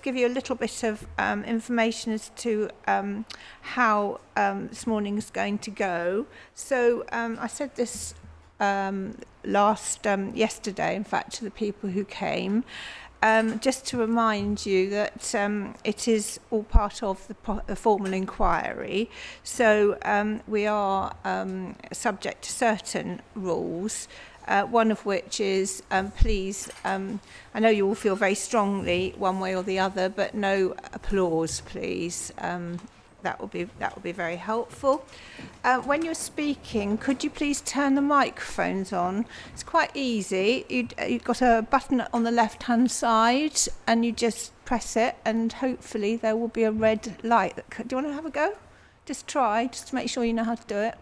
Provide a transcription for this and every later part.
give you a little bit of information as to how this morning is going to go. So I said this yesterday, in fact, to the people who came, just to remind you that it is all part of the formal inquiry. So we are subject to certain rules. One of which is, please, I know you all feel very strongly one way or the other, but no applause, please. That will be very helpful. When you're speaking, could you please turn the microphones on? It's quite easy. You've got a button on the left-hand side, and you just press it, and hopefully there will be a red light. Do you want to have a go? Just try, just to make sure you know how to do it.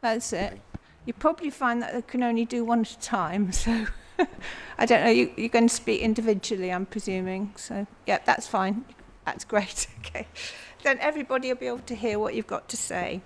That's it. You probably find that they can only do one at a time, so I don't know, you're going to speak individually, I'm presuming, so yeah, that's fine, that's great, okay. Then everybody will be able to hear what you've got to say.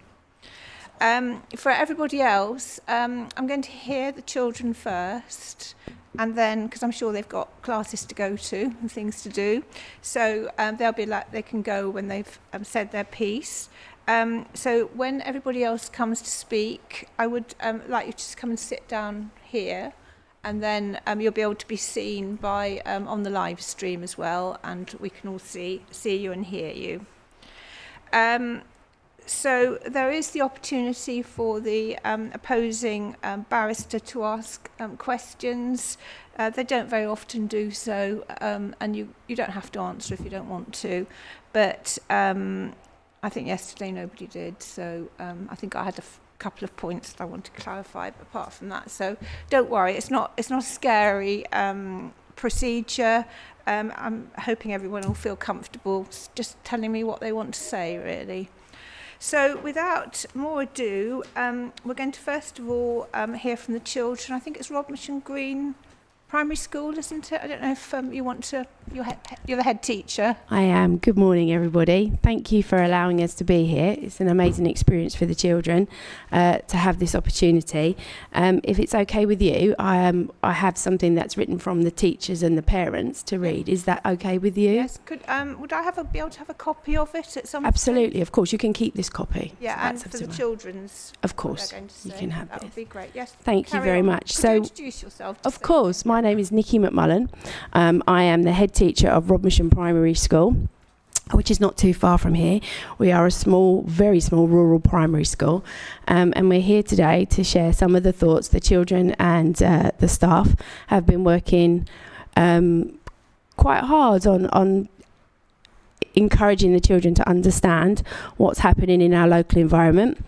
For everybody else, I'm going to hear the children first, and then, because I'm sure they've got classes to go to and things to do, so they'll be like, they can go when they've said their piece. So when everybody else comes to speak, I would like you to just come and sit down here, and then you'll be able to be seen by on the live stream as well, and we can all see you and hear you. So there is the opportunity for the opposing barrister to ask questions. They don't very often do so, and you don't have to answer if you don't want to, but I think yesterday nobody did, so I think I had a couple of points that I want to clarify, but apart from that, so don't worry, it's not a scary procedure. I'm hoping everyone will feel comfortable just telling me what they want to say, really. So without more ado, we're going to first of all hear from the children. I think it's Rodmersham Green Primary School, isn't it? I don't know if you want to, you're the head teacher. I am. Good morning, everybody. Thank you for allowing us to be here. It's an amazing experience for the children to have this opportunity. If it's okay with you, I have something that's written from the teachers and the parents to read. Is that okay with you? Yes. Would I be able to have a copy of it at some point? Absolutely. Of course, you can keep this copy. Yeah, and for the children's. Of course, you can have that this. That would be great. Yes. Thank you very much. Could you introduce yourself? Of course. My name is Nikki McMullen. I am the head teacher of Rodmersham Primary School, which is not too far from here. We are a small, very small rural primary school, and we're here today to share some of the thoughts the children and the staff have been working quite hard on encouraging the children to understand what's happening in our local environment.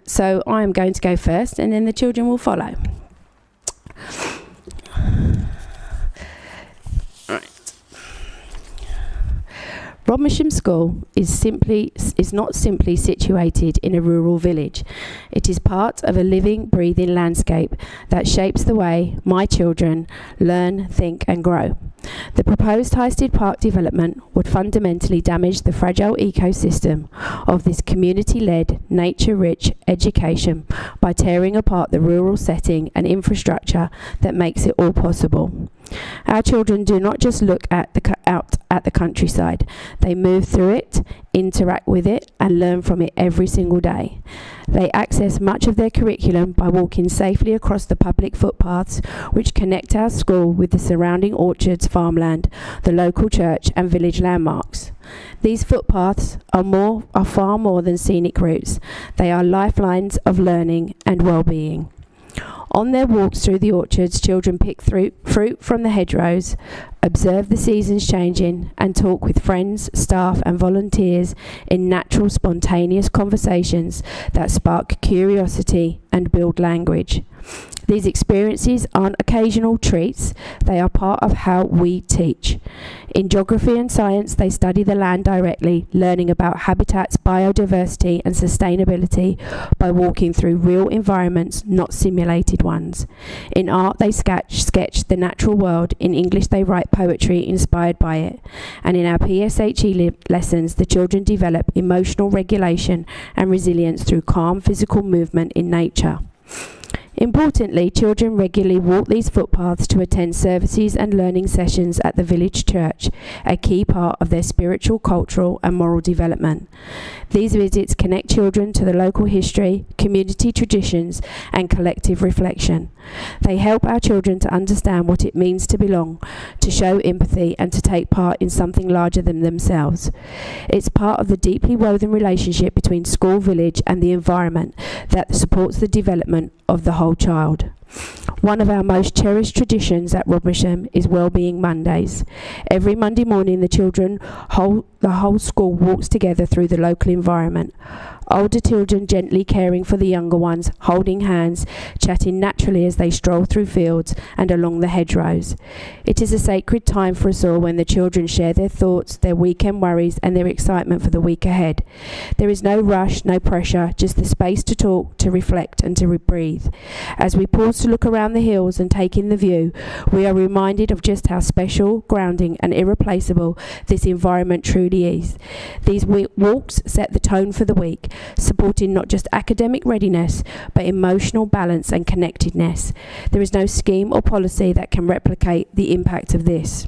So I am going to go first, and then the children will follow. Rodmersham School is not simply situated in a rural village. It is part of a living, breathing landscape that shapes the way my children learn, think and grow. The proposed Highsted Park development would fundamentally damage the fragile ecosystem of this community-led, nature-rich education by tearing apart the rural setting and infrastructure that makes it all possible. Our children do not just look out at the countryside. They move through it, interact with it, and learn from it every single day. They access much of their curriculum by walking safely across the public footpaths which connect our school with the surrounding orchards, farmland, the local church, and village landmarks. These footpaths are far more than scenic routes. They are lifelines of learning and well-being. On their walks through the orchards, children pick fruit from the hedgerows, observe the seasons changing, and talk with friends, staff and volunteers in natural, spontaneous conversations that spark curiosity and build language. These experiences aren't occasional treats, they are part of how we teach. In geography and science, they study the land directly, learning about habitats, biodiversity and sustainability by walking through real environments, not simulated ones. In art, they sketch the natural world. In English, they write poetry inspired by it. And in our PSHE lessons, the children develop emotional regulation and resilience through calm physical movement in nature. Importantly, children regularly walk these footpaths to attend services and learning sessions at the village church, a key part of their spiritual, cultural and moral development. These visits connect children to the local history, community traditions and collective reflection. They help our children to understand what it means to belong, to show empathy and to take part in something larger than themselves. It's part of the deeply woven relationship between school, village and the environment that supports the development of the whole child. One of our most cherished traditions at Rodmersham is Wellbeing Mondays. Every Monday morning the whole school walks together through the local environment. Older children gently caring for the younger ones, holding hands, chatting naturally as they stroll through fields and along the hedgerows. It is a sacred time for us all when the children share their thoughts, their weekend worries and their excitement for the week ahead. There is no rush, no pressure, just the space to talk, to reflect and to breathe. As we pause to look around the hills and take in the view, we are reminded of just how special, grounding and irreplaceable this environment truly is. These walks set the tone for the week, supporting not just academic readiness, but emotional balance and connectedness. There is no scheme or policy that can replicate the impact of this.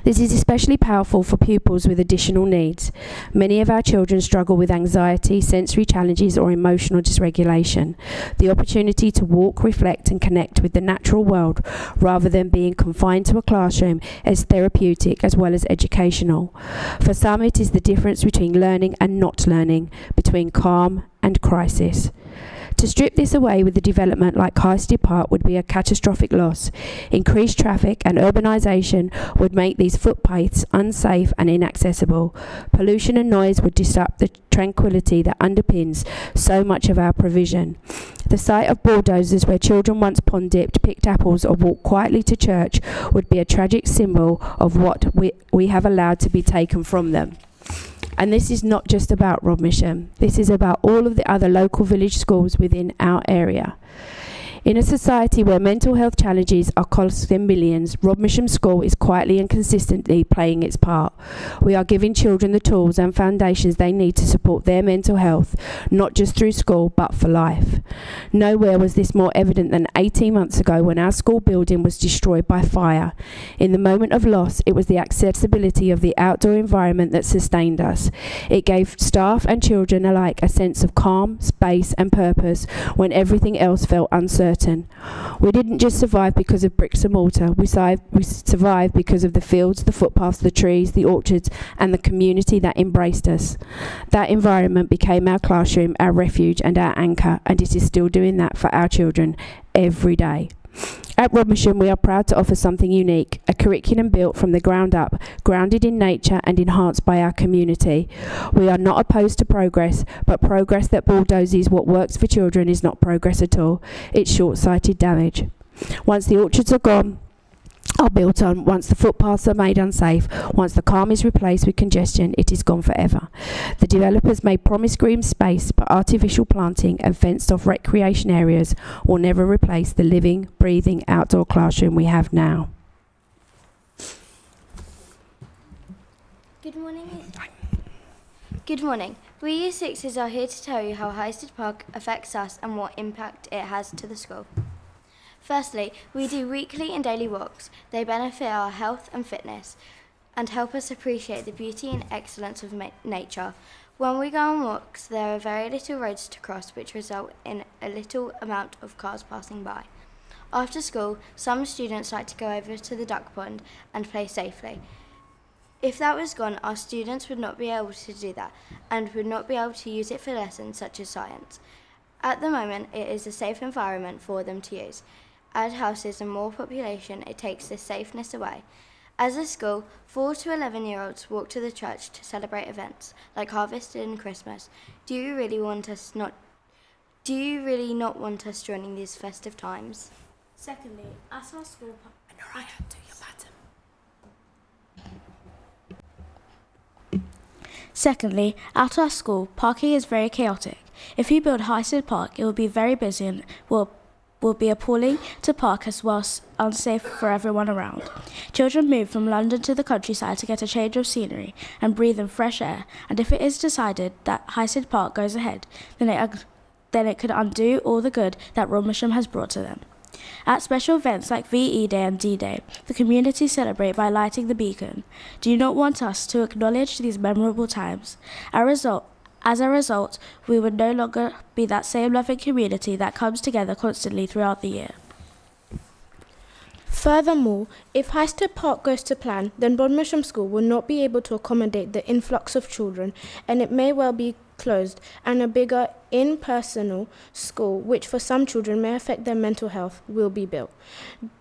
This is especially powerful for pupils with additional needs. Many of our children struggle with anxiety, sensory challenges or emotional dysregulation. The opportunity to walk, reflect and connect with the natural world rather than being confined to a classroom is therapeutic as well as educational. For some it is the difference between learning and not learning, between calm and crisis. To strip this away with a development like Highsted Park would be a catastrophic loss. Increased traffic and urbanisation would make these footpaths unsafe and inaccessible. Pollution and noise would disrupt the tranquility that underpins so much of our provision. The sight of bulldozers where children once pond dipped, picked apples or walked quietly to church would be a tragic symbol of what we have allowed to be taken from them. And this is not just about Rodmersham. This is about all of the other local village schools within our area. In a society where mental health challenges are costing millions, Rodmersham School is quietly and consistently playing its part. We are giving children the tools and foundations they need to support their mental health, not just through school, but for life. Nowhere was this more evident than 18 months ago when our school building was destroyed by fire. In the moment of loss, it was the accessibility of the outdoor environment that sustained us. It gave staff and children alike a sense of calm, space and purpose when everything else felt uncertain. We didn't just survive because of bricks and mortar. We survived because of the fields, the footpaths, the trees, the orchards, and the community that embraced us. That environment became our classroom, our refuge, and our anchor, and it is still doing that for our children every day. At Rodmersham, we are proud to offer something unique, a curriculum built from the ground up, grounded in nature and enhanced by our community. We are not opposed to progress, but progress that bulldozes what works for children is not progress at all. It's short-sighted damage. Once the orchards are built on, once the footpaths are made unsafe, once the calm is replaced with congestion, it is gone forever. The developers may promise green space, but artificial planting and fenced-off recreation areas will never replace the living, breathing outdoor classroom we have now. Good morning. We Year 6s are here to tell you how Highsted Park affects us and what impact it has to the school. Firstly, we do weekly and daily walks. They benefit our health and fitness and help us appreciate the beauty and excellence of nature. When we go on walks, there are very little roads to cross, which result in a little amount of cars passing by. After school, some students like to go over to the duck pond and play safely. If that was gone, our students would not be able to do that and would not be able to use it for lessons such as science. At the moment, it is a safe environment for them to use. Add houses and more population, it takes this safeness away. As a school, 4 to 11-year-olds walk to the church to celebrate events like Harvested and Christmas. Do you really not want us joining these festive times? Secondly, at our school parking is very chaotic. If you build Highsted Park, it will be very busy and will be appalling to park as well as unsafe for everyone around. Children move from London to the countryside to get a change of scenery and breathe in fresh air, and if it is decided that Highsted Park goes ahead, then then it could undo all the good that Romasham has brought to them. At special events like VE Day and D-Day, the community celebrate by lighting the beacon. Do you not want us to acknowledge these memorable times? As a result, we would no longer be that same loving community that comes together constantly throughout the year. Furthermore, if Highsted Park goes to plan, then Bodmersham School will not be able to accommodate the influx of children, and it may well be closed, and a bigger impersonal school, which for some children may affect their mental health, will be built.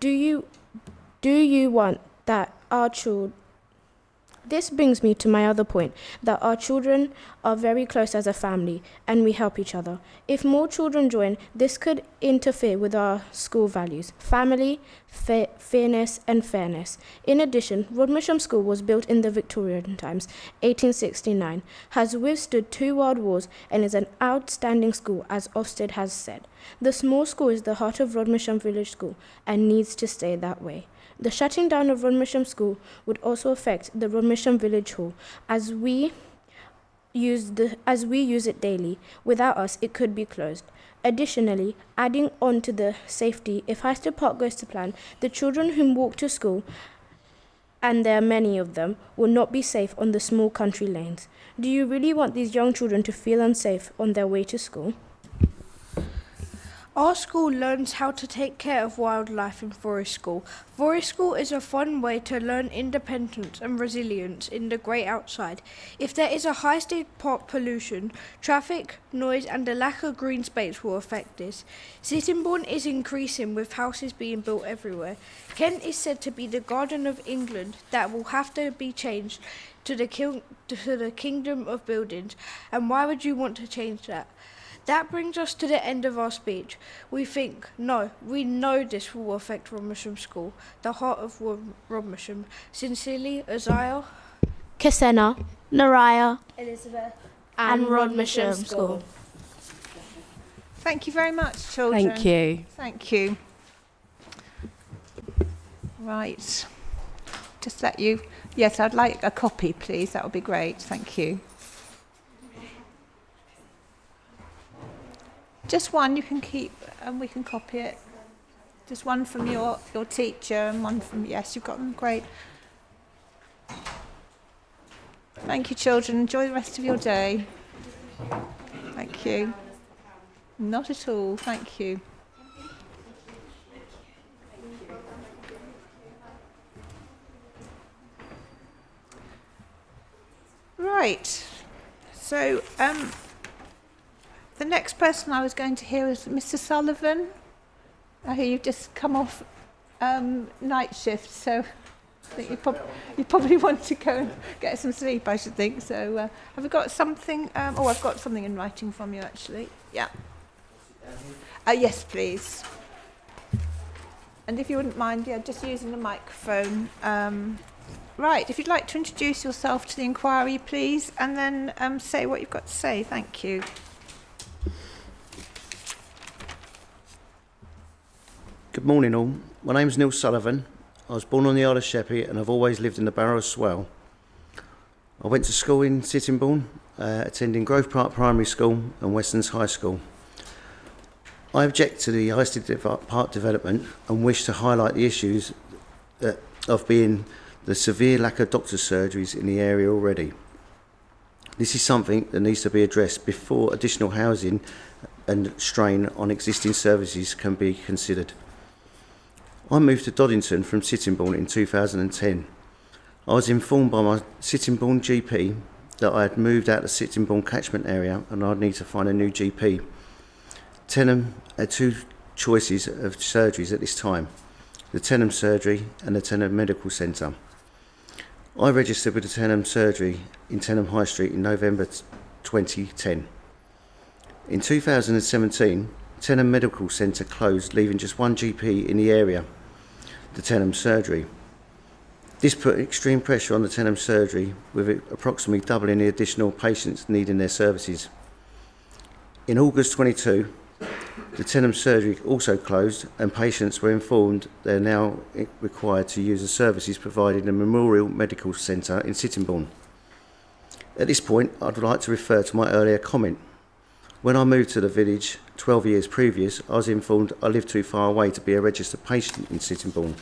Do you want that our children... This brings me to my other point, that our children are very close as a family and we help each other. If more children join, this could interfere with our school values, family, fairness and fairness. In addition, Rodmersham School was built in the Victorian times, 1869, has withstood 2 world wars and is an outstanding school, as Ofsted has said. The small school is the heart of Rodmersham Village School and needs to stay that way. The shutting down of Rodmersham School would also affect the Rodmersham Village Hall, as we use it daily. Without us, it could be closed. Additionally, adding on to the safety, if Highsted Park goes to plan, the children who walk to school, and there are many of them, will not be safe on the small country lanes. Do you really want these young children to feel unsafe on their way to school? Our school learns how to take care of wildlife in Forest School. Forest School is a fun way to learn independence and resilience in the great outside. If there is a high-state park pollution, traffic, noise and the lack of green space will affect this. Sittingbourne is increasing with houses being built everywhere. Kent is said to be the Garden of England that will have to be changed to the Kingdom of Buildings. And why would you want to change that? That brings us to the end of our speech. We know this will affect Rodmersham School, the heart of Rodmersham. Sincerely, Uzziah, Kasena, Naraya Elizabeth, and Rodmersham School. Thank you very much, children. Thank you. Thank you. Right. Just let you... Yes, I'd like a copy, please. That would be great. Thank you. Just one you can keep and we can copy it. Just one from your teacher and one from... Yes, you've got them. Great. Thank you, children. Enjoy the rest of your day. Thank you. Not at all. Thank you. Right. So, the next person I was going to hear is Mr. Sullivan. I hear you've just come off night shift, so I think you probably want to go and get some sleep, I should think. So have we got something? I've got something in writing from you, actually. Yeah. Yes, please. And if you wouldn't mind, just using the microphone. Right, if you'd like to introduce yourself to the inquiry, please, and then say what you've got to say. Thank you. Good morning all. My name's Neil Sullivan. I was born on the Isle of Sheppey and I've always lived in the Barrow of Swell. I went to school in Sittingbourne, attending Grove Park Primary School and Westlands High School. I object to the Highsted Park development and wish to highlight the issues of being the severe lack of doctor's surgeries in the area already. This is something that needs to be addressed before additional housing and strain on existing services can be considered. I moved to Doddington from Sittingbourne in 2010. I was informed by my Sittingbourne GP that I had moved out of the Sittingbourne catchment area and I'd need to find a new GP. Tenham had 2 choices of surgeries at this time, the Tenham Surgery and the Tenham Medical Centre. I registered with the Tenham Surgery in Tenham High Street in November 2010. In 2017, Tenham Medical Centre closed, leaving just 1 GP in the area, the Tenham Surgery. This put extreme pressure on the Tenham Surgery, with it approximately doubling the additional patients needing their services. In August 22, the Tenham Surgery also closed and patients were informed they are now required to use the services provided in the Memorial Medical Centre in Sittingbourne. At this point, I'd like to refer to my earlier comment. When I moved to the village 12 years previous, I was informed I lived too far away to be a registered patient in Sittingbourne.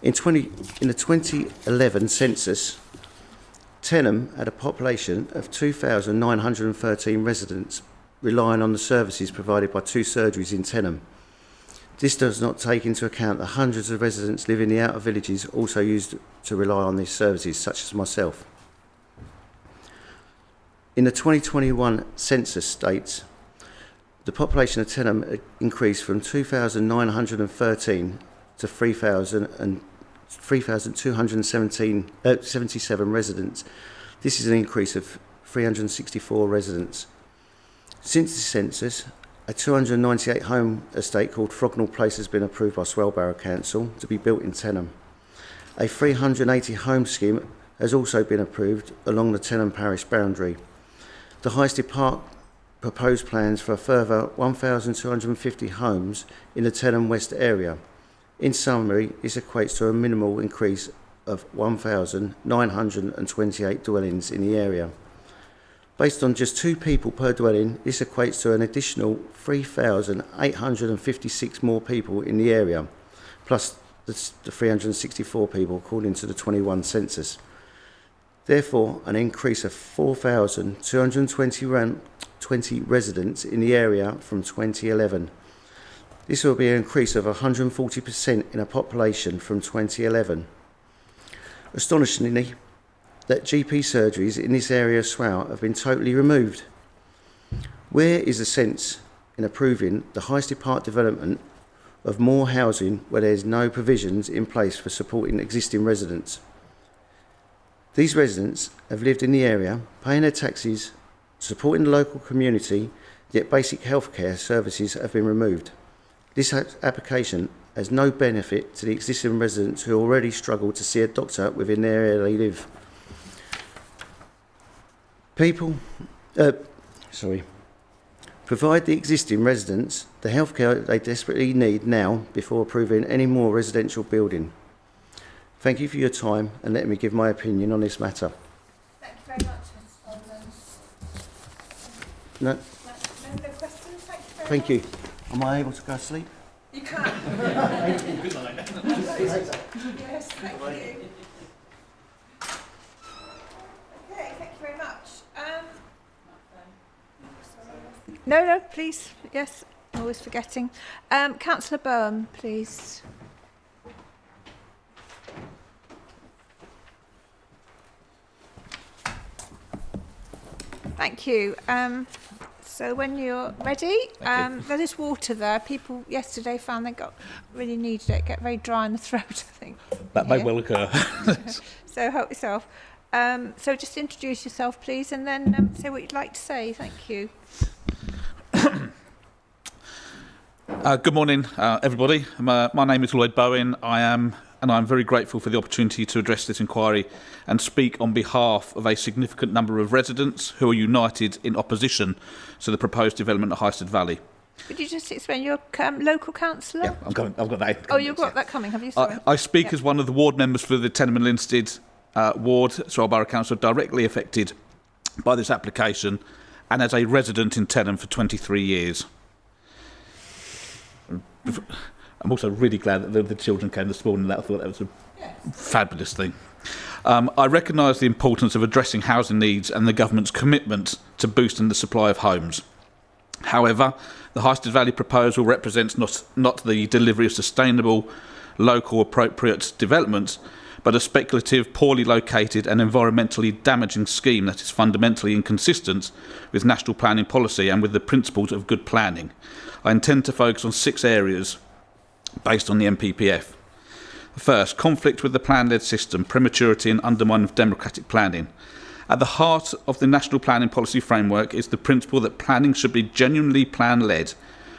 In the 2011 census, Tenham had a population of 2,913 residents relying on the services provided by 2 surgeries in Tenham. This does not take into account the hundreds of residents living in the outer villages also used to rely on these services, such as myself. In the 2021 census states, the population of Tenham increased from 2,913 to 3,277 residents. This is an increase of 364 residents. Since the census, a 298 home estate called Frognall Place has been approved by Swell Borough Council to be built in Tenham. A 380 home scheme has also been approved along the Tenham parish boundary. The Highsted Park proposed plans for a further 1,250 homes in the Tenham West area. In summary, this equates to a minimal increase of 1,928 dwellings in the area. Based on just 2 people per dwelling, this equates to an additional 3,856 more people in the area, plus the 364 people according to the 21 census. Therefore, an increase of 4,220 residents in the area from 2011. This will be an increase of 140% in a population from 2011. Astonishingly, that GP surgeries in this area of Slough have been totally removed. Where is the sense in approving the Highsted Park development of more housing where there is no provisions in place for supporting existing residents? These residents have lived in the area, paying their taxes, supporting the local community, yet basic healthcare services have been removed. This application has no benefit to the existing residents who already struggle to see a doctor within the area they live. Provide the existing residents the healthcare they desperately need now before approving any more residential building. Thank you for your time and let me give my opinion on this matter. Thank you very much, Mr. Solomon. No, No questions? thank you. Am I able to go to sleep? You can. Yes, thank you. Okay, thank you very much. No, please. Yes, I'm always forgetting. Councillor Bowen, please. Thank you. So when you're ready, there is water there. People yesterday found they really needed it. Get very dry in the throat, I think. That may well occur. So help yourself. So just introduce yourself, please, and then say what you'd like to say. Thank you. Good morning, everybody. My name is Lloyd Bowen. I'm very grateful for the opportunity to address this inquiry and speak on behalf of a significant number of residents who are united in opposition to the proposed development of Highsted Valley. Could you just explain your local councillor? Yeah, I've got that. Oh, you've got that coming, have you? Sorry. I speak as one of the ward members for the Tenham and Linstead ward, Swell Borough Council, directly affected by this application, and as a resident in Tenham for 23 years. I'm also really glad that the children came this morning. I thought that was a fabulous thing. I recognise the importance of addressing housing needs and the government's commitment to boosting the supply of homes. However, the Highsted Valley proposal represents not the delivery of sustainable, local, appropriate development, but a speculative, poorly located and environmentally damaging scheme that is fundamentally inconsistent with national planning policy and with the principles of good planning. I intend to focus on 6 areas based on the NPPF. First, conflict with the plan-led system, prematurity and undermining of democratic planning. At the heart of the national planning policy framework is the principle that planning should be genuinely plan-led.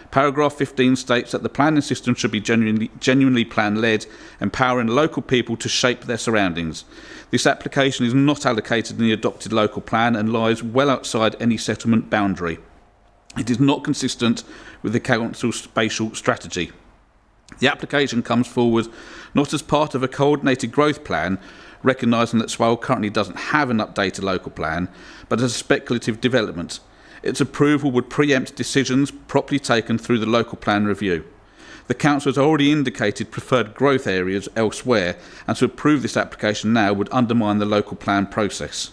Paragraph 15 states that the planning system should be genuinely plan-led, empowering local people to shape their surroundings. This application is not allocated in the adopted local plan and lies well outside any settlement boundary. It is not consistent with the council's spatial strategy. The application comes forward not as part of a coordinated growth plan, recognising that Swell currently doesn't have an updated local plan, but as a speculative development. Its approval would preempt decisions properly taken through the local plan review. The council has already indicated preferred growth areas elsewhere, and to approve this application now would undermine the local plan process.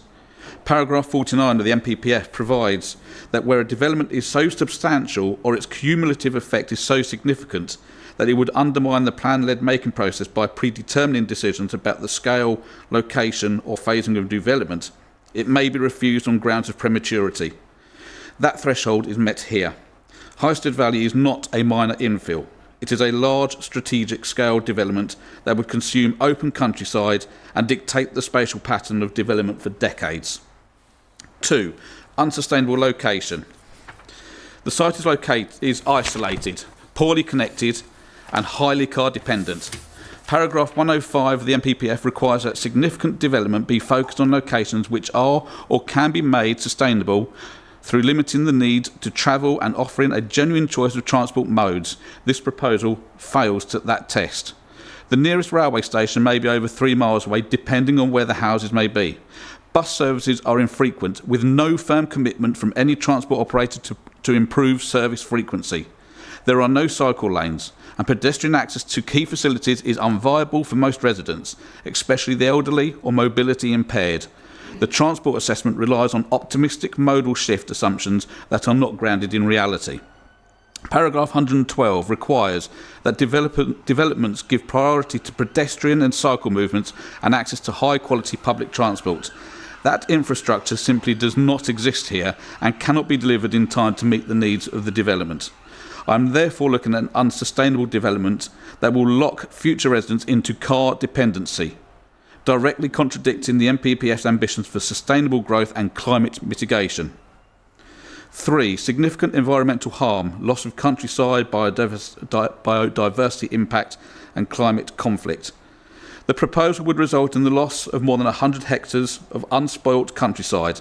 Paragraph 49 of the MPPF provides that where a development is so substantial or its cumulative effect is so significant that it would undermine the plan-led making process by predetermining decisions about the scale, location or phasing of development, it may be refused on grounds of prematurity. That threshold is met here. Highsted Valley is not a minor infill. It is a large strategic scale development that would consume open countryside and dictate the spatial pattern of development for decades. 2. Unsustainable location. The site is isolated, poorly connected and highly car dependent. Paragraph 105 of the MPPF requires that significant development be focused on locations which are or can be made sustainable through limiting the need to travel and offering a genuine choice of transport modes. This proposal fails to that test. The nearest railway station may be over 3 miles away, depending on where the houses may be. Bus services are infrequent, with no firm commitment from any transport operator to improve service frequency. There are no cycle lanes, and pedestrian access to key facilities is unviable for most residents, especially the elderly or mobility impaired. The transport assessment relies on optimistic modal shift assumptions that are not grounded in reality. Paragraph 112 requires that developments give priority to pedestrian and cycle movements and access to high-quality public transport. That infrastructure simply does not exist here and cannot be delivered in time to meet the needs of the development. I am therefore looking at an unsustainable development that will lock future residents into car dependency, directly contradicting the MPPF's ambitions for sustainable growth and climate mitigation. 3. Significant environmental harm, loss of countryside, biodiversity impact and climate conflict. The proposal would result in the loss of more than 100 hectares of unspoilt countryside.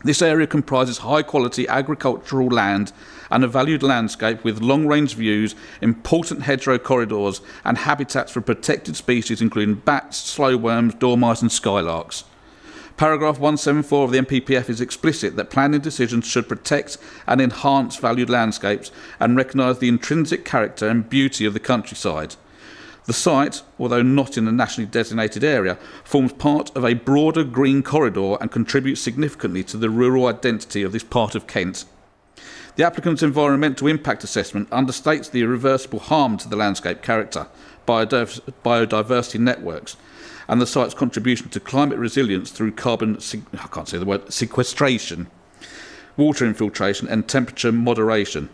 This area comprises high-quality agricultural land and a valued landscape with long-range views, important hedgerow corridors and habitats for protected species including bats, slowworms, dormice and skylarks. Paragraph 174 of the MPPF is explicit that planning decisions should protect and enhance valued landscapes and recognise the intrinsic character and beauty of the countryside. The site, although not in a nationally designated area, forms part of a broader green corridor and contributes significantly to the rural identity of this part of Kent. The applicant's environmental impact assessment understates the irreversible harm to the landscape character, biodiversity networks, and the site's contribution to climate resilience through sequestration, water infiltration and temperature moderation.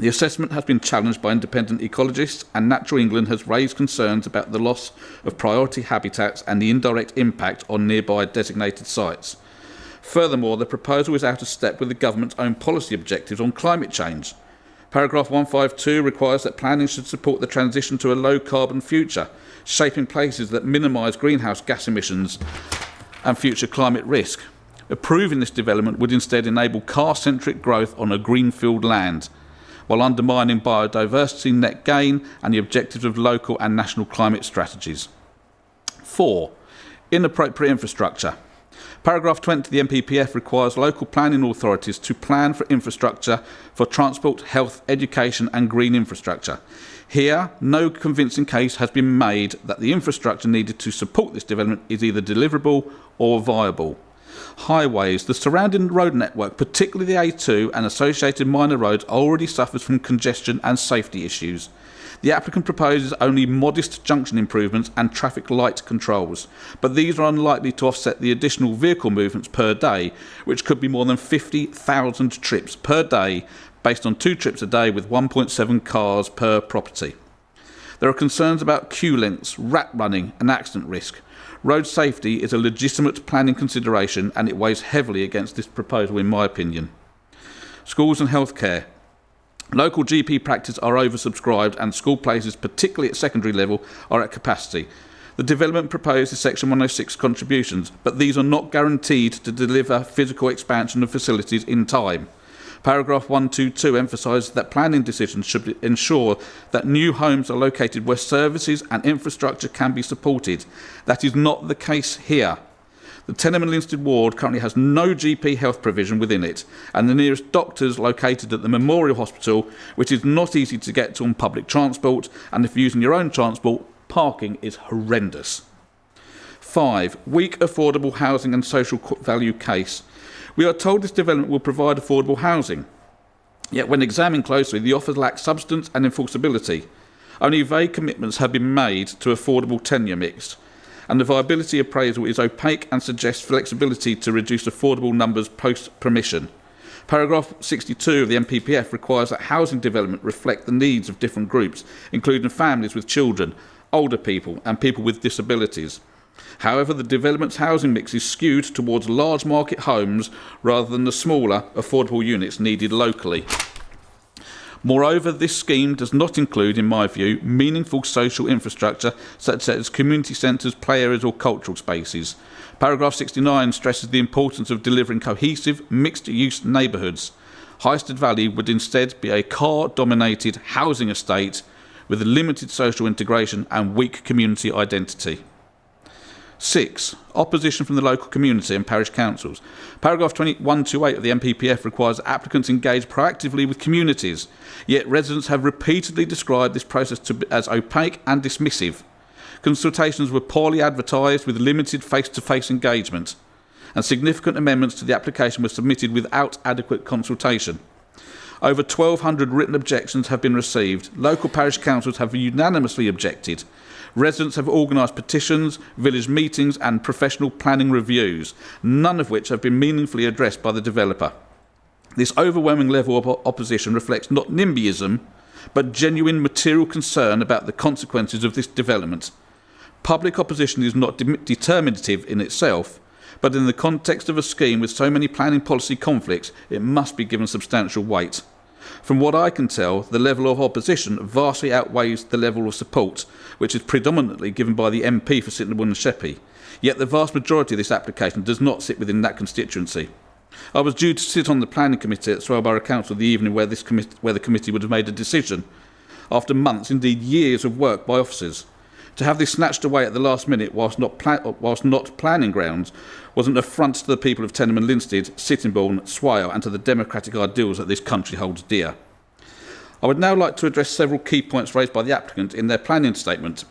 The assessment has been challenged by independent ecologists, and Natural England has raised concerns about the loss of priority habitats and the indirect impact on nearby designated sites. Furthermore, the proposal is out of step with the government's own policy objectives on climate change. Paragraph 152 requires that planning should support the transition to a low-carbon future, shaping places that minimise greenhouse gas emissions and future climate risk. Approving this development would instead enable car-centric growth on a greenfield land, while undermining biodiversity net gain and the objectives of local and national climate strategies. 4. Inappropriate infrastructure. Paragraph 20 of the MPPF requires local planning authorities to plan for infrastructure for transport, health, education and green infrastructure. Here, no convincing case has been made that the infrastructure needed to support this development is either deliverable or viable. Highways. The surrounding road network, particularly the A2 and associated minor roads, already suffers from congestion and safety issues. The applicant proposes only modest junction improvements and traffic light controls, but these are unlikely to offset the additional vehicle movements per day, which could be more than 50,000 trips per day, based on 2 trips a day with 1.7 cars per property. There are concerns about queue lengths, rat running and accident risk. Road safety is a legitimate planning consideration and it weighs heavily against this proposal in my opinion. Schools and healthcare. Local GP practice are oversubscribed and school places, particularly at secondary level, are at capacity. The development proposes Section 106 contributions, but these are not guaranteed to deliver physical expansion of facilities in time. Paragraph 122 emphasises that planning decisions should ensure that new homes are located where services and infrastructure can be supported. That is not the case here. The Tenement Linstead ward currently has no GP health provision within it, and the nearest doctors located at the Memorial Hospital, which is not easy to get to on public transport, and if using your own transport, parking is horrendous. 5. Weak affordable housing and social value case. We are told this development will provide affordable housing. Yet when examined closely, the offers lack substance and enforceability. Only vague commitments have been made to affordable tenure mix, and the viability appraisal is opaque and suggests flexibility to reduce affordable numbers post-permission. Paragraph 62 of the MPPF requires that housing development reflect the needs of different groups, including families with children, older people and people with disabilities. However, the development's housing mix is skewed towards large market homes rather than the smaller, affordable units needed locally. Moreover, this scheme does not include, in my view, meaningful social infrastructure such as community centres, play areas or cultural spaces. Paragraph 69 stresses the importance of delivering cohesive, mixed-use neighbourhoods. Highsted Valley would instead be a car-dominated housing estate with limited social integration and weak community identity. 6. Opposition from the local community and parish councils. Paragraph 2128 of the MPPF requires applicants engage proactively with communities, yet residents have repeatedly described this process as opaque and dismissive. Consultations were poorly advertised with limited face-to-face engagement, and significant amendments to the application were submitted without adequate consultation. Over 1,200 written objections have been received. Local parish councils have unanimously objected. Residents have organised petitions, village meetings and professional planning reviews, none of which have been meaningfully addressed by the developer. This overwhelming level of opposition reflects not NIMBYism, but genuine material concern about the consequences of this development. Public opposition is not determinative in itself, but in the context of a scheme with so many planning policy conflicts, it must be given substantial weight. From what I can tell, the level of opposition vastly outweighs the level of support, which is predominantly given by the MP for Sittingbourne and Sheppey. Yet the vast majority of this application does not sit within that constituency. I was due to sit on the planning committee at Swale Borough Council the evening where the committee would have made a decision, after months, indeed years of work by officers. To have this snatched away at the last minute whilst not planning grounds was an affront to the people of Tenement Linstead, Sittingbourne, Swale and to the democratic ideals that this country holds dear. I would now like to address several key points raised by the applicant in their planning statement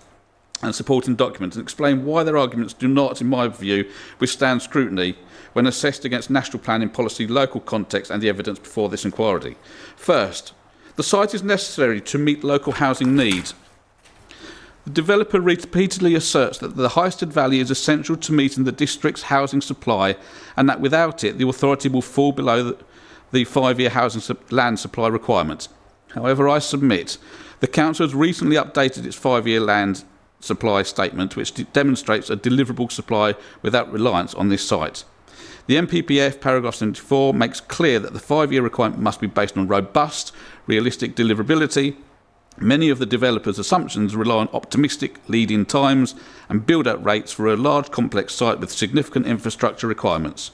and supporting document and explain why their arguments do not, in my view, withstand scrutiny when assessed against national planning policy, local context and the evidence before this inquiry. First, the site is necessary to meet local housing needs. The developer repeatedly asserts that the Highsted Valley is essential to meeting the district's housing supply and that without it the authority will fall below the 5-year housing land supply requirement. However, I submit the Council has recently updated its 5-year land supply statement, which demonstrates a deliverable supply without reliance on this site. The MPPF paragraph 74 makes clear that the 5-year requirement must be based on robust, realistic deliverability. Many of the developers' assumptions rely on optimistic lead-in times and build-out rates for a large complex site with significant infrastructure requirements.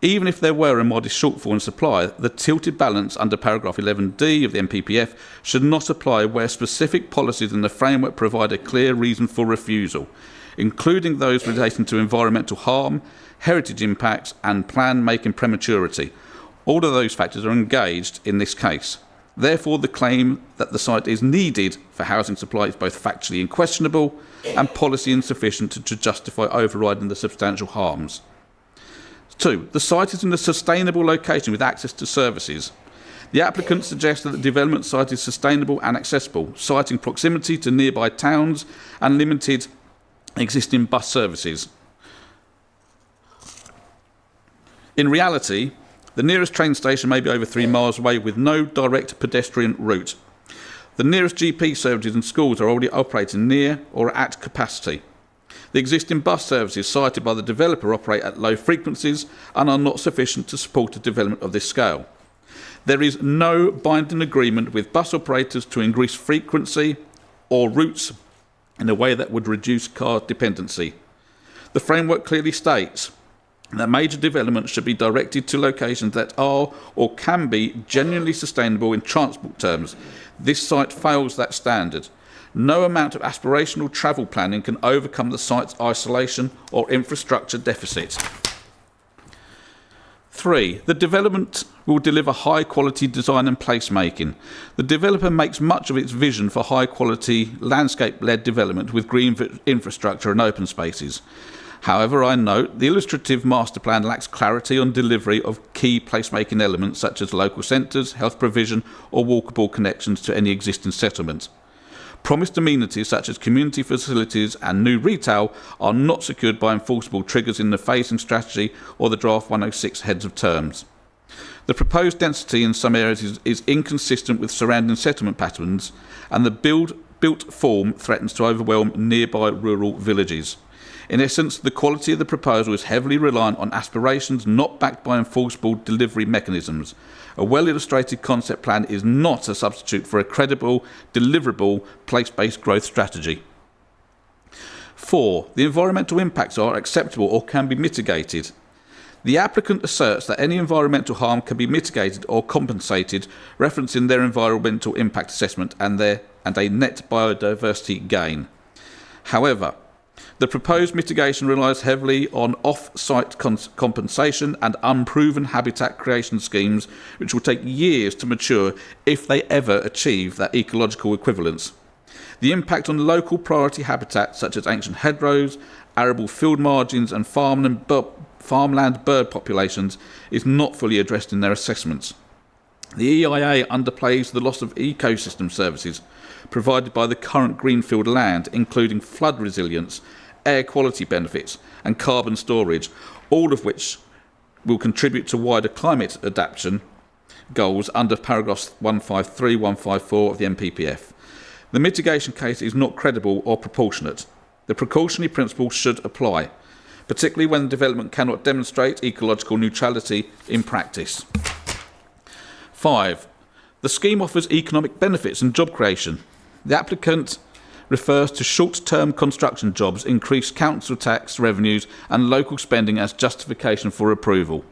Even if there were a modest shortfall in supply, the tilted balance under paragraph 11D of the MPPF should not apply where specific policies in the framework provide a clear reason for refusal, including those relating to environmental harm, heritage impacts and plan making prematurity. All of those factors are engaged in this case. Therefore, the claim that the site is needed for housing supply is both factually unquestionable and policy insufficient to justify overriding the substantial harms. 2. The site is in a sustainable location with access to services. The applicant suggests that the development site is sustainable and accessible, citing proximity to nearby towns and limited existing bus services. In reality, the nearest train station may be over 3 miles away with no direct pedestrian route. The nearest GP services and schools are already operating near or at capacity. The existing bus services cited by the developer operate at low frequencies and are not sufficient to support a development of this scale. There is no binding agreement with bus operators to increase frequency or routes in a way that would reduce car dependency. The framework clearly states that major development should be directed to locations that are or can be genuinely sustainable in transport terms. This site fails that standard. No amount of aspirational travel planning can overcome the site's isolation or infrastructure deficit. 3. The development will deliver high-quality design and placemaking. The developer makes much of its vision for high-quality landscape-led development with green infrastructure and open spaces. However, I note the illustrative master plan lacks clarity on delivery of key placemaking elements such as local centres, health provision or walkable connections to any existing settlement. Promised amenities such as community facilities and new retail are not secured by enforceable triggers in the phasing strategy or the draft 106 heads of terms. The proposed density in some areas is inconsistent with surrounding settlement patterns, and the built form threatens to overwhelm nearby rural villages. In essence, the quality of the proposal is heavily reliant on aspirations not backed by enforceable delivery mechanisms. A well-illustrated concept plan is not a substitute for a credible, deliverable, place-based growth strategy. 4. The environmental impacts are acceptable or can be mitigated. The applicant asserts that any environmental harm can be mitigated or compensated, referencing their environmental impact assessment and a net biodiversity gain. However, the proposed mitigation relies heavily on off-site compensation and unproven habitat creation schemes, which will take years to mature if they ever achieve that ecological equivalence. The impact on local priority habitats such as ancient hedgerows, arable field margins and farmland bird populations is not fully addressed in their assessments. The EIA underplays the loss of ecosystem services provided by the current greenfield land, including flood resilience, air quality benefits and carbon storage, all of which will contribute to wider climate adaptation goals under paragraphs 153, 154 of the NPPF. The mitigation case is not credible or proportionate. The precautionary principle should apply, particularly when development cannot demonstrate ecological neutrality in practice. 5. The scheme offers economic benefits and job creation. The applicant refers to short-term construction jobs, increased council tax revenues and local spending as justification for approval.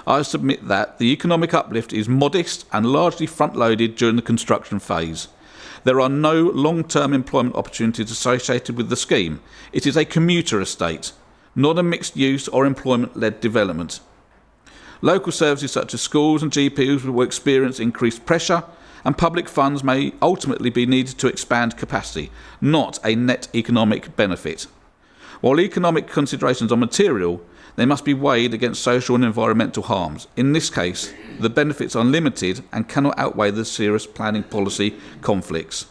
I submit that the economic uplift is modest and largely front-loaded during the construction phase. There are no long-term employment opportunities associated with the scheme. It is a commuter estate, not a mixed-use or employment-led development. Local services such as schools and GPs will experience increased pressure, and public funds may ultimately be needed to expand capacity, not a net economic benefit. While economic considerations are material, they must be weighed against social and environmental harms. In this case, the benefits are limited and cannot outweigh the serious planning policy conflicts.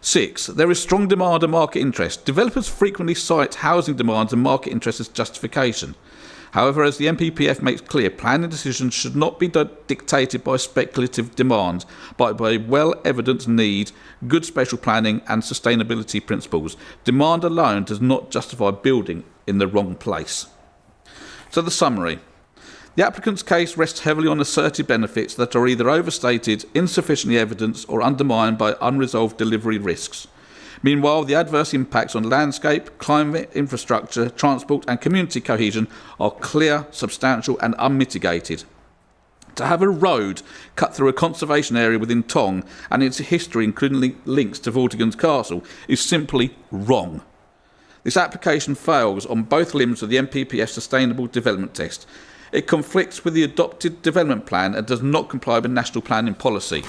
6. There is strong demand and market interest. Developers frequently cite housing demands and market interest as justification. However, as the NPPF makes clear, planning decisions should not be dictated by speculative demand, but by well-evidenced need, good spatial planning and sustainability principles. Demand alone does not justify building in the wrong place. So the summary. The applicant's case rests heavily on asserted benefits that are either overstated, insufficiently evidenced or undermined by unresolved delivery risks. Meanwhile, the adverse impacts on landscape, climate, infrastructure, transport and community cohesion are clear, substantial and unmitigated. To have a road cut through a conservation area within Tong and its history, including links to Vortigern's Castle, is simply wrong. This application fails on both limbs of the NPPF Sustainable Development Test. It conflicts with the adopted development plan and does not comply with national planning policy.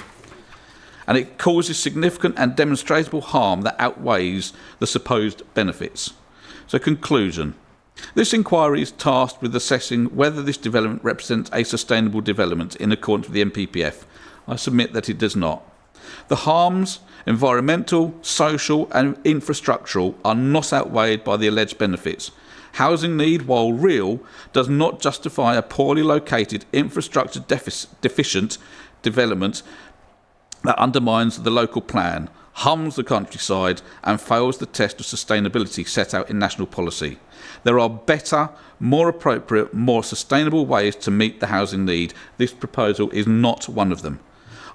And it causes significant and demonstrable harm that outweighs the supposed benefits. So, conclusion. This inquiry is tasked with assessing whether this development represents a sustainable development in accordance with the NPPF. I submit that it does not. The harms, environmental, social and infrastructural, are not outweighed by the alleged benefits. Housing need, while real, does not justify a poorly located, infrastructure deficient development that undermines the local plan, harms the countryside and fails the test of sustainability set out in national policy. There are better, more appropriate, more sustainable ways to meet the housing need. This proposal is not one of them.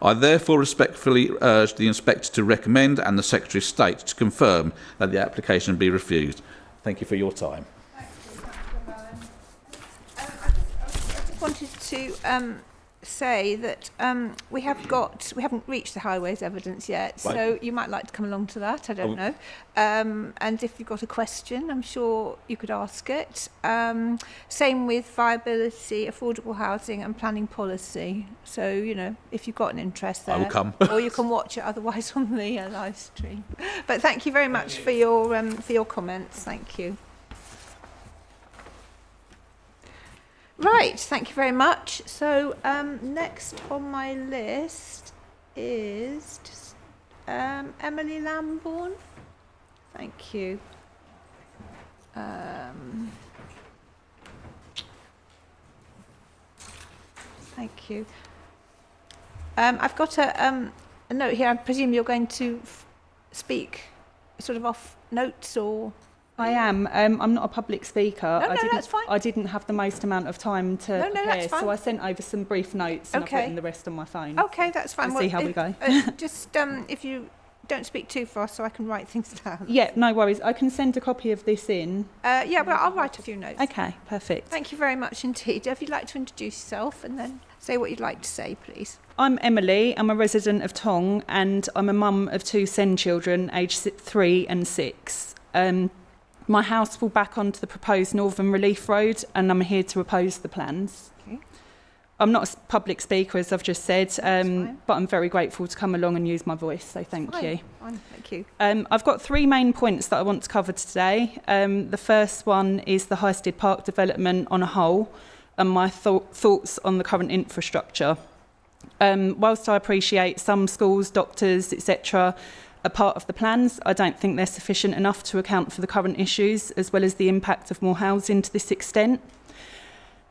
I therefore respectfully urge the Inspector to recommend and the Secretary of State to confirm that the application be refused. Thank you for your time. I just wanted to say that we haven't reached the highways evidence yet, Right. so you might like to come along to that. I don't know. And if you've got a question, I'm sure you could ask it. Same with viability, affordable housing, and planning policy. So if you've got an interest there, I will come. or you can watch it otherwise on the live stream. But thank you very much for your comments. Thank you. Right, thank you very much. So next on my list is just, Emily Lambourne. Thank you. Thank you. I've got a note here. I presume you're going to speak sort of off notes or... I am. I'm not a public speaker. No, that's fine. I didn't have the most amount of time to prepare, that's fine. so I sent over some brief notes and I've written the rest on my phone. Okay, that's fine. We'll see how we go. Just if you don't speak too fast so I can write things down. Yeah, no worries. I can send a copy of this in. Yeah, but I'll write a few notes. Okay, perfect. Thank you very much indeed. If you'd like to introduce yourself and then say what you'd like to say, please. I'm Emily. I'm a resident of Tong and I'm a mum of 2 SEND children aged 3 and 6. My house will back onto the proposed Northern Relief Road and I'm here to oppose the plans. Okay. I'm not a public speaker, as I've just said, fine. but I'm very grateful to come along and use my voice, so thank you. Fine, thank you. I've got 3 main points that I want to cover today. The first one is the Highsted Park development on a whole and my thoughts on the current infrastructure. Whilst I appreciate some schools, doctors, etc. are part of the plans, I don't think they're sufficient enough to account for the current issues as well as the impact of more housing to this extent.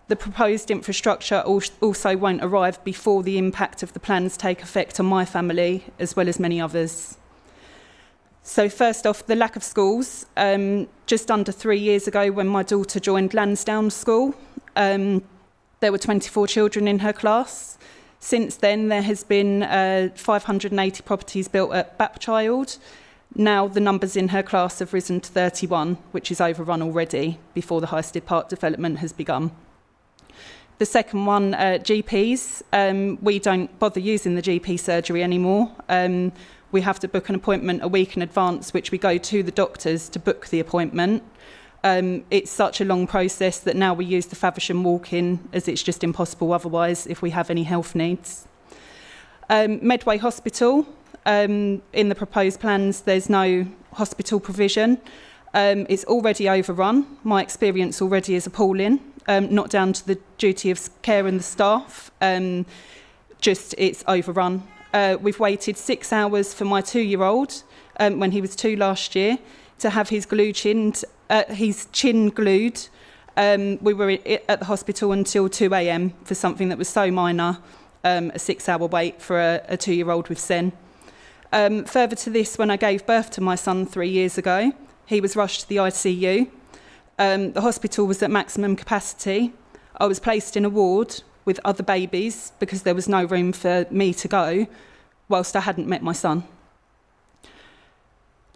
The proposed infrastructure also won't arrive before the impact of the plans take effect on my family as well as many others. So first off, the lack of schools. Just under 3 years ago when my daughter joined Lansdowne School, there were 24 children in her class. Since then, there has been 580 properties built at Bapchild. Now the numbers in her class have risen to 31, which is overrun already before the Highsted Park development has begun. The second one, GPs. We don't bother using the GP surgery anymore. We have to book an appointment a week in advance, which we go to the doctors to book the appointment. It's such a long process that now we use the Faversham walk-in as it's just impossible otherwise if we have any health needs. Medway Hospital, in the proposed plans there's no hospital provision. It's already overrun. My experience already is appalling, not down to the duty of care and the staff, just it's overrun. We've waited 6 hours for my 2-year-old when he was 2 last year to have his chin glued. We were at the hospital until 2 a.m. for something that was so minor, a 6-hour wait for a 2-year-old with SEN. Further to this, when I gave birth to my son 3 years ago, he was rushed to the ICU. The hospital was at maximum capacity. I was placed in a ward with other babies because there was no room for me to go whilst I hadn't met my son.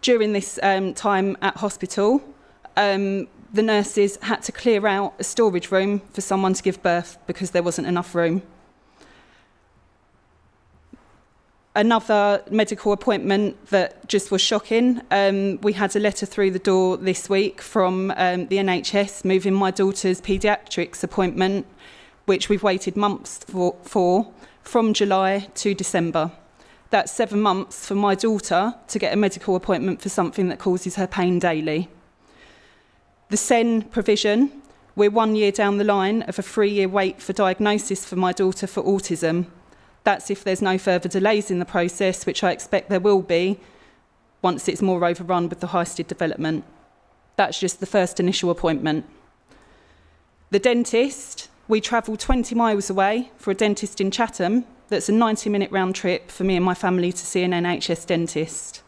During this time at hospital, the nurses had to clear out a storage room for someone to give birth because there wasn't enough room. Another medical appointment that just was shocking. We had a letter through the door this week from the NHS moving my daughter's paediatrics appointment, which we've waited months for from July to December. That's 7 months for my daughter to get a medical appointment for something that causes her pain daily. The SEN provision, we're 1 year down the line of a 3-year wait for diagnosis for my daughter for autism. That's if there's no further delays in the process, which I expect there will be once it's more overrun with the Highsted development. That's just the first initial appointment. The dentist, we travel 20 miles away for a dentist in Chatham. That's a 90-minute round trip for me and my family to see an NHS dentist.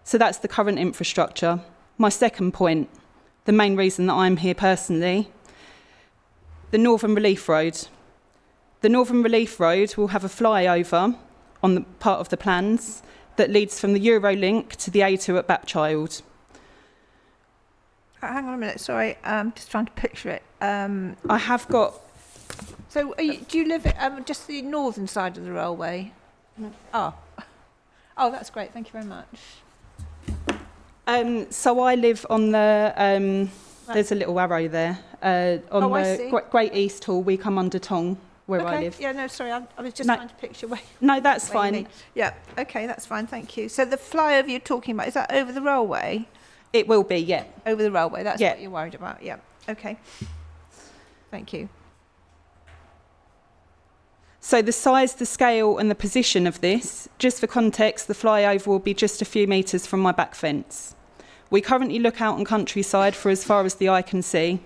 So that's the current infrastructure. My second point, the main reason that I'm here personally, the Northern Relief Road. The Northern Relief Road will have a flyover on the part of the plans that leads from the Eurolink to the A2 at Bapchild. Hang on a minute, sorry, I'm just trying to picture it. I have got So do you live at just the northern side of the railway? No. Oh. Oh, that's great. Thank you very much. So I live on the, there's a little arrow there, on the Great East Hall. We come under Tong, where I live. Yeah, no, sorry, I was just No. trying to picture where. No, that's where you fine. mean. Yeah, okay, that's fine, thank you. So the flyover you're talking about, is that over the railway? It will be, yeah. Over the railway, that's Yeah. what you're worried about, yeah. Okay. Thank you. So the size, the scale and the position of this, just for context, the flyover will be just a few metres from my back fence. We currently look out on countryside for as far as the eye can see.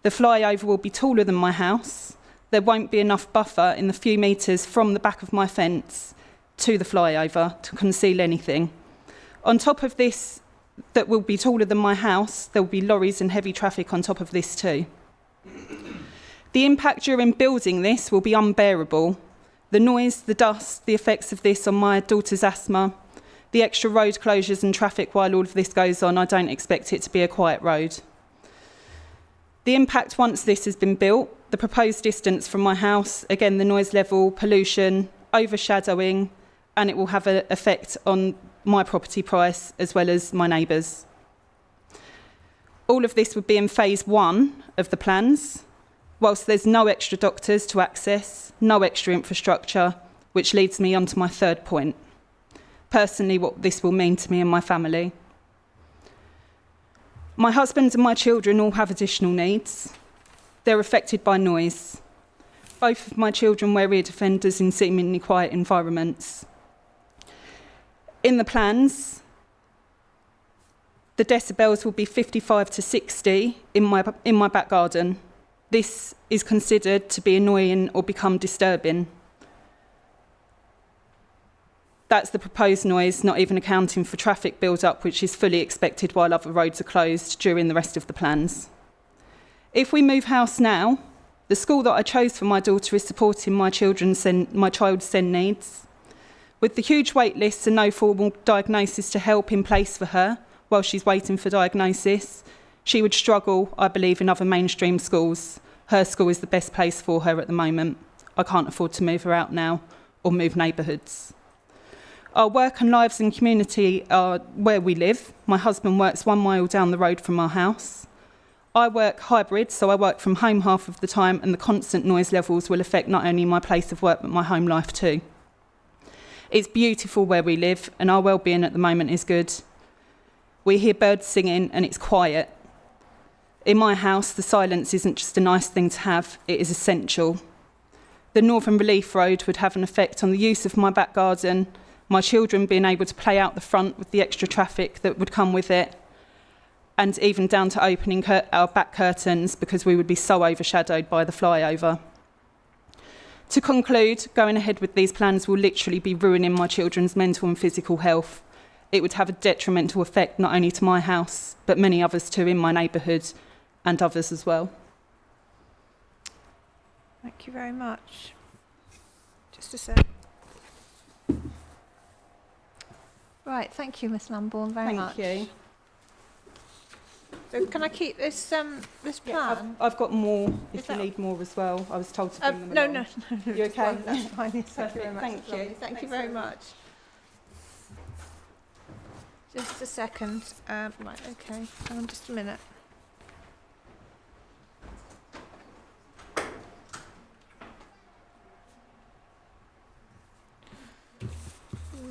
The flyover will be taller than my house. There won't be enough buffer in the few metres from the back of my fence to the flyover to conceal anything. On top of this, that will be taller than my house, there will be lorries and heavy traffic on top of this too. The impact during building this will be unbearable. The noise, the dust, the effects of this on my daughter's asthma, the extra road closures and traffic while all of this goes on, I don't expect it to be a quiet road. The impact once this has been built, the proposed distance from my house, again the noise level, pollution, overshadowing, and it will have an effect on my property price as well as my neighbours. All of this would be in phase 1 of the plans, whilst there's no extra doctors to access, no extra infrastructure, which leads me on to my third point. Personally, what this will mean to me and my family. My husband and my children all have additional needs. They're affected by noise. Both of my children wear ear defenders in seemingly quiet environments. In the plans, the decibels will be 55 to 60 in my back garden. This is considered to be annoying or become disturbing. That's the proposed noise, not even accounting for traffic build-up, which is fully expected while other roads are closed during the rest of the plans. If we move house now, the school that I chose for my daughter is supporting my child's SEND needs. With the huge wait lists and no formal diagnosis to help in place for her while she's waiting for diagnosis, she would struggle, I believe, in other mainstream schools. Her school is the best place for her at the moment. I can't afford to move her out now or move neighbourhoods. Our work and lives and community are where we live. My husband works 1 mile down the road from our house. I work hybrid, so I work from home half of the time, and the constant noise levels will affect not only my place of work but my home life too. It's beautiful where we live, and our well-being at the moment is good. We hear birds singing and it's quiet. In my house, the silence isn't just a nice thing to have, it is essential. The Northern Relief Road would have an effect on the use of my back garden, my children being able to play out the front with the extra traffic that would come with it, and even down to opening our back curtains because we would be so overshadowed by the flyover. To conclude, going ahead with these plans will literally be ruining my children's mental and physical health. It would have a detrimental effect not only to my house, but many others too in my neighbourhood and others as well. Thank you very much. Just a sec. Right, thank you, Miss Lambourne, very much. Thank you. So can I keep this plan? Yeah, I've got more if you need more as well. I was told to bring them along. No. You okay? That's fine. Yes, thank you very much. Thank you. Thank you very much. Just a second. Right, okay. Hang on just a minute.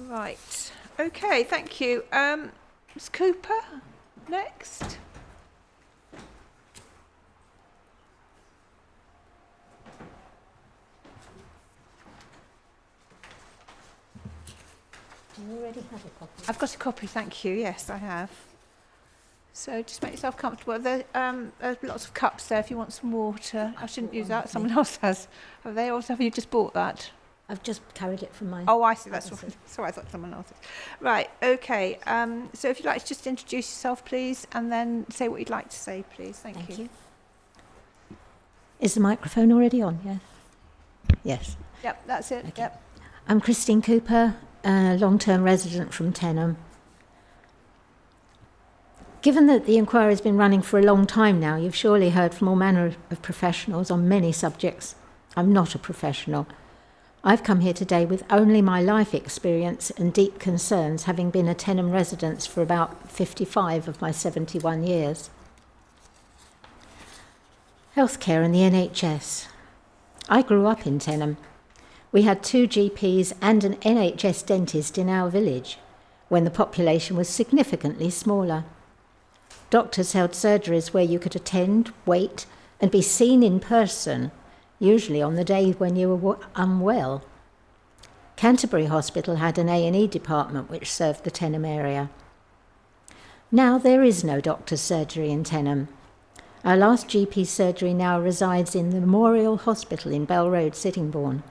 Right. Okay, thank you. Ms. Cooper, next. You already have a copy. I've got a copy, thank you. Yes, I have. So just make yourself comfortable. There's lots of cups there if you want some water. I shouldn't use that. Someone else has. Have they also? Have you just bought that? I've just carried it from my... Oh, I see. That's what. Sorry, I thought someone else's. Right. Okay. So if you'd like to just introduce yourself, please, and then say what you'd like to say, please. Thank you. Is the microphone already on? Yes. Yes. Yep. That's it. Okay. Yep. I'm Christine Cooper, a long-term resident from Tenham. Given that the inquiry has been running for a long time now, you've surely heard from all manner of professionals on many subjects I'm not a professional. I've come here today with only my life experience and deep concerns, having been a Tenham resident for about 55 of my 71 years. Healthcare and the NHS. I grew up in Tenham. We had 2 GPs and an NHS dentist in our village, when the population was significantly smaller. Doctors held surgeries where you could attend, wait, and be seen in person, usually on the day when you were unwell. Canterbury Hospital had an A&E department which served the Tenham area. Now there is no doctor's surgery in Tenham. Our last GP surgery now resides in the Memorial Hospital in Bell Road, Sittingbourne,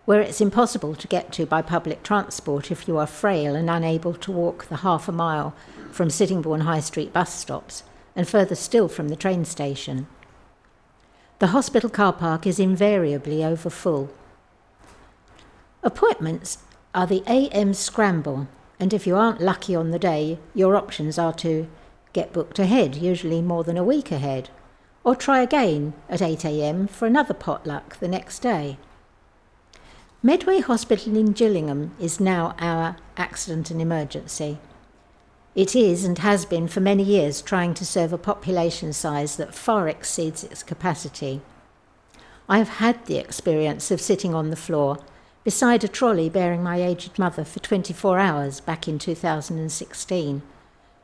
where it's impossible to get to by public transport if you are frail and unable to walk the half a mile from Sittingbourne High Street bus stops, and further still from the train station. The hospital car park is invariably over full. Appointments are the AM scramble, and if you aren't lucky on the day, your options are to get booked ahead, usually more than a week ahead, or try again at 8 AM for another potluck the next day. Medway Hospital in Gillingham is now our accident and emergency. It is and has been for many years trying to serve a population size that far exceeds its capacity. I have had the experience of sitting on the floor beside a trolley bearing my aged mother for 24 hours back in 2016,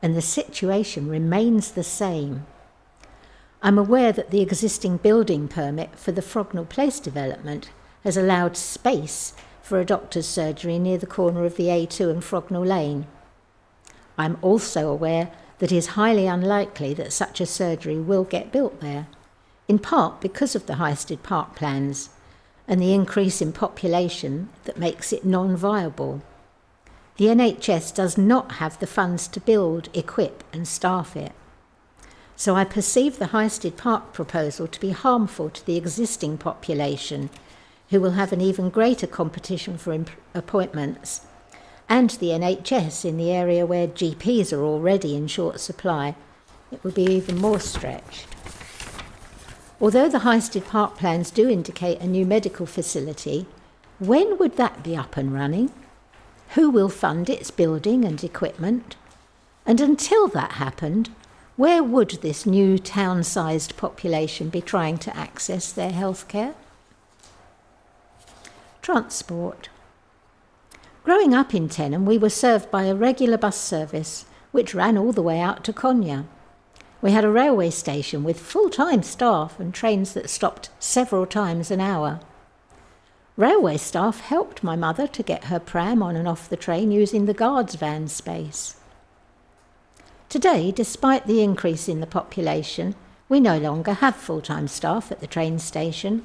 and the situation remains the same. I'm aware that the existing building permit for the Frognall Place development has allowed space for a doctor's surgery near the corner of the A2 and Frognall Lane. I'm also aware that it is highly unlikely that such a surgery will get built there, in part because of the Highsted Park plans and the increase in population that makes it non-viable. The NHS does not have the funds to build, equip and staff it. So I perceive the Highsted Park proposal to be harmful to the existing population, who will have an even greater competition for appointments, and the NHS in the area where GPs are already in short supply. It will be even more stretched. Although the Highsted Park plans do indicate a new medical facility, when would that be up and running? Who will fund its building and equipment? And until that happened, where would this new town-sized population be trying to access their healthcare? Transport. Growing up in Tenham, we were served by a regular bus service which ran all the way out to Konya. We had a railway station with full-time staff and trains that stopped several times an hour. Railway staff helped my mother to get her pram on and off the train using the guards' van space. Today, despite the increase in the population, we no longer have full-time staff at the train station.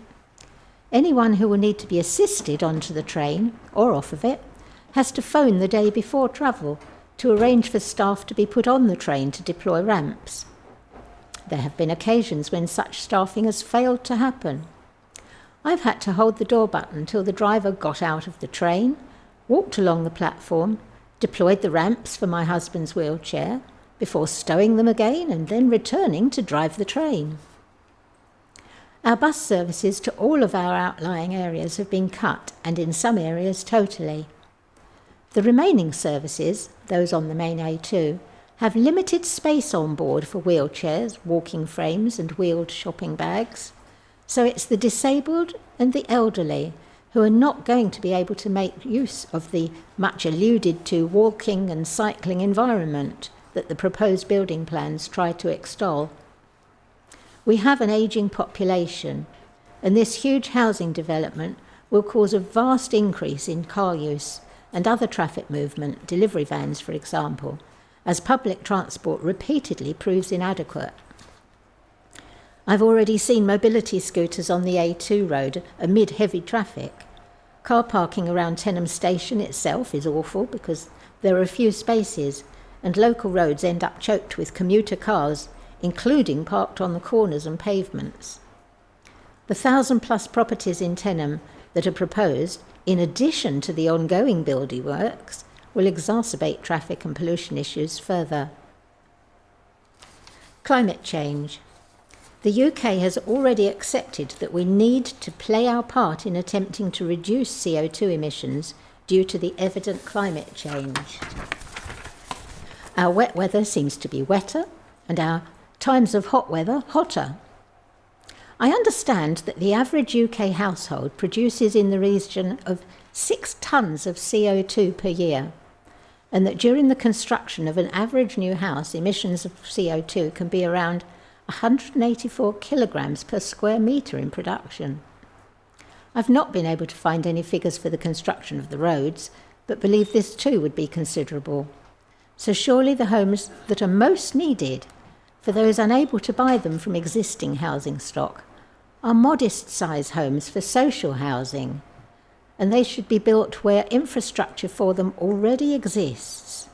Anyone who will need to be assisted onto the train or off of it has to phone the day before travel to arrange for staff to be put on the train to deploy ramps. There have been occasions when such staffing has failed to happen. I've had to hold the door button till the driver got out of the train, walked along the platform, deployed the ramps for my husband's wheelchair, before stowing them again and then returning to drive the train. Our bus services to all of our outlying areas have been cut, and in some areas totally. The remaining services, those on the main A2, have limited space on board for wheelchairs, walking frames and wheeled shopping bags. So it's the disabled and the elderly who are not going to be able to make use of the much alluded to walking and cycling environment that the proposed building plans try to extol. We have an ageing population, and this huge housing development will cause a vast increase in car use and other traffic movement, delivery vans for example, as public transport repeatedly proves inadequate. I've already seen mobility scooters on the A2 road amid heavy traffic. Car parking around Tenham Station itself is awful because there are few spaces, and local roads end up choked with commuter cars, including parked on the corners and pavements. The 1,000+ properties in Tenham that are proposed, in addition to the ongoing building works, will exacerbate traffic and pollution issues further. Climate change. The UK has already accepted that we need to play our part in attempting to reduce CO2 emissions due to the evident climate change. Our wet weather seems to be wetter, and our times of hot weather hotter. I understand that the average UK household produces in the region of 6 tonnes of CO2 per year, and that during the construction of an average new house, emissions of CO2 can be around 184 kilograms per square metre in production. I've not been able to find any figures for the construction of the roads, but believe this too would be considerable. So surely the homes that are most needed, for those unable to buy them from existing housing stock, are modest-size homes for social housing, and they should be built where infrastructure for them already exists.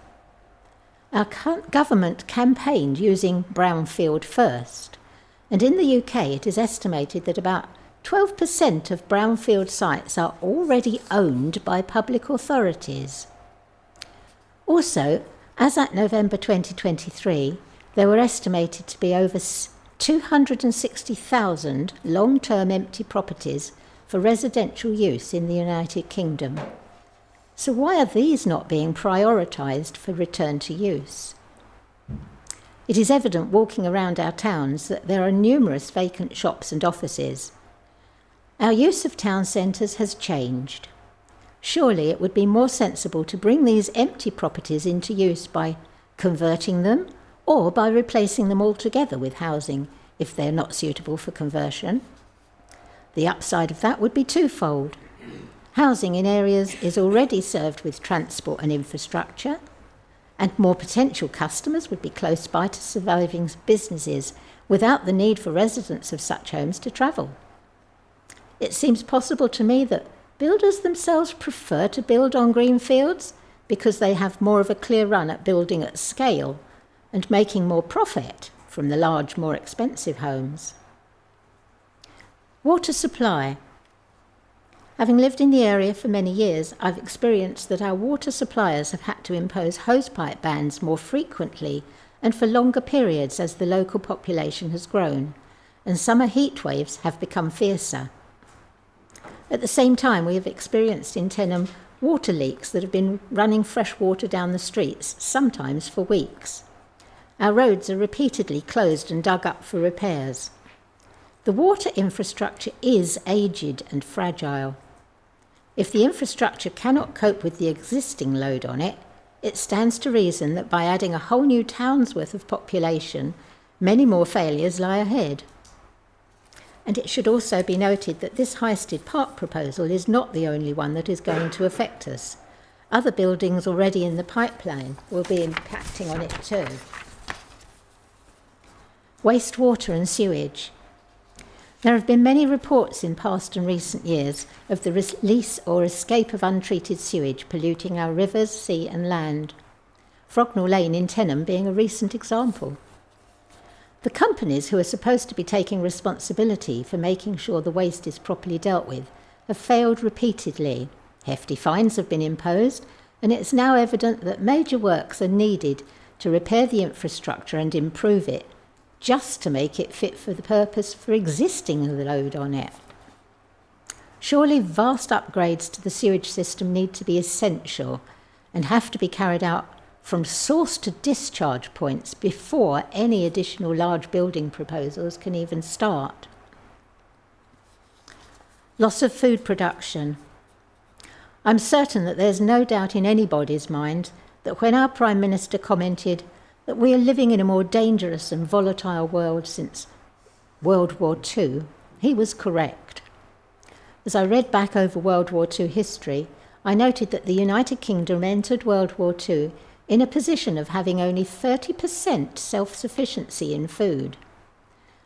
Our government campaigned using brownfield first, and in the UK it is estimated that about 12% of brownfield sites are already owned by public authorities. Also, as at November 2023, there were estimated to be over 260,000 long-term empty properties for residential use in the United Kingdom. So why are these not being prioritised for return to use? It is evident walking around our towns that there are numerous vacant shops and offices. Our use of town centres has changed. Surely it would be more sensible to bring these empty properties into use by converting them or by replacing them altogether with housing if they're not suitable for conversion. The upside of that would be twofold. Housing in areas is already served with transport and infrastructure, and more potential customers would be close by to surviving businesses without the need for residents of such homes to travel. It seems possible to me that builders themselves prefer to build on green fields because they have more of a clear run at building at scale and making more profit from the large, more expensive homes. Water supply. Having lived in the area for many years, I've experienced that our water suppliers have had to impose hosepipe bans more frequently and for longer periods as the local population has grown, and summer heat waves have become fiercer. At the same time, we have experienced in Tenham water leaks that have been running fresh water down the streets, sometimes for weeks. Our roads are repeatedly closed and dug up for repairs. The water infrastructure is aged and fragile. If the infrastructure cannot cope with the existing load on it, it stands to reason that by adding a whole new town's worth of population, many more failures lie ahead. And it should also be noted that this Highsted Park proposal is not the only one that is going to affect us. Other buildings already in the pipeline will be impacting on it too. Wastewater and sewage. There have been many reports in past and recent years of the release or escape of untreated sewage polluting our rivers, sea and land. Frognall Lane in Tenham being a recent example. The companies who are supposed to be taking responsibility for making sure the waste is properly dealt with have failed repeatedly. Hefty fines have been imposed, and it's now evident that major works are needed to repair the infrastructure and improve it, just to make it fit for the purpose for existing load on it. Surely vast upgrades to the sewage system need to be essential and have to be carried out from source to discharge points before any additional large building proposals can even start. Loss of food production. I'm certain that there's no doubt in anybody's mind that when our Prime Minister commented that we are living in a more dangerous and volatile world since World War II, he was correct. As I read back over World War II history, I noted that the United Kingdom entered World War II in a position of having only 30% self-sufficiency in food.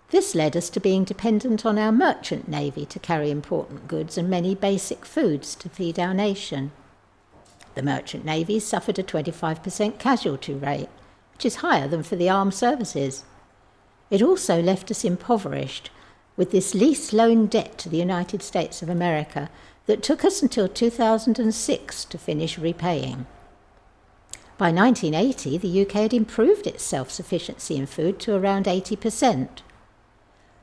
This led us to being dependent on our merchant navy to carry important goods and many basic foods to feed our nation. The merchant navy suffered a 25% casualty rate, which is higher than for the armed services. It also left us impoverished with this lease loan debt to the United States of America that took us until 2006 to finish repaying. By 1980, the UK had improved its self-sufficiency in food to around 80%.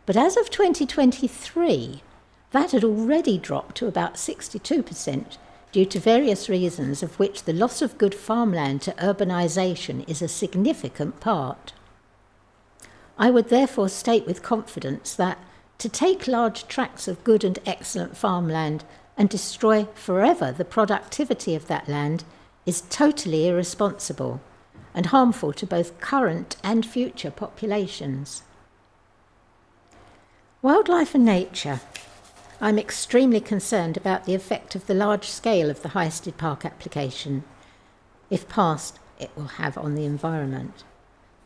But as of 2023, that had already dropped to about 62% due to various reasons, of which the loss of good farmland to urbanisation is a significant part. I would therefore state with confidence that to take large tracts of good and excellent farmland and destroy forever the productivity of that land is totally irresponsible and harmful to both current and future populations. Wildlife and nature. I'm extremely concerned about the effect of the large scale of the Highsted Park application. If passed, it will have on the environment.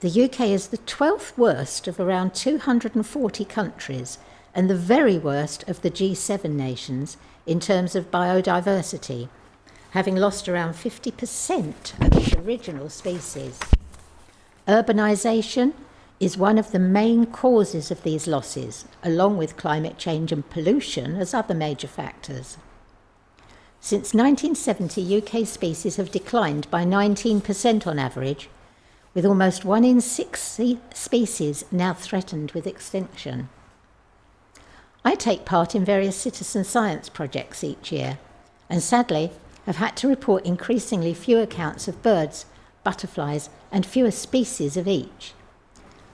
The UK is the 12th worst of around 240 countries and the very worst of the G7 nations in terms of biodiversity, having lost around 50% of its original species. Urbanisation is one of the main causes of these losses, along with climate change and pollution as other major factors. Since 1970, UK species have declined by 19% on average, with almost 1 in 6 species now threatened with extinction. I take part in various citizen science projects each year, and sadly have had to report increasingly fewer counts of birds, butterflies, and fewer species of each.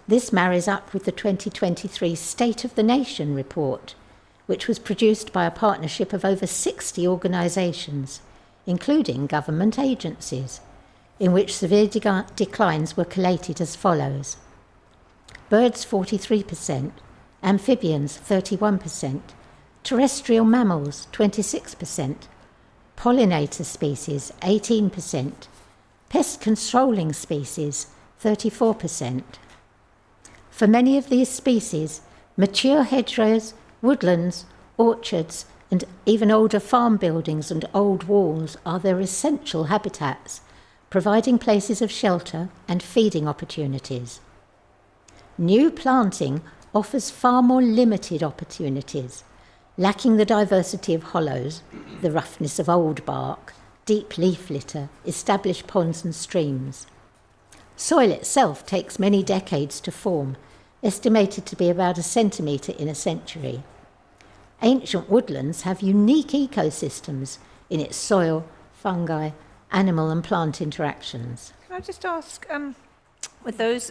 This marries up with the 2023 State of the Nation report, which was produced by a partnership of over 60 organisations, including government agencies, in which severe declines were collated as follows: birds 43%, amphibians 31%, terrestrial mammals 26%, pollinator species 18%, pest controlling species 34%. For many of these species, mature hedgerows, woodlands, orchards, and even older farm buildings and old walls are their essential habitats, providing places of shelter and feeding opportunities. New planting offers far more limited opportunities, lacking the diversity of hollows, the roughness of old bark, deep leaf litter, established ponds and streams. Soil itself takes many decades to form, estimated to be about 1 centimetre in a century. Ancient woodlands have unique ecosystems in its soil, fungi, animal and plant interactions. Can I just ask, with those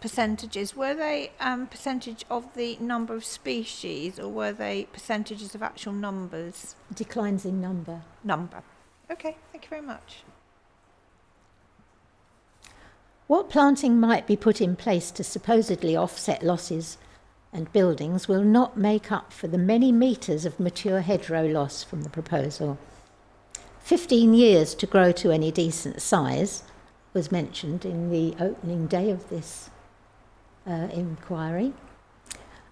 percentages, were they percentage of the number of species, or were they percentages of actual numbers? Declines in number. Number. Okay, thank you very much. What planting might be put in place to supposedly offset losses and buildings will not make up for the many metres of mature hedgerow loss from the proposal. 15 years to grow to any decent size was mentioned in the opening day of this inquiry.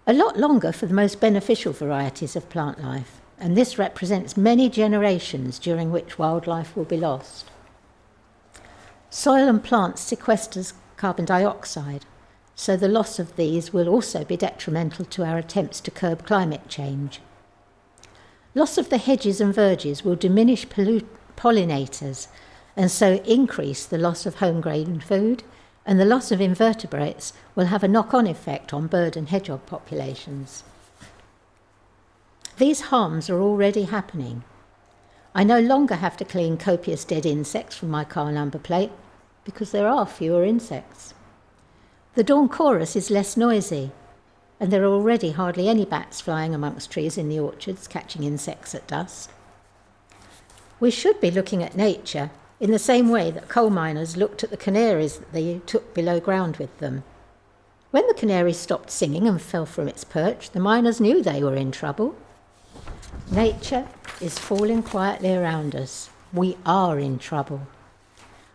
A lot longer for the most beneficial varieties of plant life, and this represents many generations during which wildlife will be lost. Soil and plants sequester carbon dioxide, so the loss of these will also be detrimental to our attempts to curb climate change. Loss of the hedges and verges will diminish pollinators and so increase the loss of home-grown food, and the loss of invertebrates will have a knock-on effect on bird and hedgehog populations. These harms are already happening. I no longer have to clean copious dead insects from my car number plate because there are fewer insects. The dawn chorus is less noisy, and there are already hardly any bats flying amongst trees in the orchards catching insects at dusk. We should be looking at nature in the same way that coal miners looked at the canaries that they took below ground with them. When the canary stopped singing and fell from its perch, the miners knew they were in trouble. Nature is falling quietly around us. We are in trouble.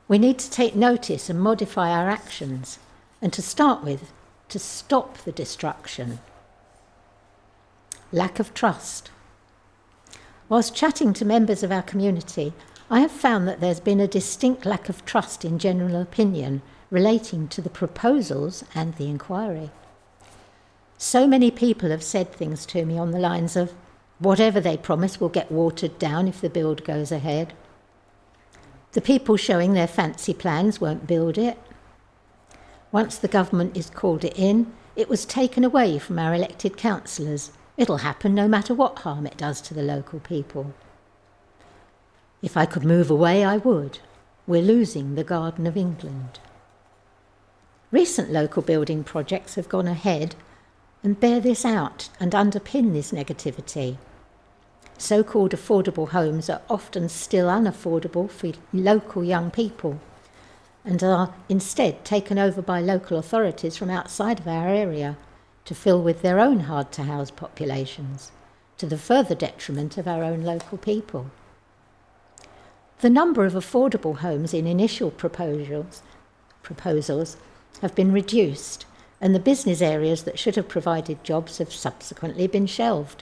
We need to take notice and modify our actions, and to start with, to stop the destruction. Lack of trust. Whilst chatting to members of our community, I have found that there's been a distinct lack of trust in general opinion relating to the proposals and the inquiry. So many people have said things to me on the lines of, whatever they promise will get watered down if the build goes ahead. The people showing their fancy plans won't build it. Once the government is called in, it was taken away from our elected councillors. It'll happen no matter what harm it does to the local people. If I could move away, I would. We're losing the Garden of England. Recent local building projects have gone ahead and bear this out and underpin this negativity. So-called affordable homes are often still unaffordable for local young people and are instead taken over by local authorities from outside of our area to fill with their own hard-to-house populations, to the further detriment of our own local people. The number of affordable homes in initial proposals have been reduced, and the business areas that should have provided jobs have subsequently been shelved.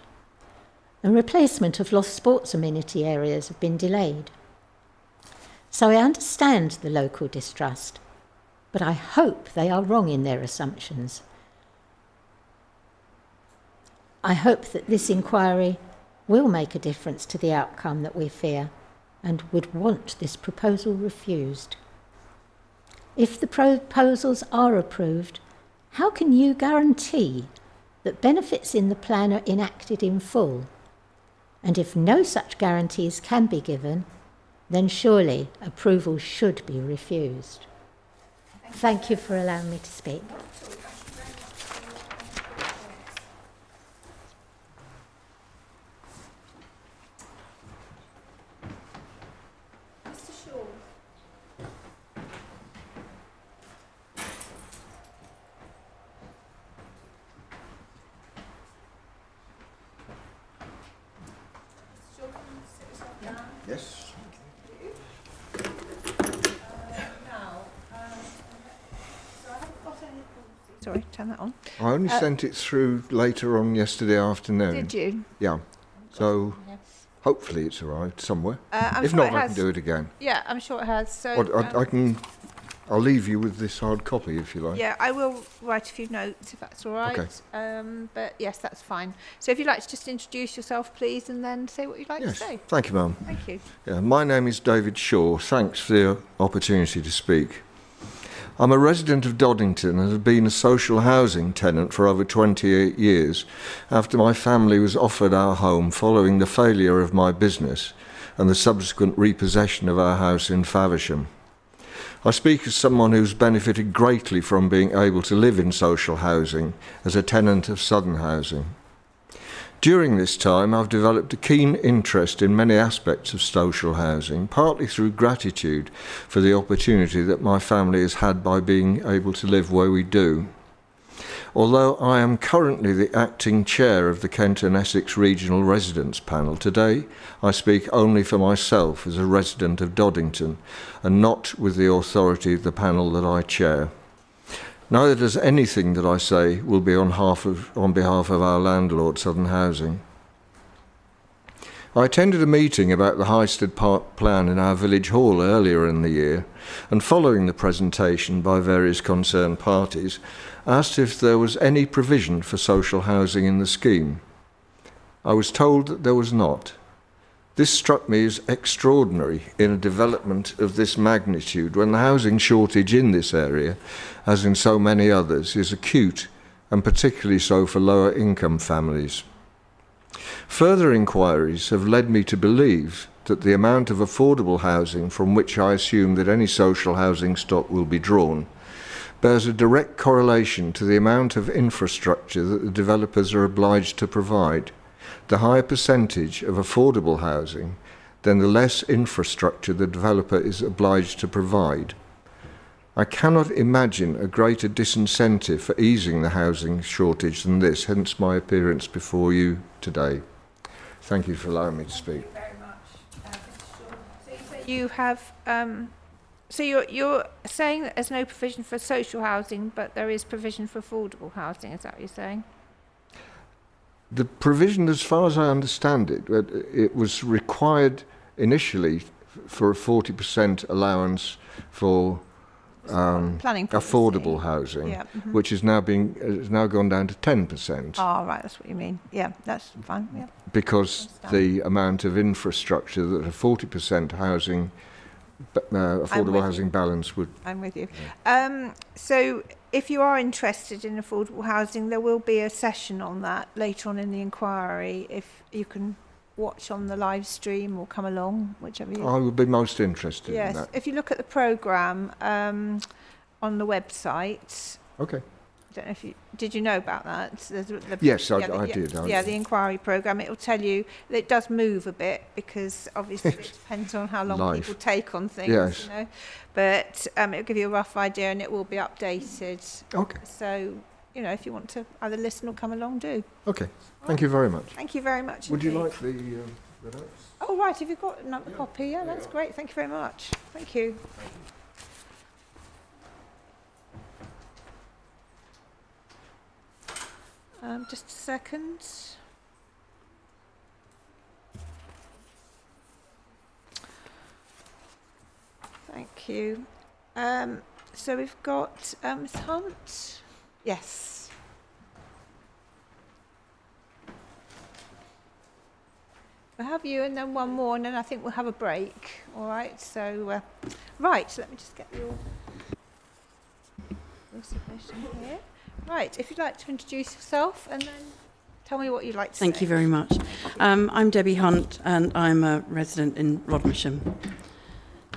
And replacement of lost sports amenity areas have been delayed. So I understand the local distrust, but I hope they are wrong in their assumptions. I hope that this inquiry will make a difference to the outcome that we fear and would want this proposal refused. If the proposals are approved, how can you guarantee that benefits in the plan are enacted in full? And if no such guarantees can be given, then surely approval should be refused. Thank you for allowing me to speak. Yes. Sorry, turn that on. I only sent it through later on yesterday afternoon. Did you? Yeah. So hopefully it's arrived somewhere. I'm if sure not, it I has. can do it again. Yeah, I'm sure it has. So I'll leave you with this hard copy if you like. yeah, I will write a few notes if that's all right. Okay. But yes, that's fine. So if you'd like to just introduce yourself, please, and then say what you'd like Yes. to say. Thank you, ma'am. Thank you. Yeah, my name is David Shaw. Thanks for the opportunity to speak. I'm a resident of Doddington and have been a social housing tenant for over 28 years after my family was offered our home following the failure of my business and the subsequent repossession of our house in Faversham. I speak as someone who's benefited greatly from being able to live in social housing as a tenant of Southern Housing. During this time, I've developed a keen interest in many aspects of social housing, partly through gratitude for the opportunity that my family has had by being able to live where we do. Although I am currently the acting chair of the Kent and Essex Regional Residents Panel, today I speak only for myself as a resident of Doddington and not with the authority of the panel that I chair. Neither does anything that I say will be on behalf of our landlord, Southern Housing. I attended a meeting about the Highsted Park plan in our village hall earlier in the year, and following the presentation by various concerned parties, asked if there was any provision for social housing in the scheme. I was told that there was not. This struck me as extraordinary in a development of this magnitude when the housing shortage in this area, as in so many others, is acute and particularly so for lower income families. Further inquiries have led me to believe that the amount of affordable housing from which I assume that any social housing stock will be drawn bears a direct correlation to the amount of infrastructure that the developers are obliged to provide. The higher percentage of affordable housing, then the less infrastructure the developer is obliged to provide. I cannot imagine a greater disincentive for easing the housing shortage than this, hence my appearance before you today. Thank you for allowing me to speak. Thank you very much. So you have, so you're saying that there's no provision for social housing, but there is provision for affordable housing, is that what you're saying? The provision, as far as I understand it, it was required initially for a 40% allowance for affordable housing, yeah. which is now gone down to 10%. Oh, right, that's what you mean. Yeah, that's fine. Yeah. Because the amount of infrastructure that a 40% housing affordable housing balance would... I'm with you. So if you are interested in affordable housing, there will be a session on that later on in the inquiry. If you can watch on the live stream or come along, whichever you... I would be most interested in that. Yes, if you look at the programme on the website... Okay. I don't know if you... Did you know about that? Yes, I did. The inquiry programme, it will tell you that it does move a bit because obviously it depends on how long people take on things, yes. you know. But it'll give you a rough idea and it will be updated. Okay. So, you know, if you want to either listen or come along, do. Okay. Thank you very much. Thank you very much. Would indeed. you like the notes? Oh, right. Have you got another copy? Yeah, that's great. Thank you very much. Thank you. Just a second. Thank you. So we've got Ms. Hunt. Yes. We'll have you and then one more and then I think we'll have a break. All right. So, right. Let me just get your submission here. Right, if you'd like to introduce yourself and then tell me what you'd like to say. Thank you very much. I'm Debbie Hunt and I'm a resident in Rodmersham.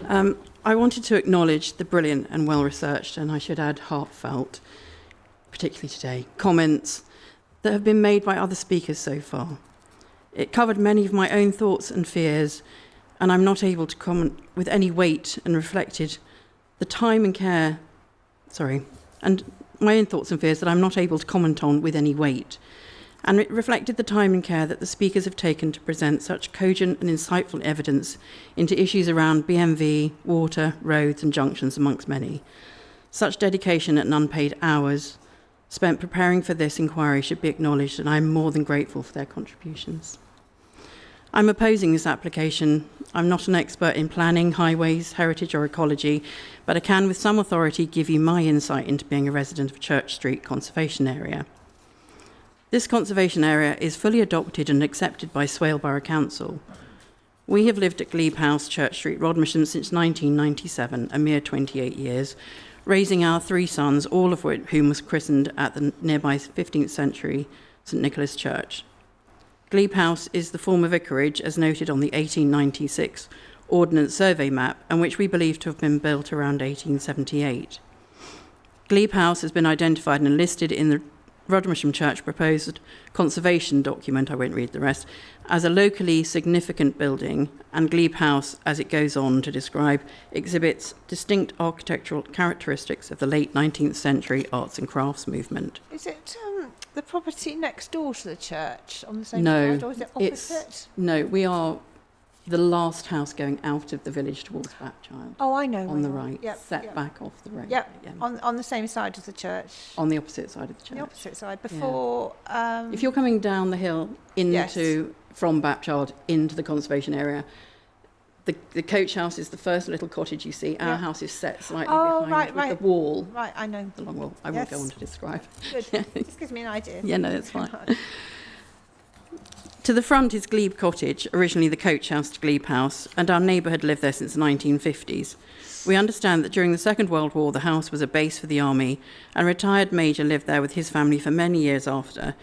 I wanted to acknowledge the brilliant and well-researched, and I should add heartfelt, particularly today, comments that have been made by other speakers so far. It covered many of my own thoughts and fears, and I'm not able to comment with any weight and reflected the time and care, and my own thoughts and fears that I'm not able to comment on with any weight. And it reflected the time and care that the speakers have taken to present such cogent and insightful evidence into issues around BMV, water, roads and junctions, amongst many. Such dedication and unpaid hours spent preparing for this inquiry should be acknowledged, and I'm more than grateful for their contributions. I'm opposing this application. I'm not an expert in planning, highways, heritage or ecology, but I can with some authority give you my insight into being a resident of Church Street Conservation Area. This conservation area is fully adopted and accepted by Swale Borough Council. We have lived at Glebe House, Church Street, Rodmersham since 1997, a mere 28 years, raising our 3 sons, all of whom was christened at the nearby 15th century St Nicholas Church. Glebe House is the former vicarage, as noted on the 1896 Ordnance Survey map, and which we believe to have been built around 1878. Glebe House has been identified and listed in the Rodmersham Church proposed conservation document, I won't read the rest, as a locally significant building, and Glebe House, as it goes on to describe, exhibits distinct architectural characteristics of the late 19th century arts and crafts movement. Is it the property next door to the church on the same side, or is it opposite? No, we are the last house going out of the village towards Bapchild. Oh, I know. On the right, yep, set back off the road. Yep, yeah. on the same side as the church. On the opposite side of the church. The opposite side, before... if you're coming down the hill from Bapchild into the conservation area, the coach house is the first little cottage you see. Our house is set slightly behind with the wall. Right, I know. The long wall. I won't go on to describe. Good. This gives me an idea. Yeah, no, that's fine. To the front is Glebe Cottage, originally the coach house to Glebe House, and our neighbour had lived there since the 1950s. We understand that during the Second World War, the house was a base for the army, and a retired major lived there with his family for many years after,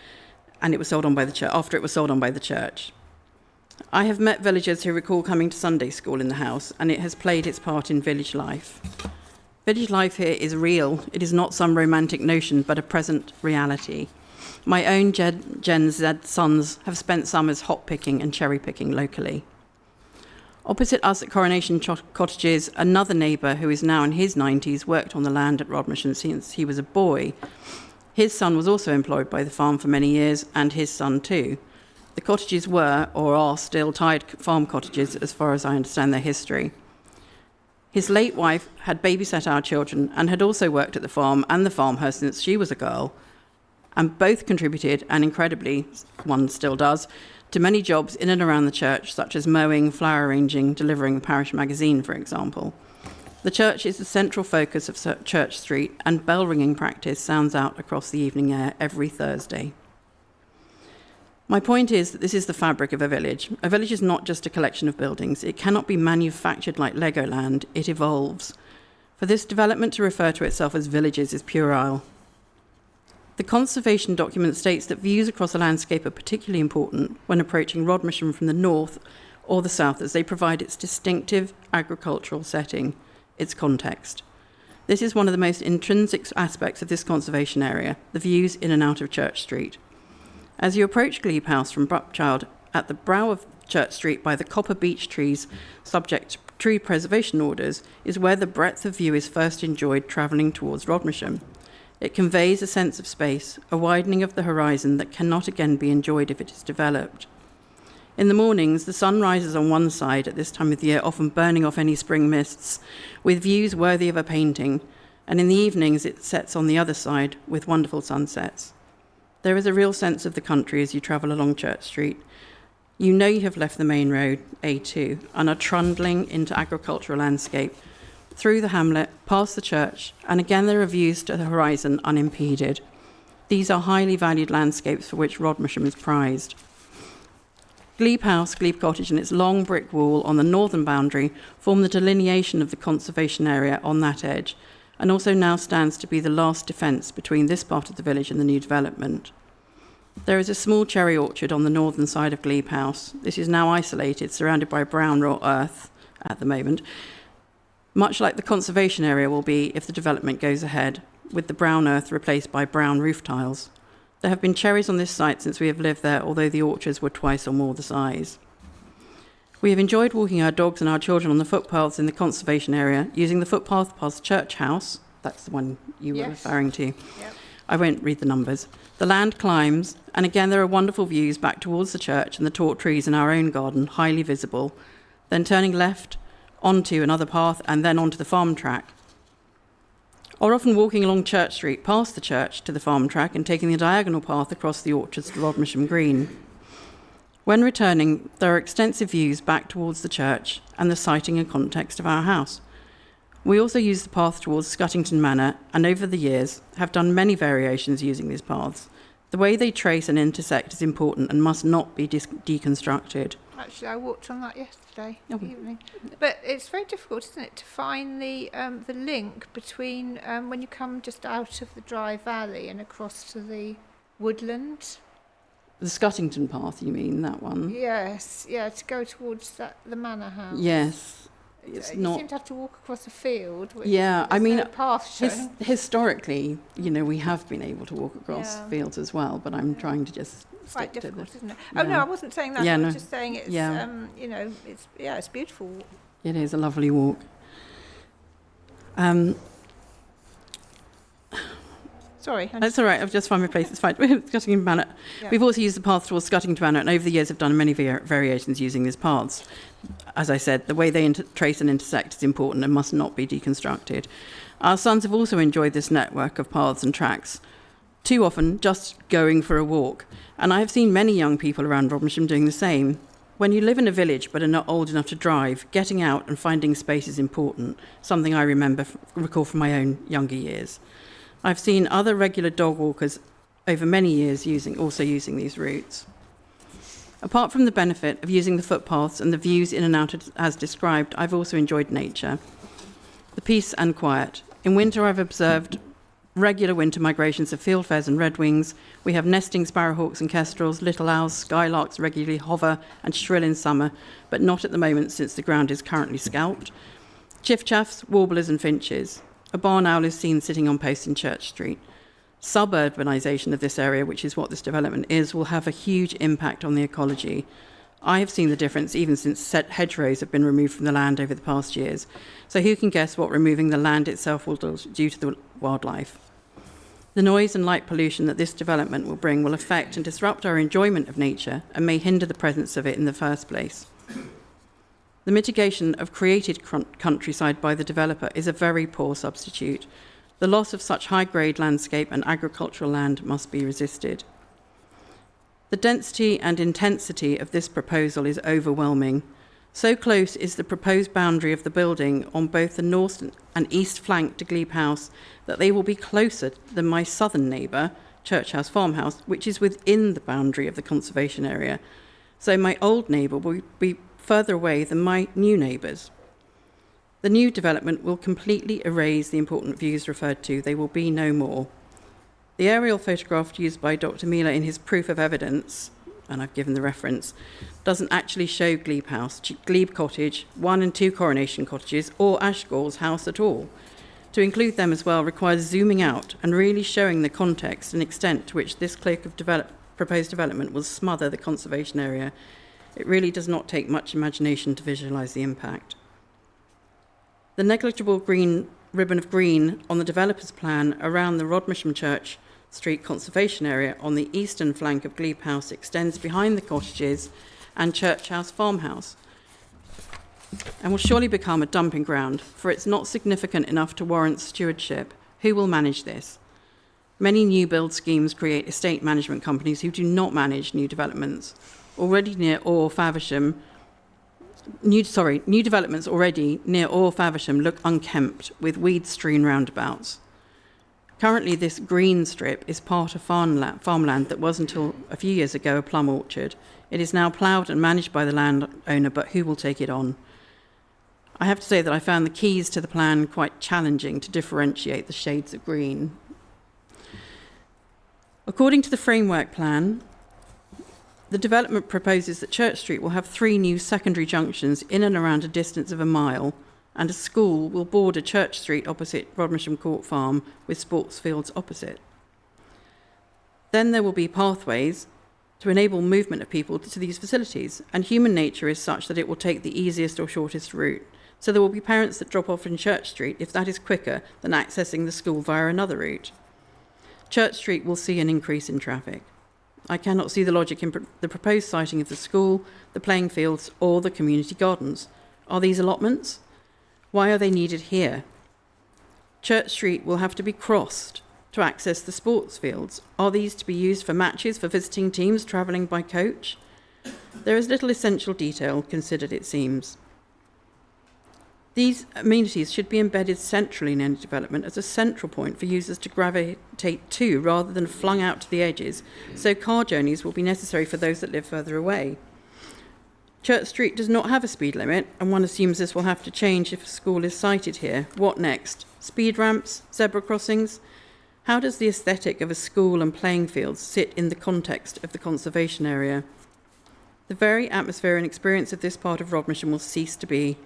and it was sold on by the church. After it was sold on by the church. I have met villagers who recall coming to Sunday school in the house, and it has played its part in village life. Village life here is real. It is not some romantic notion, but a present reality. My own Gen Z sons have spent summers hop picking and cherry picking locally. Opposite us at Coronation Cottages, another neighbour who is now in his 90s worked on the land at Rodmersham since he was a boy. His son was also employed by the farm for many years, and his son too. The cottages were, or are still, tied farm cottages as far as I understand their history. His late wife had babysat our children and had also worked at the farm and the farmhouse since she was a girl, and both contributed, and incredibly, one still does, to many jobs in and around the church, such as mowing, flower arranging, delivering the parish magazine, for example. The church is the central focus of Church Street, and bell ringing practice sounds out across the evening air every Thursday. My point is that this is the fabric of a village. A village is not just a collection of buildings. It cannot be manufactured like Legoland. It evolves. For this development to refer to itself as villages is puerile. The conservation document states that views across a landscape are particularly important when approaching Rodmersham from the north or the south, as they provide its distinctive agricultural setting, its context. This is one of the most intrinsic aspects of this conservation area, the views in and out of Church Street. As you approach Glebe House from Brupchild, at the brow of Church Street by the copper beech trees subject to tree preservation orders is where the breadth of view is first enjoyed travelling towards Rodmersham. It conveys a sense of space, a widening of the horizon that cannot again be enjoyed if it is developed. In the mornings, the sun rises on one side at this time of the year, often burning off any spring mists, with views worthy of a painting, and in the evenings it sets on the other side with wonderful sunsets. There is a real sense of the country as you travel along Church Street. You know you have left the main road, A2, and are trundling into agricultural landscape, through the hamlet, past the church, and again there are views to the horizon unimpeded. These are highly valued landscapes for which Rodmersham is prized. Glebe House, Glebe Cottage, and its long brick wall on the northern boundary form the delineation of the conservation area on that edge, and also now stands to be the last defence between this part of the village and the new development. There is a small cherry orchard on the northern side of Glebe House. This is now isolated, surrounded by brown raw earth at the moment, much like the conservation area will be if the development goes ahead, with the brown earth replaced by brown roof tiles. There have been cherries on this site since we have lived there, although the orchards were twice or more the size. We have enjoyed walking our dogs and our children on the footpaths in the conservation area, using the footpath past Church House. That's the one you were referring to. Yep. I won't read the numbers. The land climbs, and again there are wonderful views back towards the church and the taught trees in our own garden, highly visible, then turning left onto another path and then onto the farm track. Or often walking along Church Street past the church to the farm track and taking the diagonal path across the orchards to Rodmersham Green. When returning, there are extensive views back towards the church and the siting and context of our house. We also use the path towards Scuttington Manor, and over the years have done many variations using these paths. The way they trace and intersect is important and must not be deconstructed. Actually, I walked on that yesterday evening. But it's very difficult, isn't it, to find the link between when you come just out of the dry valley and across to the woodland. The Scuttington path, you mean, that one? Yes, yeah, to go towards the manor house. Yes. It's you not... seem to have to walk across a field. Yeah, I mean, no path showing. Historically, you know, we have been able to walk across fields as well, but I'm trying to just quite stick difficult, to isn't it? Yeah. Oh no, I wasn't saying that. Yeah, I was no. just saying it's you know, it's beautiful. It is a lovely walk. Sorry. That's all right. I've just found my place. It's fine. Scuttington Manor. Yeah. We've also used the path towards Scuttington Manor, and over the years have done many variations using these paths. As I said, the way they trace and intersect is important and must not be deconstructed. Our sons have also enjoyed this network of paths and tracks, too often just going for a walk. And I have seen many young people around Rodmersham doing the same. When you live in a village but are not old enough to drive, getting out and finding space is important, something I recall from my own younger years. I've seen other regular dog walkers over many years using these routes. Apart from the benefit of using the footpaths and the views in and out as described, I've also enjoyed nature, the peace and quiet. In winter, I've observed regular winter migrations of fieldfares and redwings. We have nesting sparrowhawks and kestrels, little owls, skylarks regularly hover and shrill in summer, but not at the moment since the ground is currently scalped. Chiffchaffs, warblers and finches. A barn owl is seen sitting on posts in Church Street. Suburbanisation of this area, which is what this development is, will have a huge impact on the ecology. I have seen the difference even since hedgerows have been removed from the land over the past years. So who can guess what removing the land itself will do to the wildlife? The noise and light pollution that this development will bring will affect and disrupt our enjoyment of nature and may hinder the presence of it in the first place. The mitigation of created countryside by the developer is a very poor substitute. The loss of such high-grade landscape and agricultural land must be resisted. The density and intensity of this proposal is overwhelming. So close is the proposed boundary of the building on both the north and east flank to Glebe House that they will be closer than my southern neighbour, Church House Farmhouse, which is within the boundary of the conservation area. So my old neighbour will be further away than my new neighbours. The new development will completely erase the important views referred to. They will be no more. The aerial photograph used by Dr. Miller in his proof of evidence, and I've given the reference, doesn't actually show Glebe House, Glebe Cottage, 1 and 2 Coronation Cottages, or Ashgall's house at all. To include them as well requires zooming out and really showing the context and extent to which this cloak of proposed development will smother the conservation area. It really does not take much imagination to visualise the impact. The negligible green ribbon of green on the developer's plan around the Rodmersham Church Street conservation area on the eastern flank of Glebe House extends behind the cottages and Church House Farmhouse, and will surely become a dumping ground, for it's not significant enough to warrant stewardship. Who will manage this? Many new build schemes create estate management companies who do not manage new developments. Already near Orr, Faversham, new developments already near Orr, Faversham look unkempt with weed-strewn roundabouts. Currently, this green strip is part of farmland that was until a few years ago a plum orchard. It is now ploughed and managed by the landowner, but who will take it on? I have to say that I found the keys to the plan quite challenging to differentiate the shades of green. According to the framework plan, the development proposes that Church Street will have 3 new secondary junctions in and around a distance of a mile, and a school will border Church Street opposite Rodmersham Court Farm with sports fields opposite. Then there will be pathways to enable movement of people to these facilities, and human nature is such that it will take the easiest or shortest route. So there will be parents that drop off in Church Street if that is quicker than accessing the school via another route. Church Street will see an increase in traffic. I cannot see the logic in the proposed siting of the school, the playing fields, or the community gardens. Are these allotments? Why are they needed here? Church Street will have to be crossed to access the sports fields. Are these to be used for matches for visiting teams travelling by coach? There is little essential detail considered, it seems. These amenities should be embedded centrally in any development as a central point for users to gravitate to rather than flung out to the edges, so car journeys will be necessary for those that live further away. Church Street does not have a speed limit, and one assumes this will have to change if a school is sited here. What next? Speed ramps? Zebra crossings? How does the aesthetic of a school and playing fields sit in the context of the conservation area? The very atmosphere and experience of this part of Rodmersham will cease to be.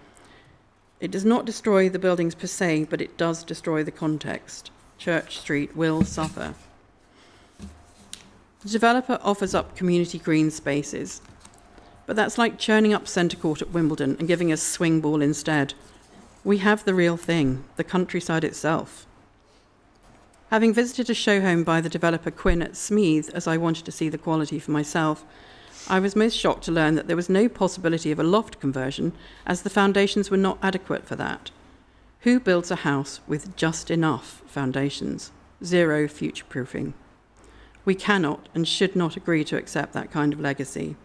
It does not destroy the buildings per se, but it does destroy the context. Church Street will suffer. The developer offers up community green spaces, but that's like churning up Centre Court at Wimbledon and giving us swing ball instead. We have the real thing, the countryside itself. Having visited a show home by the developer Quinn at Smeeth, as I wanted to see the quality for myself, I was most shocked to learn that there was no possibility of a loft conversion, as the foundations were not adequate for that. Who builds a house with just enough foundations? Zero future-proofing. We cannot and should not agree to accept that kind of legacy.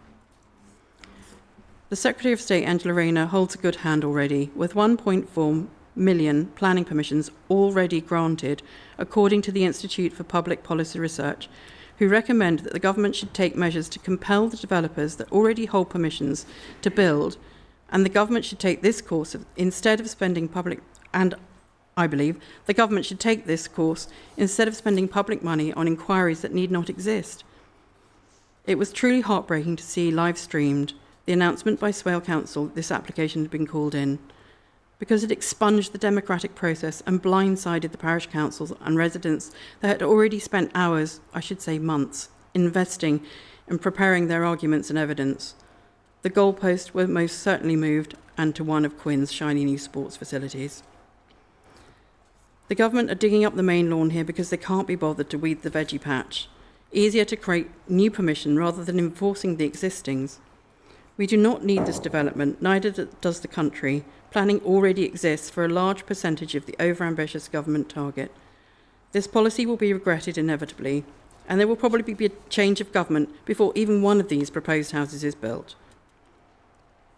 The Secretary of State, Angela Rayner, holds a good hand already, with 1.4 million planning permissions already granted, according to the Institute for Public Policy Research, who recommend that the government should take measures to compel the developers that already hold permissions to build, and the government should take this course instead of spending public money on inquiries that need not exist. It was truly heartbreaking to see live-streamed the announcement by Swale Council that this application had been called in, because it expunged the democratic process and blindsided the parish councils and residents that had already spent hours, I should say months, investing in preparing their arguments and evidence. The goalposts were most certainly moved, and to one of Quinn's shiny new sports facilities. The government are digging up the main lawn here because they can't be bothered to weed the veggie patch. Easier to create new permission rather than enforcing the existings. We do not need this development, neither does the country. Planning already exists for a large percentage of the overambitious government target. This policy will be regretted inevitably, and there will probably be a change of government before even one of these proposed houses is built.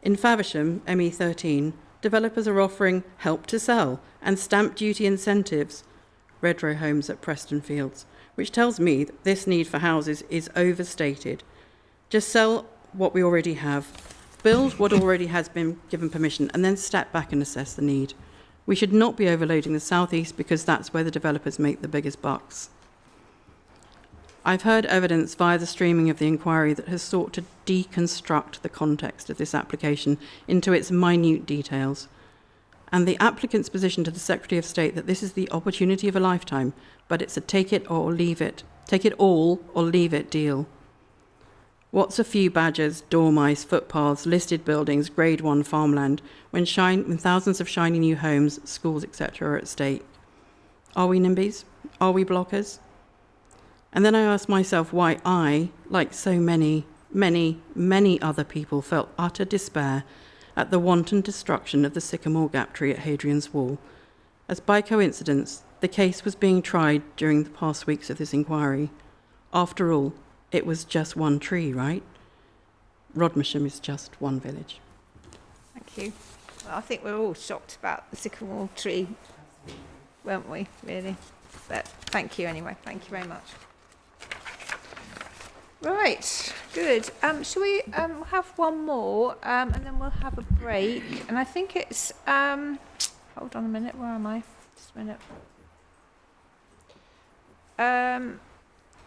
In Faversham, ME13, developers are offering help to sell and stamp duty incentives, Red Row Homes at Preston Fields, which tells me that this need for houses is overstated. Just sell what we already have, build what already has been given permission, and then step back and assess the need. We should not be overloading the southeast because that's where the developers make the biggest bucks. I've heard evidence via the streaming of the inquiry that has sought to deconstruct the context of this application into its minute details. And the applicant's position to the Secretary of State that this is the opportunity of a lifetime, but it's a take it or leave it, take it all or leave it deal. What's a few badgers, dormice, footpaths, listed buildings, grade 1 farmland, when thousands of shiny new homes, schools, etc. are at stake? Are we NIMBYs? Are we blockers? And then I asked myself why I, like so many other people, felt utter despair at the wanton destruction of the sycamore gap tree at Hadrian's Wall, as by coincidence, the case was being tried during the past weeks of this inquiry. After all, it was just one tree, right? Rodmersham is just one village. Thank you. Well, I think we're all shocked about the sycamore tree, weren't we, really? But thank you anyway. Thank you very much. Right, good. Shall we have one more and then we'll have a break? And I think it's, hold on a minute, where am I? Just a minute.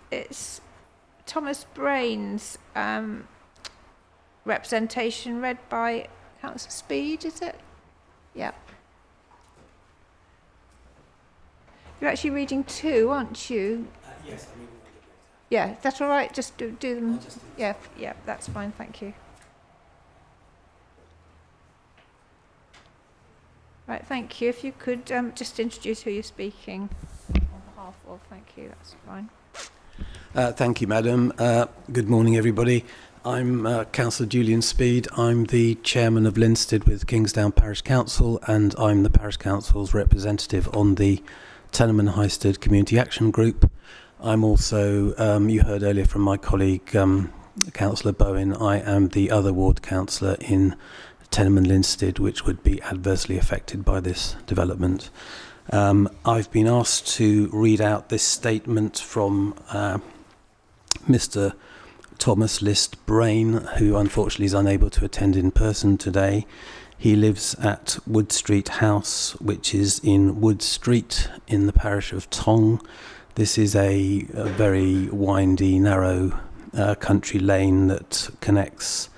It's Thomas Brain's representation read by Councillor Speed, is it? Yeah. You're actually reading two, aren't you? Yes, I'm reading. Yeah, that's all right. Just do them. Yeah, that's fine. Thank you. Right, thank you. If you could just introduce who you're speaking on behalf of. Thank you. That's fine. Thank you, Madam. Good morning, everybody. I'm Councillor Julian Speed. I'm the Chairman of Highsted with Kingsdown Parish Council, and I'm the Parish Council's representative on the Tenham and Highsted Community Action Group. I'm also, you heard earlier from my colleague, Councillor Bowen, I am the other ward councillor in Tenham and Highsted, which would be adversely affected by this development. I've been asked to read out this statement from Mr. Thomas List Brain, who unfortunately is unable to attend in person today. He lives at Wood Street House, which is in Wood Street in the parish of Tong. This is a very windy, narrow country lane that connects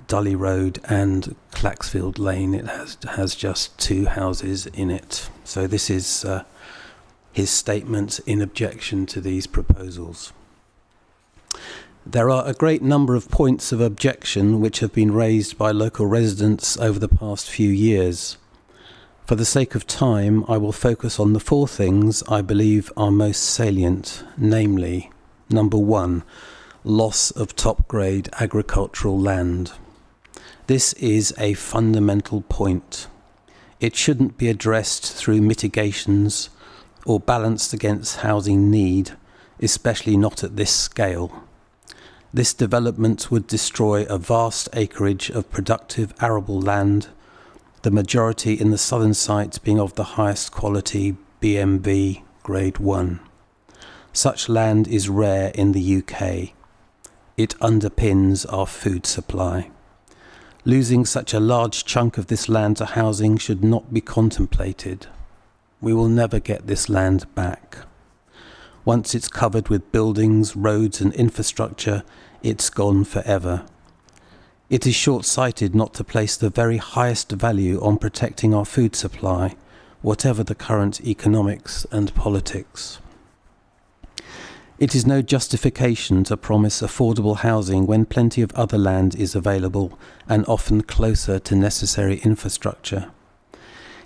Dully Road and Claxfield Lane. It has just two houses in it. So this is his statement in objection to these proposals. There are a great number of points of objection which have been raised by local residents over the past few years. For the sake of time, I will focus on the four things I believe are most salient, namely, number 1, loss of top-grade agricultural land. This is a fundamental point. It shouldn't be addressed through mitigations or balanced against housing need, especially not at this scale. This development would destroy a vast acreage of productive arable land, the majority in the southern site being of the highest quality BMV grade 1. Such land is rare in the UK. It underpins our food supply. Losing such a large chunk of this land to housing should not be contemplated. We will never get this land back. Once it's covered with buildings, roads and infrastructure, it's gone forever. It is short-sighted not to place the very highest value on protecting our food supply, whatever the current economics and politics. It is no justification to promise affordable housing when plenty of other land is available and often closer to necessary infrastructure.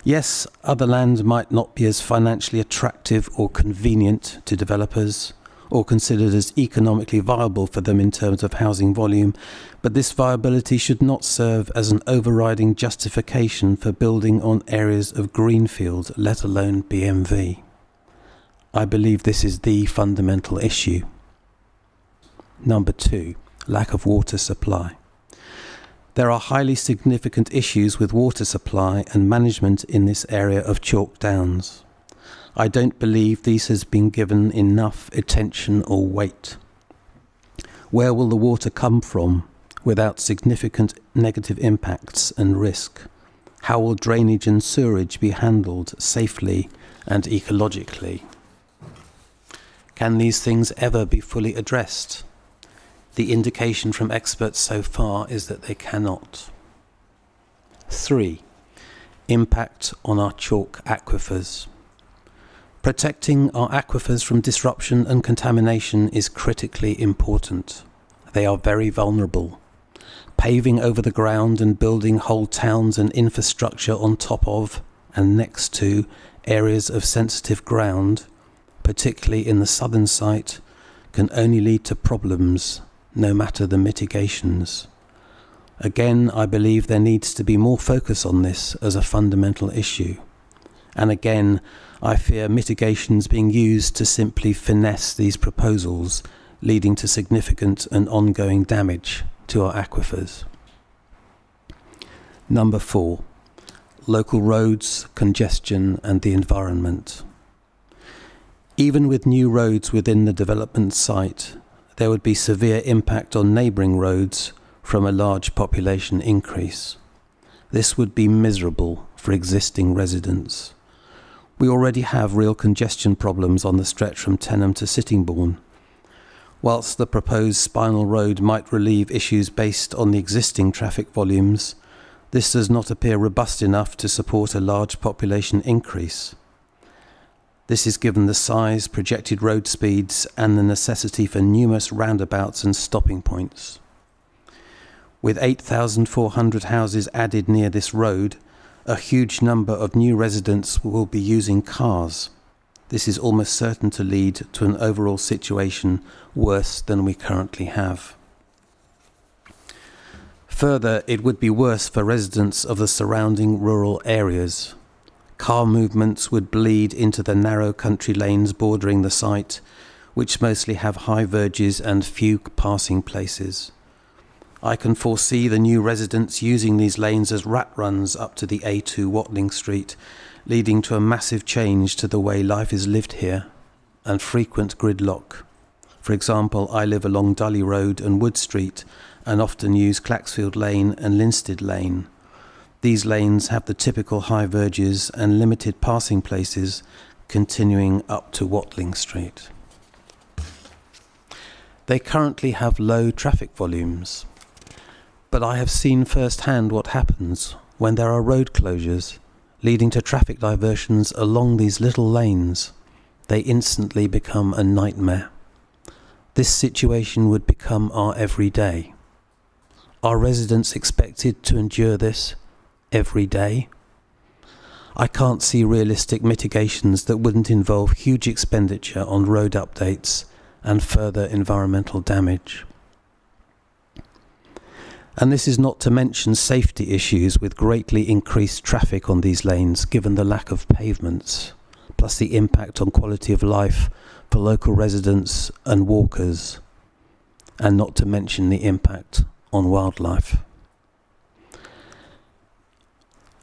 Yes, other land might not be as financially attractive or convenient to developers, or considered as economically viable for them in terms of housing volume, but this viability should not serve as an overriding justification for building on areas of greenfield, let alone BMV. I believe this is the fundamental issue. Number 2, lack of water supply. There are highly significant issues with water supply and management in this area of Chalk Downs. I don't believe these has been given enough attention or weight. Where will the water come from without significant negative impacts and risk? How will drainage and sewerage be handled safely and ecologically? Can these things ever be fully addressed? The indication from experts so far is that they cannot. 3. Impact on our chalk aquifers. Protecting our aquifers from disruption and contamination is critically important. They are very vulnerable. Paving over the ground and building whole towns and infrastructure on top of and next to areas of sensitive ground, particularly in the southern site, can only lead to problems, no matter the mitigations. Again, I believe there needs to be more focus on this as a fundamental issue. And again, I fear mitigations being used to simply finesse these proposals, leading to significant and ongoing damage to our aquifers. Number 4, local roads, congestion and the environment. Even with new roads within the development site, there would be severe impact on neighbouring roads from a large population increase. This would be miserable for existing residents. We already have real congestion problems on the stretch from Tenham to Sittingbourne. Whilst the proposed spinal road might relieve issues based on the existing traffic volumes, this does not appear robust enough to support a large population increase. This is given the size, projected road speeds, and the necessity for numerous roundabouts and stopping points. With 8,400 houses added near this road, a huge number of new residents will be using cars. This is almost certain to lead to an overall situation worse than we currently have. Further, it would be worse for residents of the surrounding rural areas. Car movements would bleed into the narrow country lanes bordering the site, which mostly have high verges and few passing places. I can foresee the new residents using these lanes as rat runs up to the A2 Watling Street, leading to a massive change to the way life is lived here, and frequent gridlock. For example, I live along Dully Road and Wood Street, and often use Claxfield Lane and Linstead Lane. These lanes have the typical high verges and limited passing places, continuing up to Watling Street. They currently have low traffic volumes. But I have seen firsthand what happens when there are road closures, leading to traffic diversions along these little lanes. They instantly become a nightmare. This situation would become our everyday. Are residents expected to endure this every day? I can't see realistic mitigations that wouldn't involve huge expenditure on road updates and further environmental damage. And this is not to mention safety issues with greatly increased traffic on these lanes given the lack of pavements, plus the impact on quality of life for local residents and walkers, and not to mention the impact on wildlife.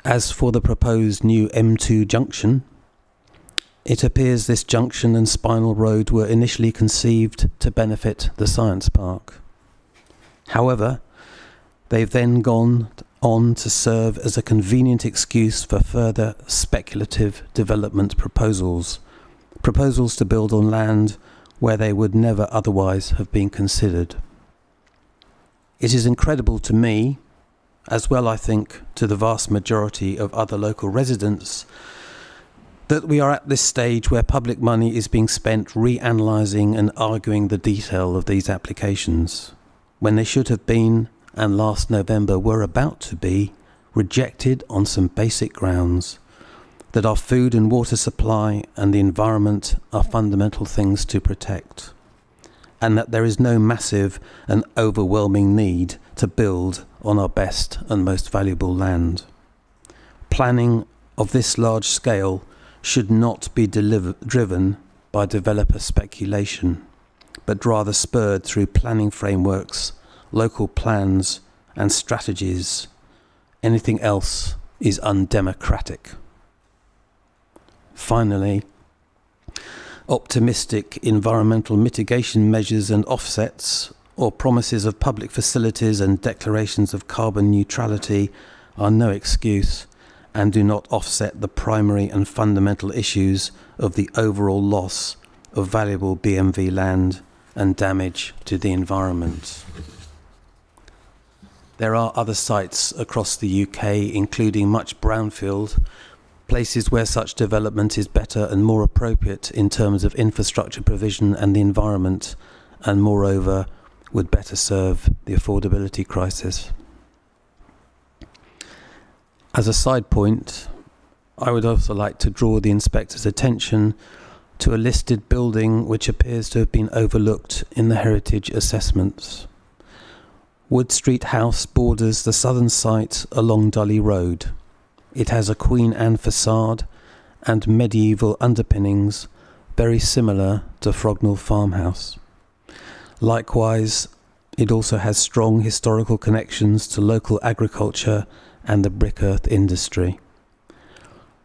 As for the proposed new M2 junction, it appears this junction and Spinal Road were initially conceived to benefit the Science Park. However, they've then gone on to serve as a convenient excuse for further speculative development proposals to build on land where they would never otherwise have been considered. It is incredible to me, as well I think to the vast majority of other local residents, that we are at this stage where public money is being spent reanalysing and arguing the detail of these applications, when they should have been, and last November were about to be, rejected on some basic grounds, that our food and water supply and the environment are fundamental things to protect, and that there is no massive and overwhelming need to build on our best and most valuable land. Planning of this large scale should not be driven by developer speculation, but rather spurred through planning frameworks, local plans and strategies. Anything else is undemocratic. Finally, optimistic environmental mitigation measures and offsets, or promises of public facilities and declarations of carbon neutrality are no excuse and do not offset the primary and fundamental issues of the overall loss of valuable BMV land and damage to the environment. There are other sites across the UK, including much brownfield, places where such development is better and more appropriate in terms of infrastructure provision and the environment, and moreover would better serve the affordability crisis. As a side point, I would also like to draw the inspector's attention to a listed building which appears to have been overlooked in the heritage assessments. Wood Street House borders the southern site along Dully Road. It has a Queen Anne facade and medieval underpinnings very similar to Frognall Farmhouse. Likewise, it also has strong historical connections to local agriculture and the brick earth industry.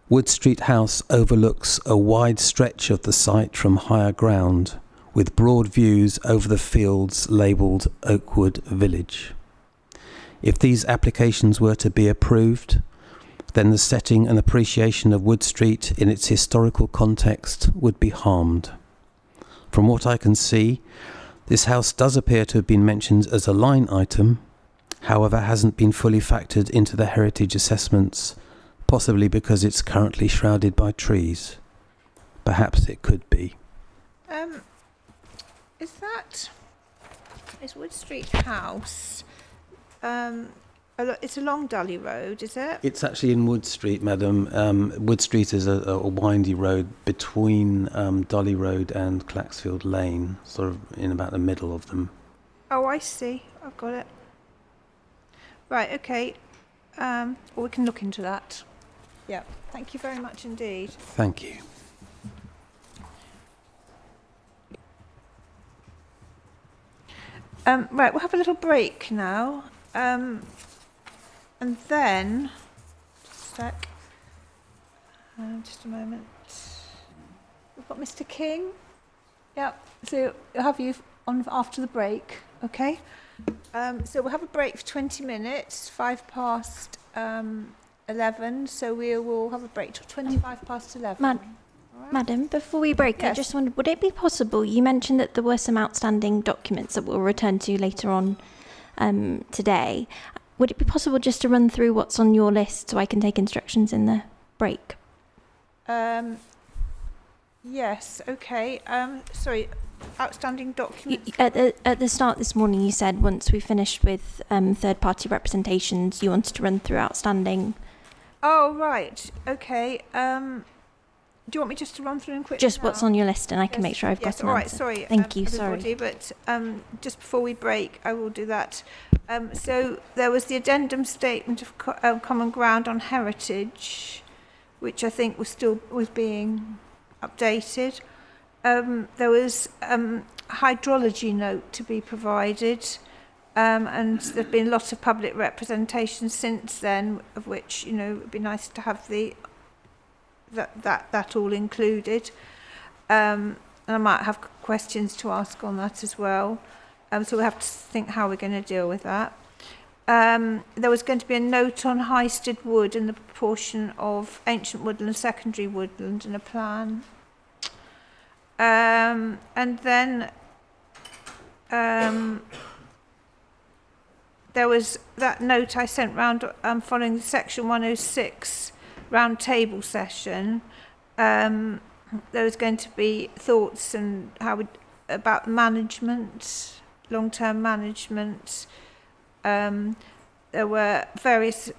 Wood Street House overlooks a wide stretch of the site from higher ground, with broad views over the fields labelled Oakwood Village. If these applications were to be approved, then the setting and appreciation of Wood Street in its historical context would be harmed. From what I can see, this house does appear to have been mentioned as a line item, however hasn't been fully factored into the heritage assessments, possibly because it's currently shrouded by trees. Perhaps it could be. Is Wood Street House, it's along Dully Road, is it? It's actually in Wood Street, madam. Wood Street is a windy road between Dully Road and Claxfield Lane, sort of in about the middle of them. Oh, I see. I've got it. Right, okay. Well, we can look into that. Yeah, thank you very much indeed. Thank you. Right, we'll have a little break now. And then, just a sec, just a moment. We've got Mr. King. Yep, so we'll have you on after the break, okay? So we'll have a break for 20 minutes, 11, so we will have a break till 25 past 11. Madam, before we break, Yes. I just wondered, would it be possible, you mentioned that there were some outstanding documents that we'll return to later on today. Would it be possible just to run through what's on your list so I can take instructions in the break? Yes, okay. Sorry, outstanding documents. At the start this morning, you said once we finished with third-party representations, you wanted to run through outstanding. Oh, right, okay. Do you want me just to run through them quickly? Just now? what's on your list, and I can Yes, make sure I've yes, got an all right, answer. sorry. Thank you, everybody, but just before we break, I will do that. So there was the addendum statement of common ground on heritage, which I think was being updated. There was a hydrology note to be provided, and there've been lots of public representation since then, of which, it would be nice to have that all included. And I might have questions to ask on that as well. So we'll have to think how we're going to deal with that. There was going to be a note on Highsted wood and the proportion of ancient woodland and secondary woodland in a plan. And then there was that note I sent round following the section 106 round table session. There was going to be thoughts and about management, long-term management. There were various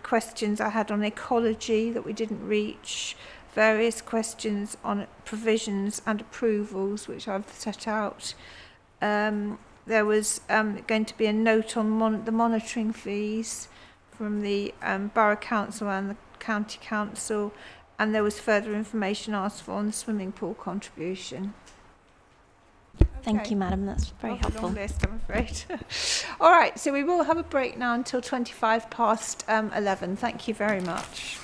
questions I had on ecology that we didn't reach, various questions on provisions and approvals, which I've set out. There was going to be a note on the monitoring fees from the Borough Council and the County Council, and there was further information asked for on the swimming pool contribution. Thank you, madam. That's very helpful. Long list, I'm afraid. All right, so we will have a break now until 25 past 11. Thank you very much.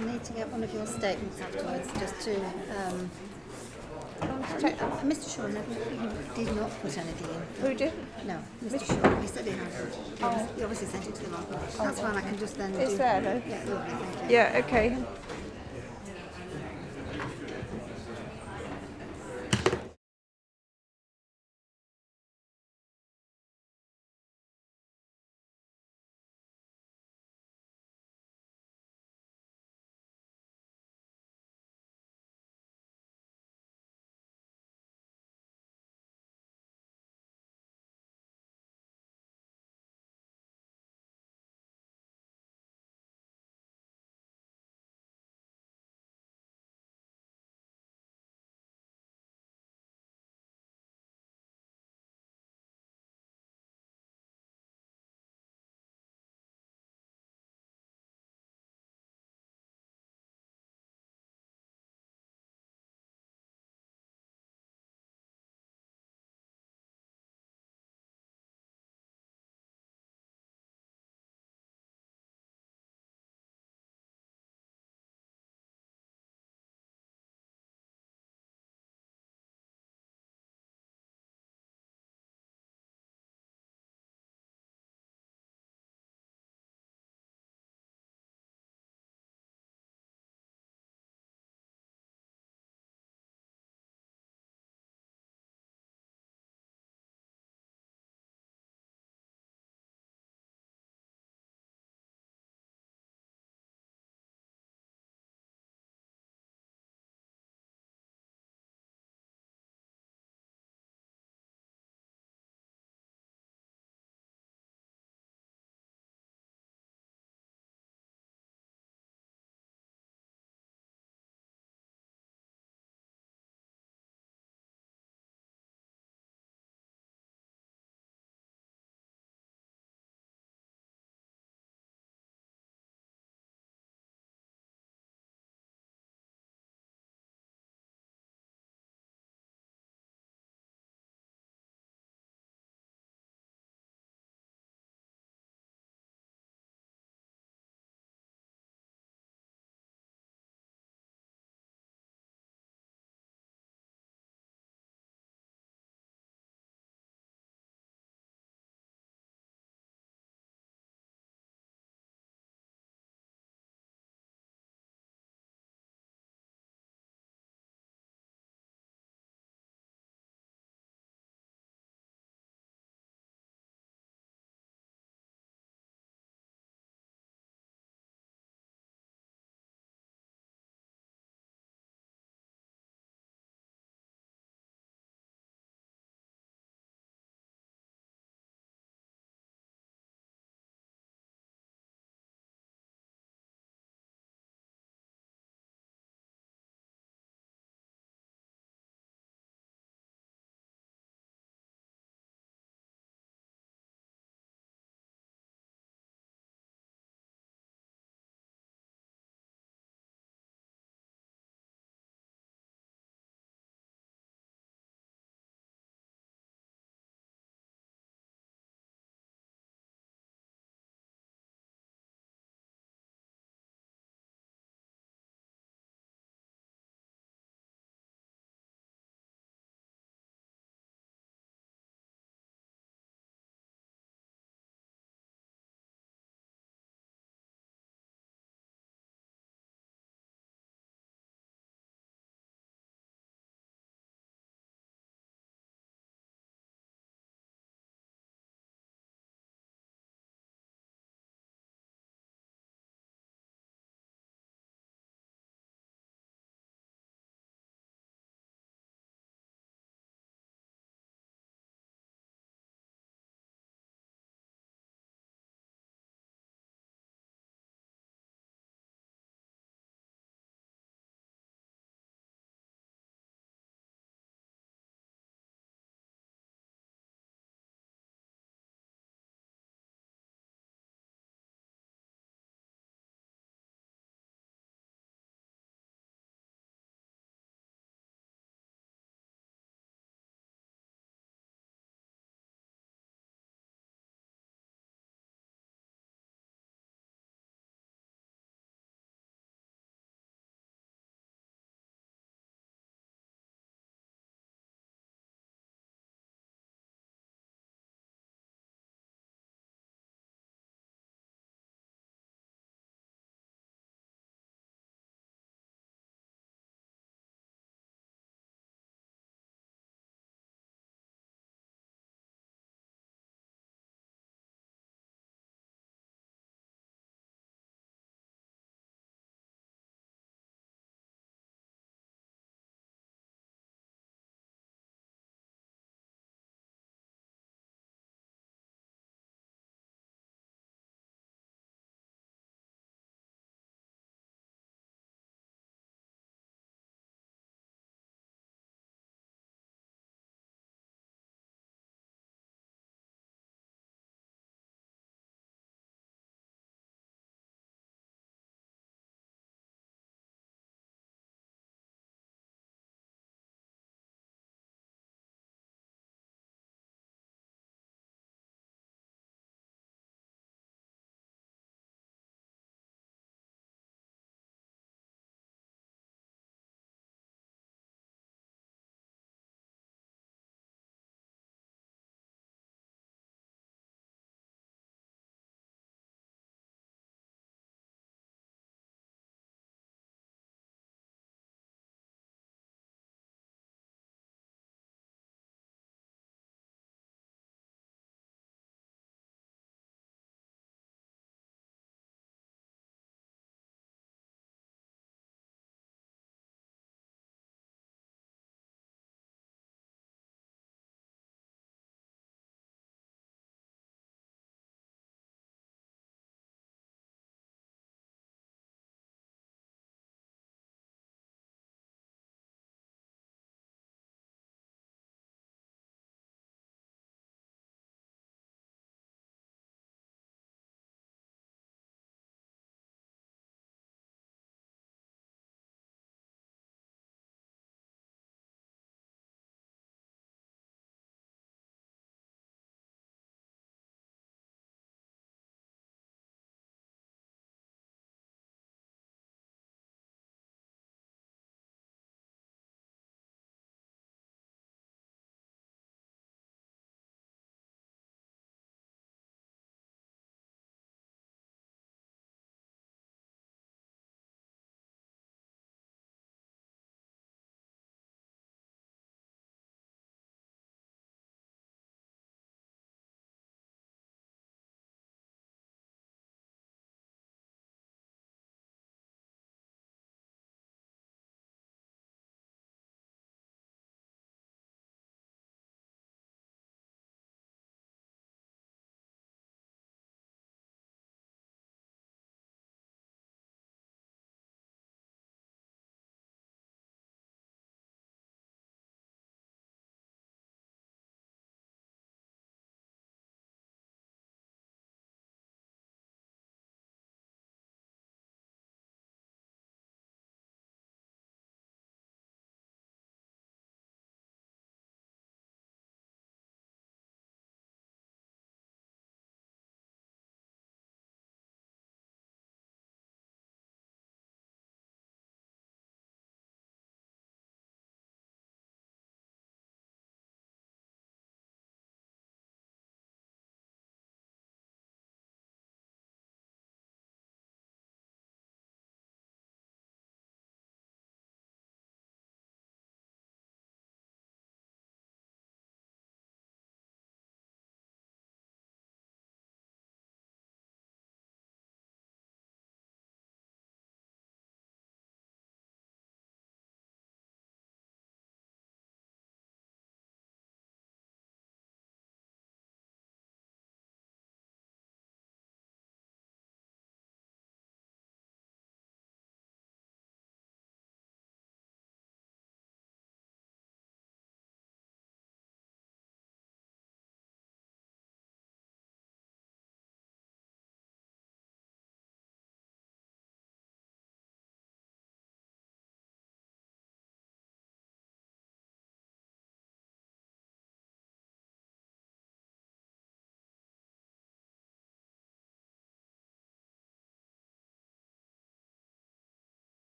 I'll need to get one of your statements afterwards just to. Mr. Shaw did not put anything in. Who did? No, Mr. Shaw. He said he hadn't. He obviously sent it to the wrong place. That's fine. I can just then. It's there though. Yeah, lovely. Thank you. Yeah. Okay.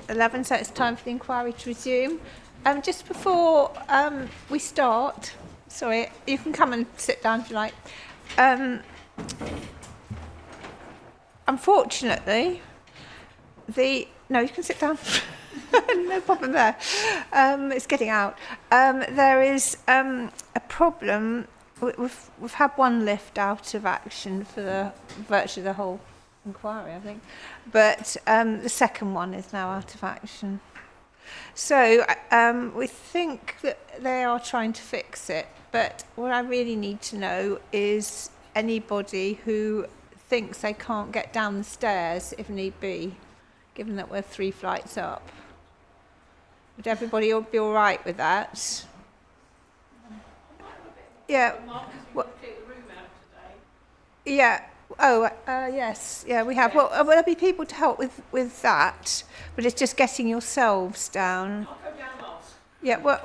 11, so it's time for the inquiry to resume. Just before we start, sorry, you can come and sit down if you like. Unfortunately, no, you can sit down. No problem there. It's getting out. There is a problem. We've had one lift out of action for virtually the whole inquiry, I think, but the second one is now out of action. So we think that they are trying to fix it, but what I really need to know is anybody who thinks they can't get down the stairs if need be, given that we're 3 flights up. Would everybody be all right with that? Yeah. Yeah. Oh, yes. Yeah, we have. Well, there'll be people to help with that, but it's just getting yourselves down. I'll go down last. Yeah. Well,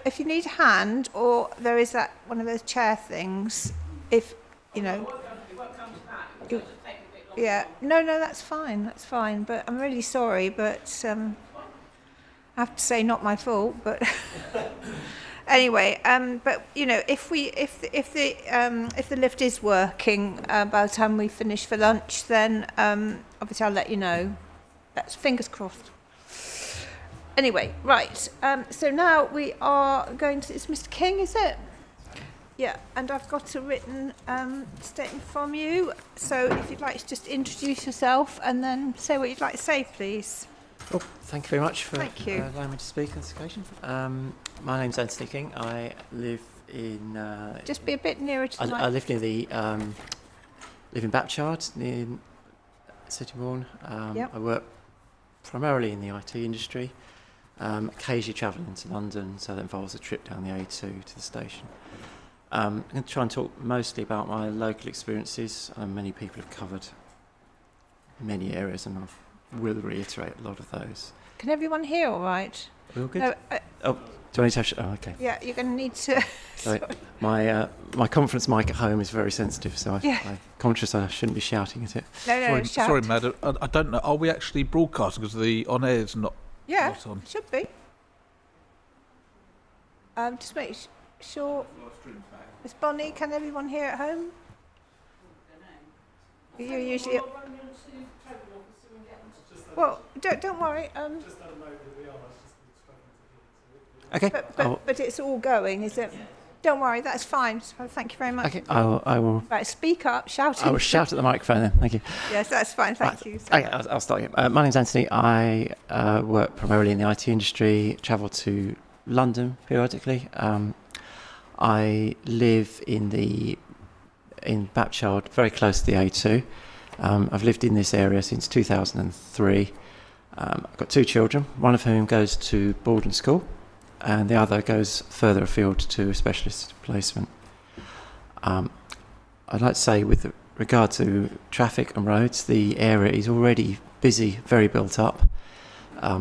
if you need a hand, or there is that one of those chair things. If you know. It won't come to that. Yeah. No, that's fine. That's fine. But I'm really sorry, but I have to say, not my fault. But. Anyway, but you know, if the lift is working by the time we finish for lunch, then obviously I'll let you know. That's fingers crossed. Anyway, right. So now we are going to. It's Mr. King, is it? Yeah, and I've got a written statement from you. So if you'd like to just introduce yourself and then say what you'd like to say, please. Well, thank you very much for allowing me to speak on this occasion. My name's Anthony King. I live in... just be a bit nearer to the mic. I live near the... live in Bapchard, near Sittingbourne. Yep. I work primarily in the IT industry, occasionally travelling into London, so that involves a trip down the A2 to the station. I'm going to try and talk mostly about my local experiences. Many people have covered many areas, and I will reiterate a lot of those. Can everyone hear all right? We're all good? No, do I need to have... Oh, okay. Yeah, you're going to need to... Sorry. My conference mic at home is very sensitive, so I'm conscious I shouldn't be shouting at it. No, sorry, madam. I don't know. Are we actually broadcasting because the on-air is not on? Should be. Just make sure... Miss Bonnie, can everyone hear at home? You usually... Well, don't worry. Okay. But it's all going, is it? Don't worry, that's fine. Thank you very much. Okay, I will. Right, speak up, shout. I will shout at the microphone then. Thank you. Yes, that's fine. Thank you. Okay, I'll start again. My name's Anthony. I work primarily in the IT industry. Travel to London periodically. I live in Bapchard, very close to the A2. I've lived in this area since 2003. I've got 2 children, one of whom goes to boarding school, and the other goes further afield to a specialist placement. I'd like to say, with regard to traffic and roads, the area is already busy, very built up.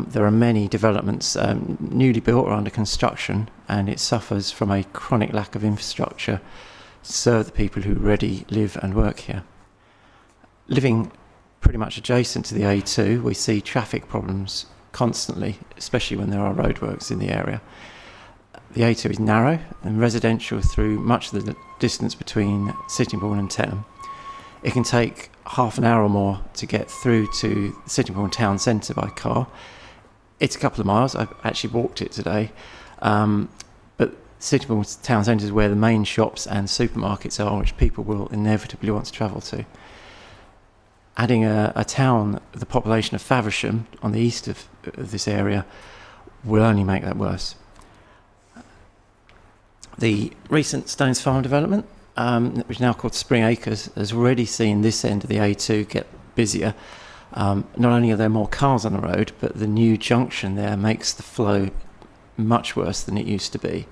There are many developments newly built or under construction, and it suffers from a chronic lack of infrastructure to serve the people who already live and work here. Living pretty much adjacent to the A2, we see traffic problems constantly, especially when there are roadworks in the area. The A2 is narrow and residential through much of the distance between Sittingbourne and Tenham. It can take half an hour or more to get through to Sittingbourne town centre by car. It's a couple of miles. I've actually walked it today. But Sittingbourne town centre is where the main shops and supermarkets are, which people will inevitably want to travel to. Adding a town with the population of Faversham on the east of this area will only make that worse. The recent Stones Farm development, which is now called Spring Acres, has already seen this end of the A2 get busier. Not only are there more cars on the road, but the new junction there makes the flow much worse than it used to be.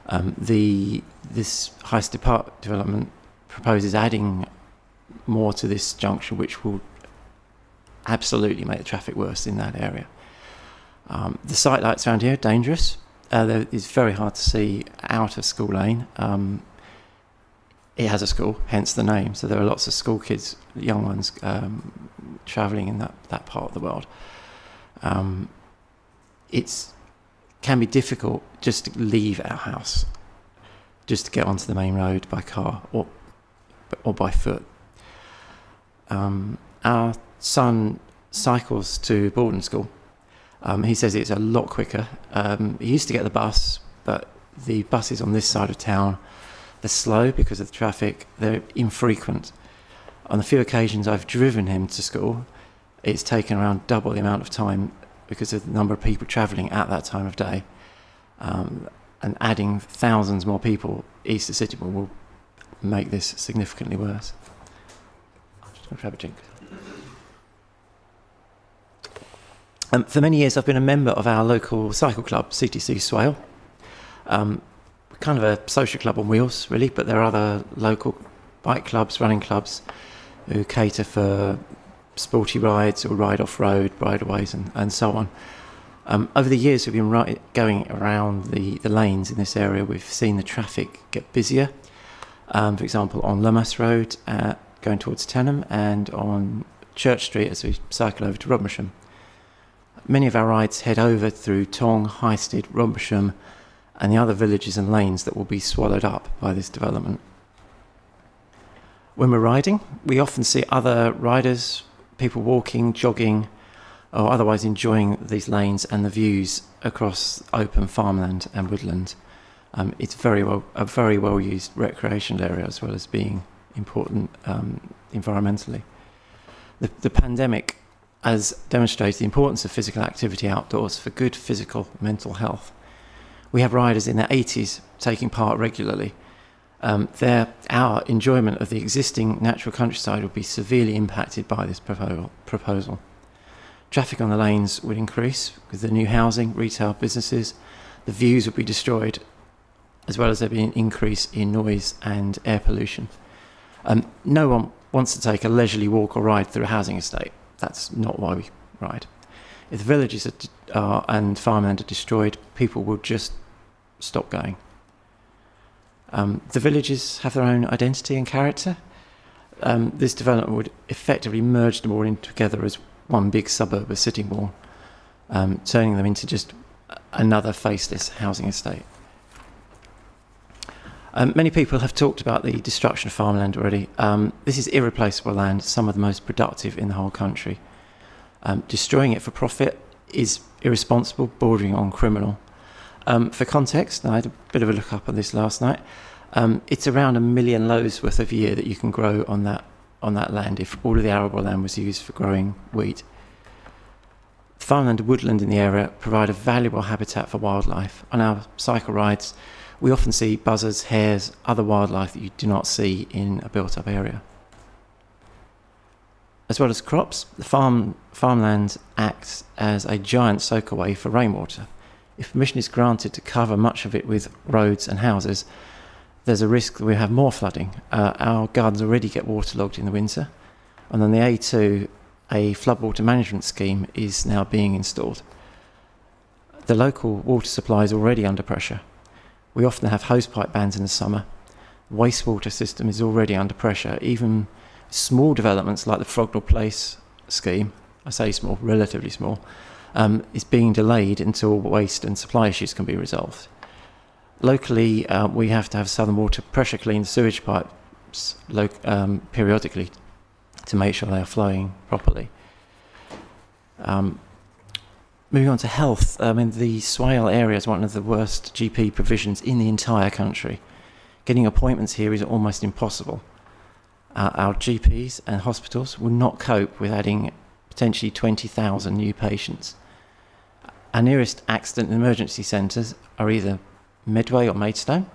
This Highsted Park development proposes adding more to this junction, which will absolutely make the traffic worse in that area. The sight lights around here are dangerous. It's very hard to see out of School Lane. It has a school, hence the name, so there are lots of school kids, young ones, travelling in that part of the world. It can be difficult just to leave our house, just to get onto the main road by car or by foot. Our son cycles to boarding school. He says it's a lot quicker. He used to get the bus, but the buses on this side of town, they're slow because of the traffic. They're infrequent. On the few occasions I've driven him to school, it's taken around double the amount of time because of the number of people travelling at that time of day. And adding thousands more people east of Sittingbourne will make this significantly worse. I'm just going to grab a drink. For many years I've been a member of our local cycle club, CTC Swale. Kind of a social club on wheels, really, but there are other local bike clubs, running clubs, who cater for sporty rides or ride off-road, rideaways and so on. Over the years we've been going around the lanes in this area. We've seen the traffic get busier. For example, on Lummas Road, going towards Tenham, and on Church Street as we cycle over to Rodmersham. Many of our rides head over through Tong, Highsted, Rodmersham, and the other villages and lanes that will be swallowed up by this development. When we're riding, we often see other riders, people walking, jogging, or otherwise enjoying these lanes and the views across open farmland and woodland. It's a very well used recreational area, as well as being important environmentally. The pandemic has demonstrated the importance of physical activity outdoors for good physical and mental health. We have riders in their 80s taking part regularly. Our enjoyment of the existing natural countryside will be severely impacted by this proposal. Traffic on the lanes would increase with the new housing, retail businesses. The views would be destroyed, as well as there being an increase in noise and air pollution. No one wants to take a leisurely walk or ride through a housing estate. That's not why we ride. If the villages and farmland are destroyed, people will just stop going. The villages have their own identity and character. This development would effectively merge them all in together as one big suburb of Sittingbourne, turning them into just another faceless housing estate. Many people have talked about the destruction of farmland already. This is irreplaceable land, some of the most productive in the whole country. Destroying it for profit is irresponsible, bordering on criminal. For context, I had a bit of a look up on this last night. It's around 1 million loaves worth of year that you can grow on that land if all of the arable land was used for growing wheat. Farmland and woodland in the area provide a valuable habitat for wildlife. On our cycle rides, we often see buzzards, hares, other wildlife that you do not see in a built-up area. As well as crops, the farmland acts as a giant soakaway for rainwater. If permission is granted to cover much of it with roads and houses, there's a risk that we have more flooding. Our gardens already get waterlogged in the winter, and on the A2, a floodwater management scheme is now being installed. The local water supply is already under pressure. We often have hosepipe bans in the summer. The wastewater system is already under pressure. Even small developments like the Frognall Place scheme, I say small, relatively small, is being delayed until waste and supply issues can be resolved. Locally, we have to have Southern Water pressure clean the sewage pipes periodically to make sure they are flowing properly. Moving on to health, the Swale area is one of the worst GP provisions in the entire country. Getting appointments here is almost impossible. Our GPs and hospitals will not cope with adding potentially 20,000 new patients. Our nearest accident and emergency centres are either Medway or Maidstone.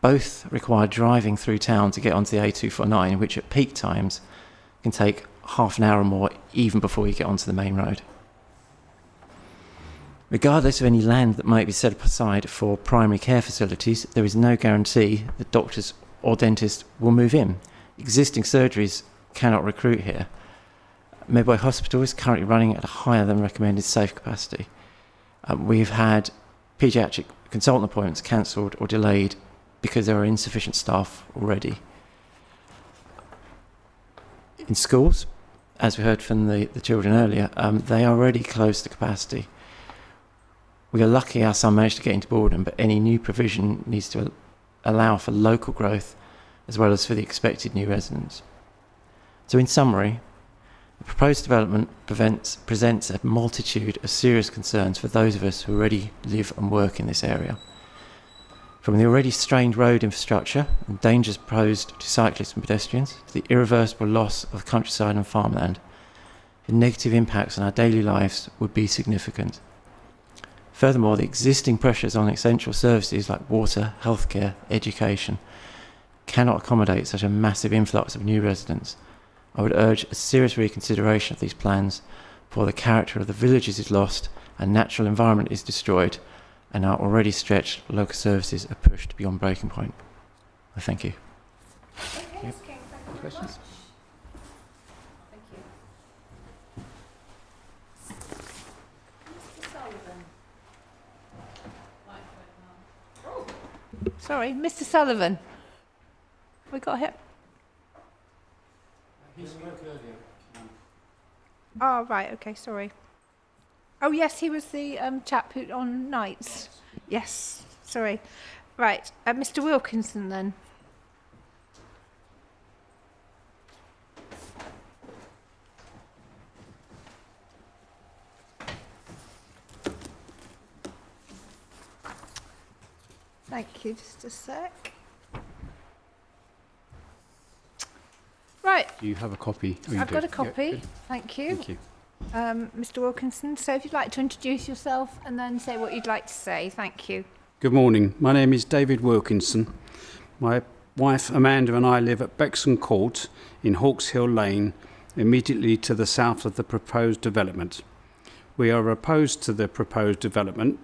Both require driving through town to get onto the A249, which at peak times can take half an hour or more even before you get onto the main road. Regardless of any land that might be set aside for primary care facilities, there is no guarantee that doctors or dentists will move in. Existing surgeries cannot recruit here. Medway Hospital is currently running at a higher than recommended safe capacity. We've had paediatric consultant appointments cancelled or delayed because there are insufficient staff already. In schools, as we heard from the children earlier, they are already close to capacity. We are lucky our son managed to get into Borden, but any new provision needs to allow for local growth as well as for the expected new residents. So in summary, the proposed development presents a multitude of serious concerns for those of us who already live and work in this area. From the already strained road infrastructure and dangers posed to cyclists and pedestrians, to the irreversible loss of countryside and farmland, the negative impacts on our daily lives would be significant. Furthermore, the existing pressures on essential services like water, healthcare, education cannot accommodate such a massive influx of new residents. I would urge a serious reconsideration of these plans, for the character of the villages is lost and natural environment is destroyed, and our already stretched local services are pushed beyond breaking point. Thank you. Okay, Yep. King, thank you Questions? very much. Thank you. Mr. Sullivan. Sorry, Mr. Sullivan. We got him. He spoke earlier. Oh, right, okay, sorry. Oh, yes, he was the chap who on nights. Yes, sorry. Right, Mr. Wilkinson then. Thank you, just a sec. Right. Do you have a copy? Oh, you I've do. got a Yeah, copy. good. Thank you. Thank you. Mr. Wilkinson, so if you'd like to introduce yourself and then say what you'd like to say. Thank you. Good morning. My name is David Wilkinson. My wife Amanda and I live at Bexon Court in Hawks Hill Lane, immediately to the south of the proposed development. We are opposed to the proposed development.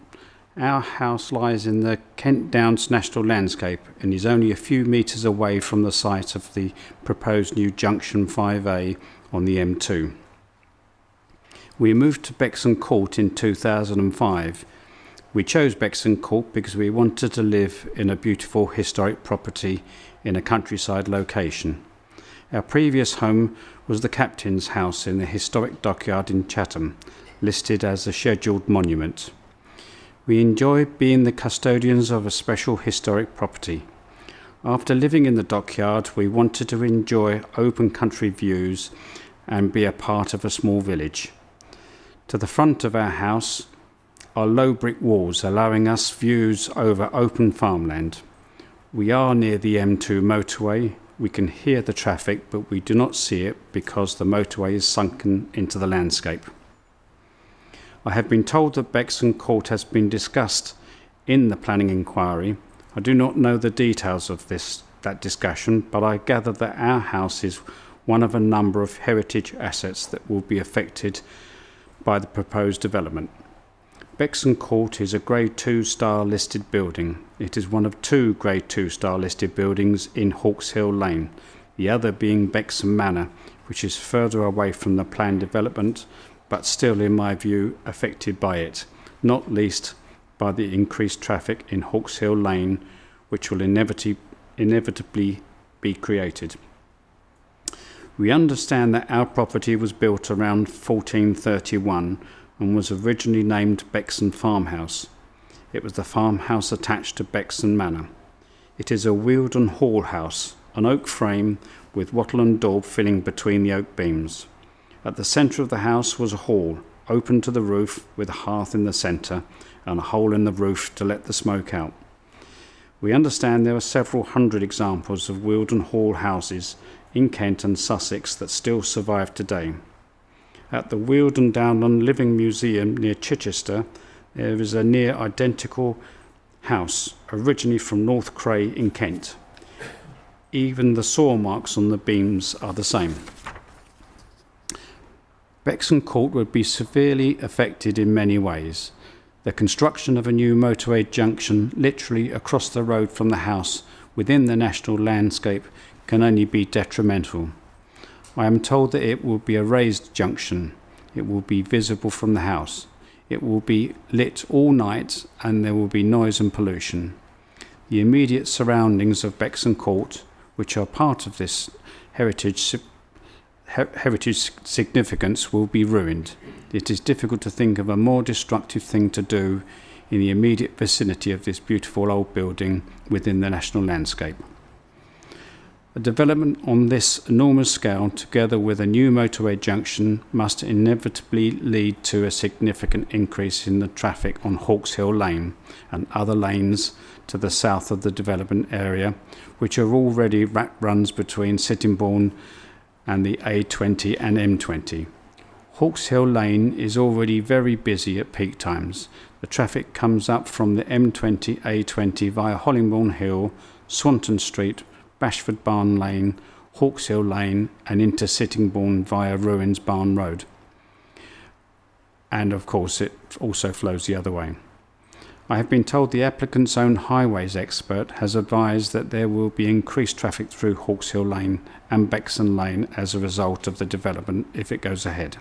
Our house lies in the Kent Downs National Landscape and is only a few metres away from the site of the proposed new Junction 5A on the M2. We moved to Bexon Court in 2005. We chose Bexon Court because we wanted to live in a beautiful historic property in a countryside location. Our previous home was the Captain's House in the historic dockyard in Chatham, listed as a scheduled monument. We enjoy being the custodians of a special historic property. After living in the dockyard, we wanted to enjoy open country views and be a part of a small village. To the front of our house are low brick walls, allowing us views over open farmland. We are near the M2 motorway. We can hear the traffic, but we do not see it because the motorway is sunken into the landscape. I have been told that Bexon Court has been discussed in the planning inquiry. I do not know the details of that discussion, but I gather that our house is one of a number of heritage assets that will be affected by the proposed development. Bexon Court is a Grade 2 star listed building. It is one of two Grade 2 star listed buildings in Hawks Hill Lane, the other being Bexon Manor, which is further away from the planned development, but still, in my view, affected by it, not least by the increased traffic in Hawks Hill Lane, which will inevitably be created. We understand that our property was built around 1431 and was originally named Bexon Farmhouse. It was the farmhouse attached to Bexon Manor. It is a Wealden Hall house, an oak frame with wattle and daub filling between the oak beams. At the centre of the house was a hall, open to the roof with a hearth in the centre and a hole in the roof to let the smoke out. We understand there are several hundred examples of Wealden Hall houses in Kent and Sussex that still survive today. At the Wealden Downland Living Museum near Chichester, there is a near identical house, originally from North Cray in Kent. Even the saw marks on the beams are the same. Bexon Court would be severely affected in many ways. The construction of a new motorway junction literally across the road from the house within the national landscape can only be detrimental. I am told that it will be a raised junction. It will be visible from the house. It will be lit all night and there will be noise and pollution. The immediate surroundings of Bexon Court, which are part of this heritage heritage significance will be ruined. It is difficult to think of a more destructive thing to do in the immediate vicinity of this beautiful old building within the national landscape. A development on this enormous scale, together with a new motorway junction, must inevitably lead to a significant increase in the traffic on Hawks Hill Lane and other lanes to the south of the development area, which are already runs between Sittingbourne and the A20 and M20. Hawks Hill Lane is already very busy at peak times. The traffic comes up from the M20, A20 via Hollingbourne Hill, Swanton Street, Bashford Barn Lane, Hawks Hill Lane, and into Sittingbourne via Ruins Barn Road. And of course it also flows the other way. I have been told the applicant's own highways expert has advised that there will be increased traffic through Hawks Hill Lane and Bexon Lane as a result of the development if it goes ahead.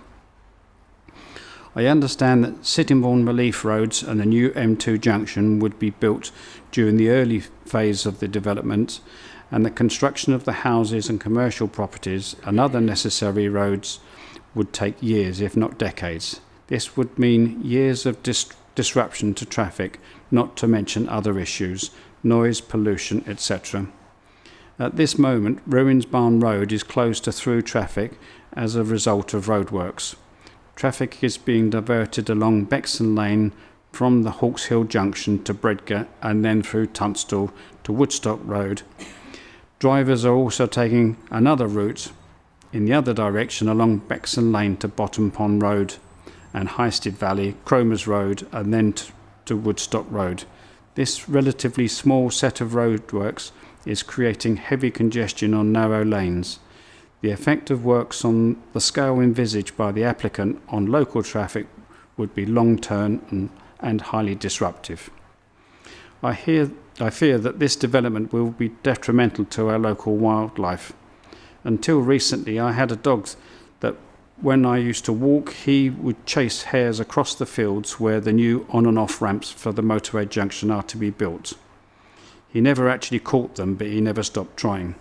I understand that Sittingbourne Relief Roads and the new M2 junction would be built during the early phase of the development, and the construction of the houses and commercial properties and other necessary roads would take years, if not decades. This would mean years of disruption to traffic, not to mention other issues, noise, pollution, etc. At this moment, Ruins Barn Road is closed to through traffic as a result of roadworks. Traffic is being diverted along Bexon Lane from the Hawks Hill Junction to Bredgar and then through Tunstall to Woodstock Road. Drivers are also taking another route in the other direction along Bexon Lane to Bottom Pond Road and Highsted Valley, Cromer's Road and then to Woodstock Road. This relatively small set of roadworks is creating heavy congestion on narrow lanes. The effect of works on the scale envisaged by the applicant on local traffic would be long-term and highly disruptive. I fear that this development will be detrimental to our local wildlife. Until recently, I had a dog that when I used to walk, he would chase hares across the fields where the new on and off ramps for the motorway junction are to be built. He never actually caught them, but he never stopped trying.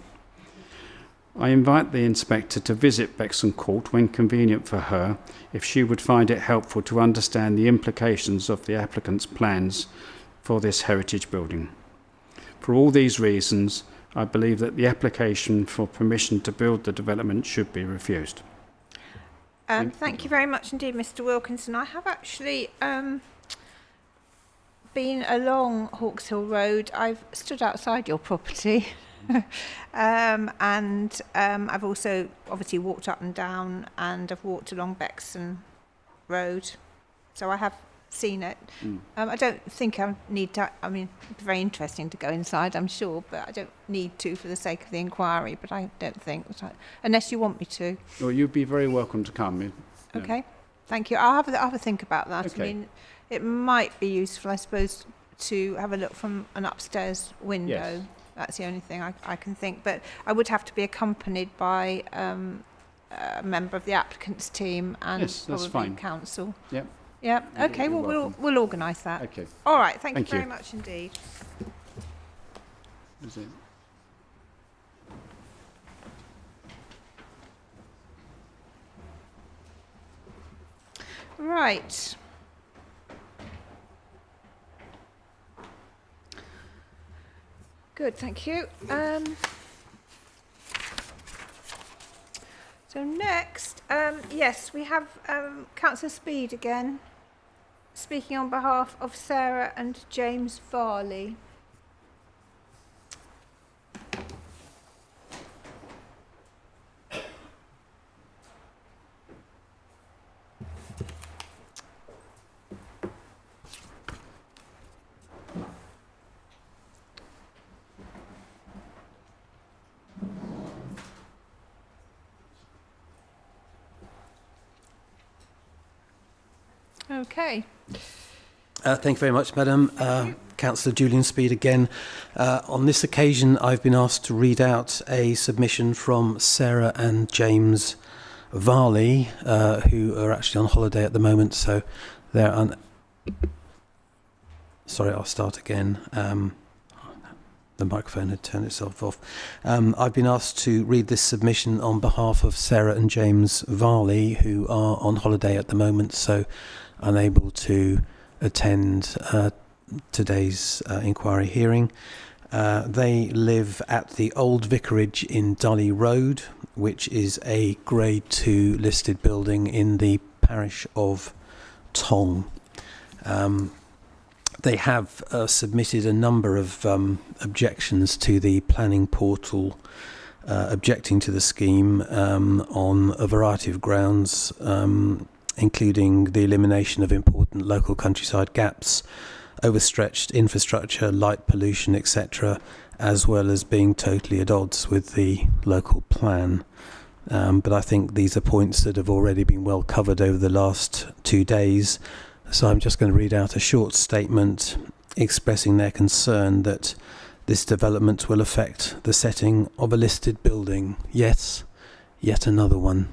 I invite the inspector to visit Bexon Court when convenient for her, if she would find it helpful to understand the implications of the applicant's plans for this heritage building. For all these reasons, I believe that the application for permission to build the development should be refused. Thank you very much indeed, Mr. Wilkinson. I have actually been along Hawks Hill Road. I've stood outside your property. And I've also obviously walked up and down, and I've walked along Bexon Road, so I have seen it. I don't think I need to, I mean, it's very interesting to go inside, I'm sure, but I don't need to for the sake of the inquiry, but I don't think that unless you want me to. Well, you'd be very welcome to come. Okay, thank you. I'll have a think about that. Okay. I mean, it might be useful, I suppose, to have a look from an upstairs window. Yes. That's the only thing I can think. But I would have to be accompanied by a member of the applicant's team and Yes, that's probably fine. council. Yep. Yeah. Okay. You're Well, we'll organise that. Okay. All right. Thank you Thank you. very much indeed. Is it? Right. Good, thank you. So next, yes, we have Councillor Speed again, speaking on behalf of Sarah and James Varley. Okay. Thank you very much, Madam. Councillor Julian Speed again. On this occasion, I've been asked to read out a submission from Sarah and James Varley, who are actually on holiday at the moment, so they're sorry, I'll start again. the microphone had turned itself off. I've been asked to read this submission on behalf of Sarah and James Varley, who are on holiday at the moment, so unable to attend today's inquiry hearing. They live at the Old Vicarage in Dully Road, which is a Grade 2 listed building in the parish of Tong. They have submitted a number of objections to the planning portal, objecting to the scheme on a variety of grounds, including the elimination of important local countryside gaps, overstretched infrastructure, light pollution, etc., as well as being totally at odds with the local plan. But I think these are points that have already been well covered over the last 2 days. So I'm just going to read out a short statement expressing their concern that this development will affect the setting of a listed building. Yes, yet another one.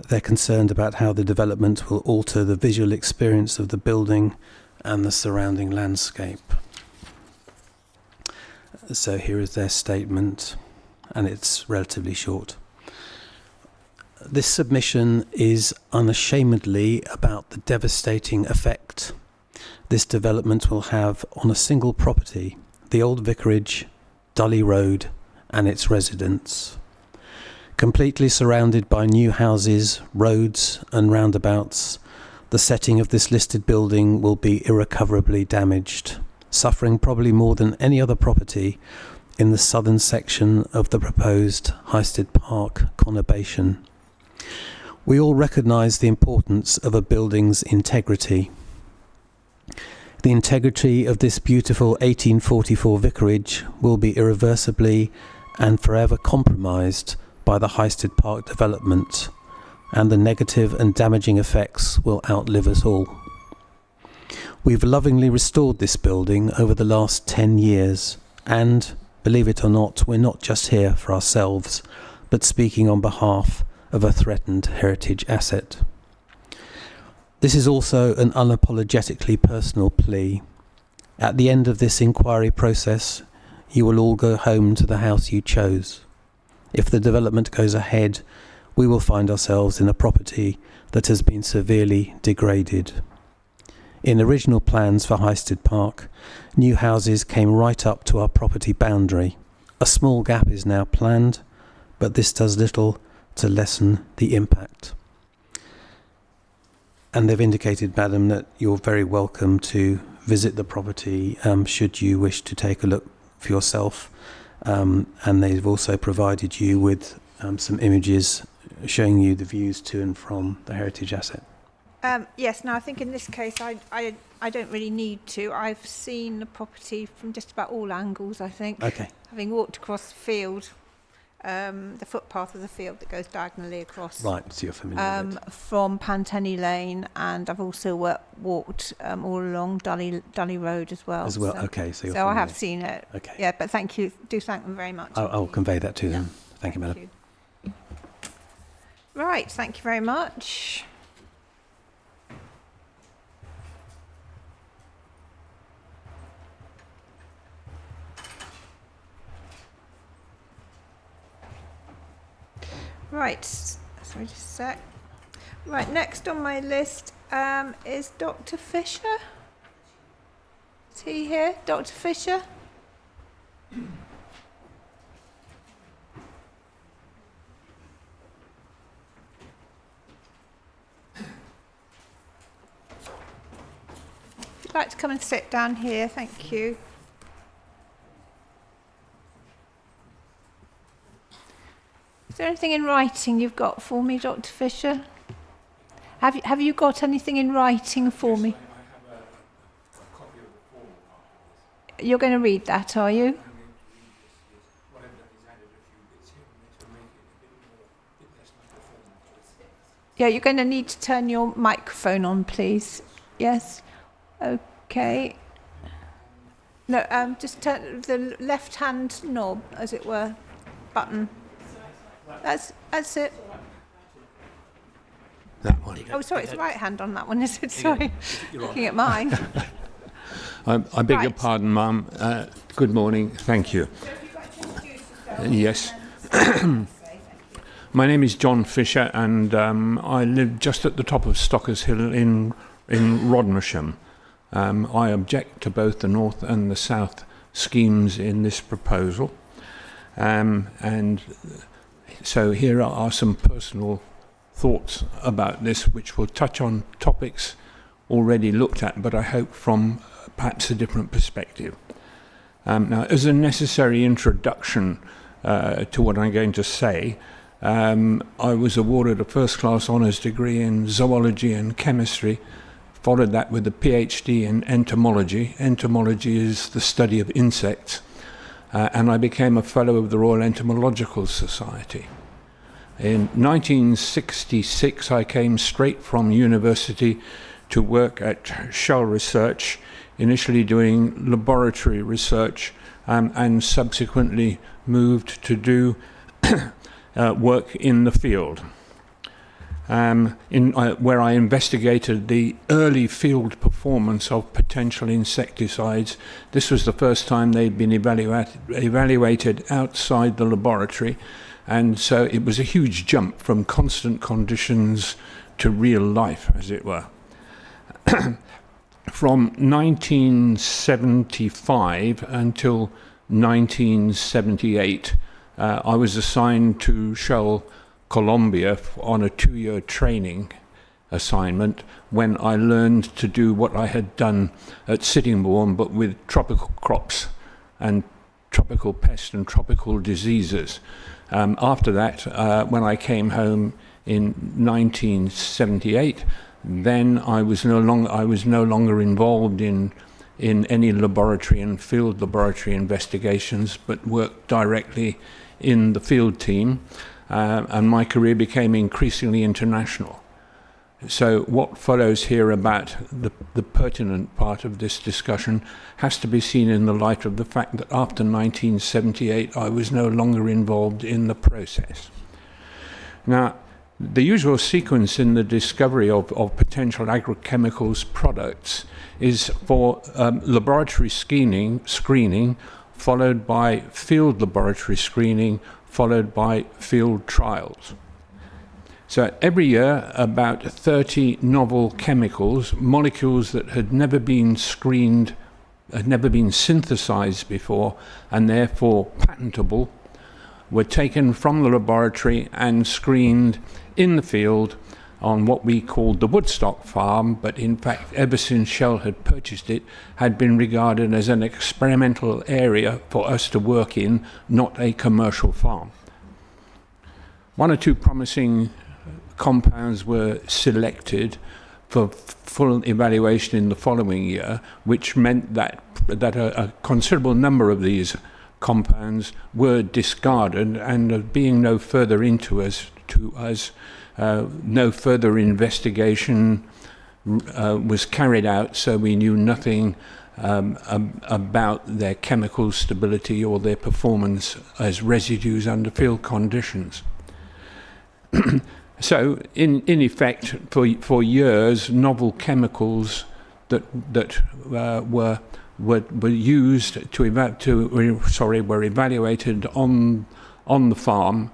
They're concerned about how the development will alter the visual experience of the building and the surrounding landscape. So here is their statement, and it's relatively short. This submission is unashamedly about the devastating effect this development will have on a single property, the Old Vicarage, Dully Road, and its residents. Completely surrounded by new houses, roads, and roundabouts, the setting of this listed building will be irrecoverably damaged, suffering probably more than any other property in the southern section of the proposed Highsted Park conurbation. We all recognise the importance of a building's integrity. The integrity of this beautiful 1844 vicarage will be irreversibly and forever compromised by the Highsted Park development, and the negative and damaging effects will outlive us all. We've lovingly restored this building over the last 10 years, and, believe it or not, we're not just here for ourselves, but speaking on behalf of a threatened heritage asset. This is also an unapologetically personal plea. At the end of this inquiry process, you will all go home to the house you chose. If the development goes ahead, we will find ourselves in a property that has been severely degraded. In original plans for Highsted Park, new houses came right up to our property boundary. A small gap is now planned, but this does little to lessen the impact. And they've indicated, Madam, that you're very welcome to visit the property should you wish to take a look for yourself. And they've also provided you with some images showing you the views to and from the heritage asset. Yes, now I think in this case I don't really need to. I've seen the property from just about all angles, I think. Okay. Having walked across the field, the footpath of the field that goes diagonally across. Right, so you're familiar with it. From Pantenny Lane, and I've also walked all along Dully Road as well. As well, so, okay, so you're so I familiar. have seen it. Okay. Yeah, but thank you. Do thank them very much. I'll convey that to them. Thank you, Madam. You. Right, thank you very much. Right, sorry, just a sec. Right, next on my list is Dr. Fisher. Is he here, Dr. Fisher? If you'd like to come and sit down here, thank you. Is there anything in writing you've got for me, Dr. Fisher? Have you got anything in writing for me? You're going to read that, are you? Yeah, you're going to need to turn your microphone on, please. Yes? Okay. No, just turn the left-hand knob, as it were, button. That's it. That one. Oh, sorry, it's right hand on that one, is it? Sorry. Looking at mine. I beg your pardon, Mum. Good morning. Thank you. Yes. My name is John Fisher, and I live just at the top of Stockers Hill in Rodmersham. I object to both the north and the south schemes in this proposal. And so here are some personal thoughts about this, which will touch on topics already looked at, but I hope from perhaps a different perspective. Now, as a necessary introduction to what I'm going to say, I was awarded a first-class honours degree in zoology and chemistry, followed that with a PhD in entomology. Entomology is the study of insects, and I became a Fellow of the Royal Entomological Society. In 1966, I came straight from university to work at Shell Research, initially doing laboratory research, and subsequently moved to do work in the field, where I investigated the early field performance of potential insecticides. This was the first time they'd been evaluated outside the laboratory, and so it was a huge jump from constant conditions to real life, as it were. From 1975 until 1978, I was assigned to Shell Colombia on a 2-year training assignment, when I learned to do what I had done at Sittingbourne, but with tropical crops and tropical pests and tropical diseases. After that, when I came home in 1978, then I was no longer involved in any laboratory and field laboratory investigations, but worked directly in the field team, and my career became increasingly international. So what follows here about the pertinent part of this discussion has to be seen in the light of the fact that after 1978 I was no longer involved in the process. Now, the usual sequence in the discovery of potential agrochemicals products is for laboratory screening, followed by field laboratory screening, followed by field trials. So every year, about 30 novel chemicals, molecules that had never been screened, had never been synthesized before, and therefore patentable, were taken from the laboratory and screened in the field on what we called the Woodstock farm, but in fact, ever since Shell had purchased it, had been regarded as an experimental area for us to work in, not a commercial farm. One or two promising compounds were selected for full evaluation in the following year, which meant that a considerable number of these compounds were discarded, and being no further no further investigation was carried out, so we knew nothing about their chemical stability or their performance as residues under field conditions. So, in effect, for years, novel chemicals that were used were evaluated on the farm,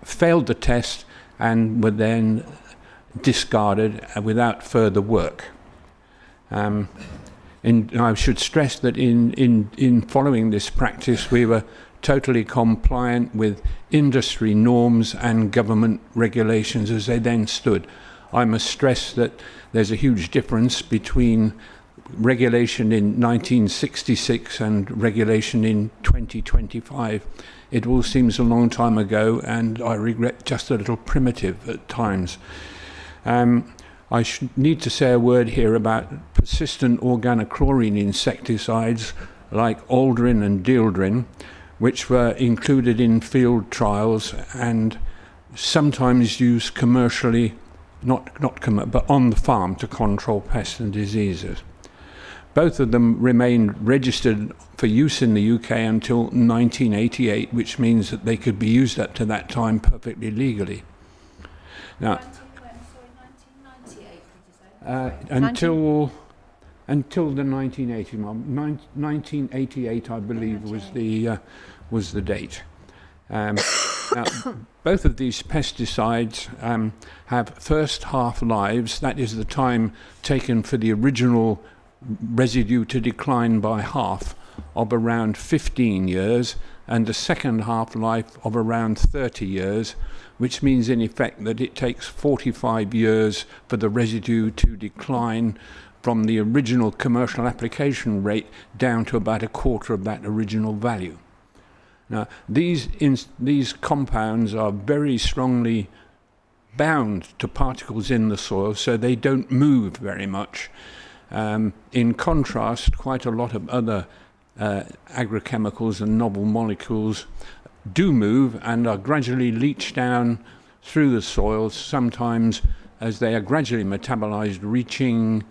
failed the test, and were then discarded without further work. And I should stress that in following this practice, we were totally compliant with industry norms and government regulations as they then stood. I must stress that there's a huge difference between regulation in 1966 and regulation in 2025. It all seems a long time ago, and I regret just a little primitive at times. I need to say a word here about persistent organochlorine insecticides like aldrin and dieldrin, which were included in field trials and sometimes used commercially, but on the farm to control pests and diseases. Both of them remained registered for use in the UK until 1988, which means that they could be used up to that time perfectly legally. Now, until until the 1980, 1988, I believe, was the date. Now, both of these pesticides have first half-lives, that is the time taken for the original residue to decline by half, of around 15 years, and a second half-life of around 30 years, which means in effect that it takes 45 years for the residue to decline from the original commercial application rate down to about a quarter of that original value. Now, these compounds are very strongly bound to particles in the soil, so they don't move very much. In contrast, quite a lot of other agrochemicals and novel molecules do move and are gradually leached down through the soil, sometimes as they are gradually metabolized, reaching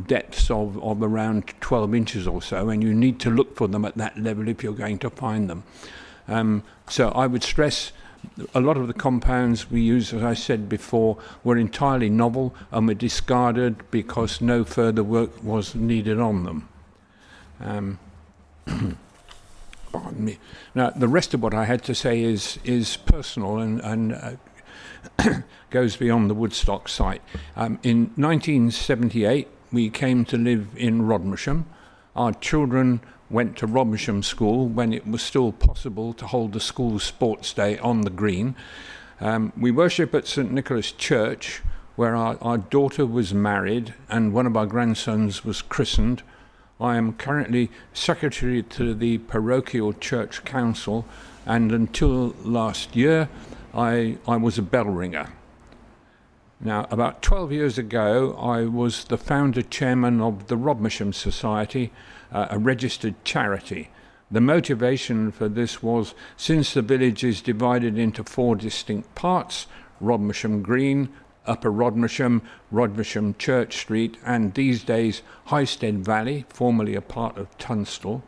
depths of around 12 inches or so, and you need to look for them at that level if you're going to find them. So I would stress a lot of the compounds we use, as I said before, were entirely novel and were discarded because no further work was needed on them. Pardon me. Now, the rest of what I had to say is personal and goes beyond the Woodstock site. In 1978, we came to live in Rodmersham. Our children went to Rodmersham School when it was still possible to hold the school sports day on the green. We worship at St Nicholas Church, where our daughter was married and one of our grandsons was christened. I am currently secretary to the parochial church council, and until last year I was a bell ringer. Now, about 12 years ago, I was the founder chairman of the Rodmersham Society, a registered charity. The motivation for this was, since the village is divided into 4 distinct parts, Rodmersham Green, Upper Rodmersham, Rodmersham Church Street, and these days Highsted Valley, formerly a part of Tunstall,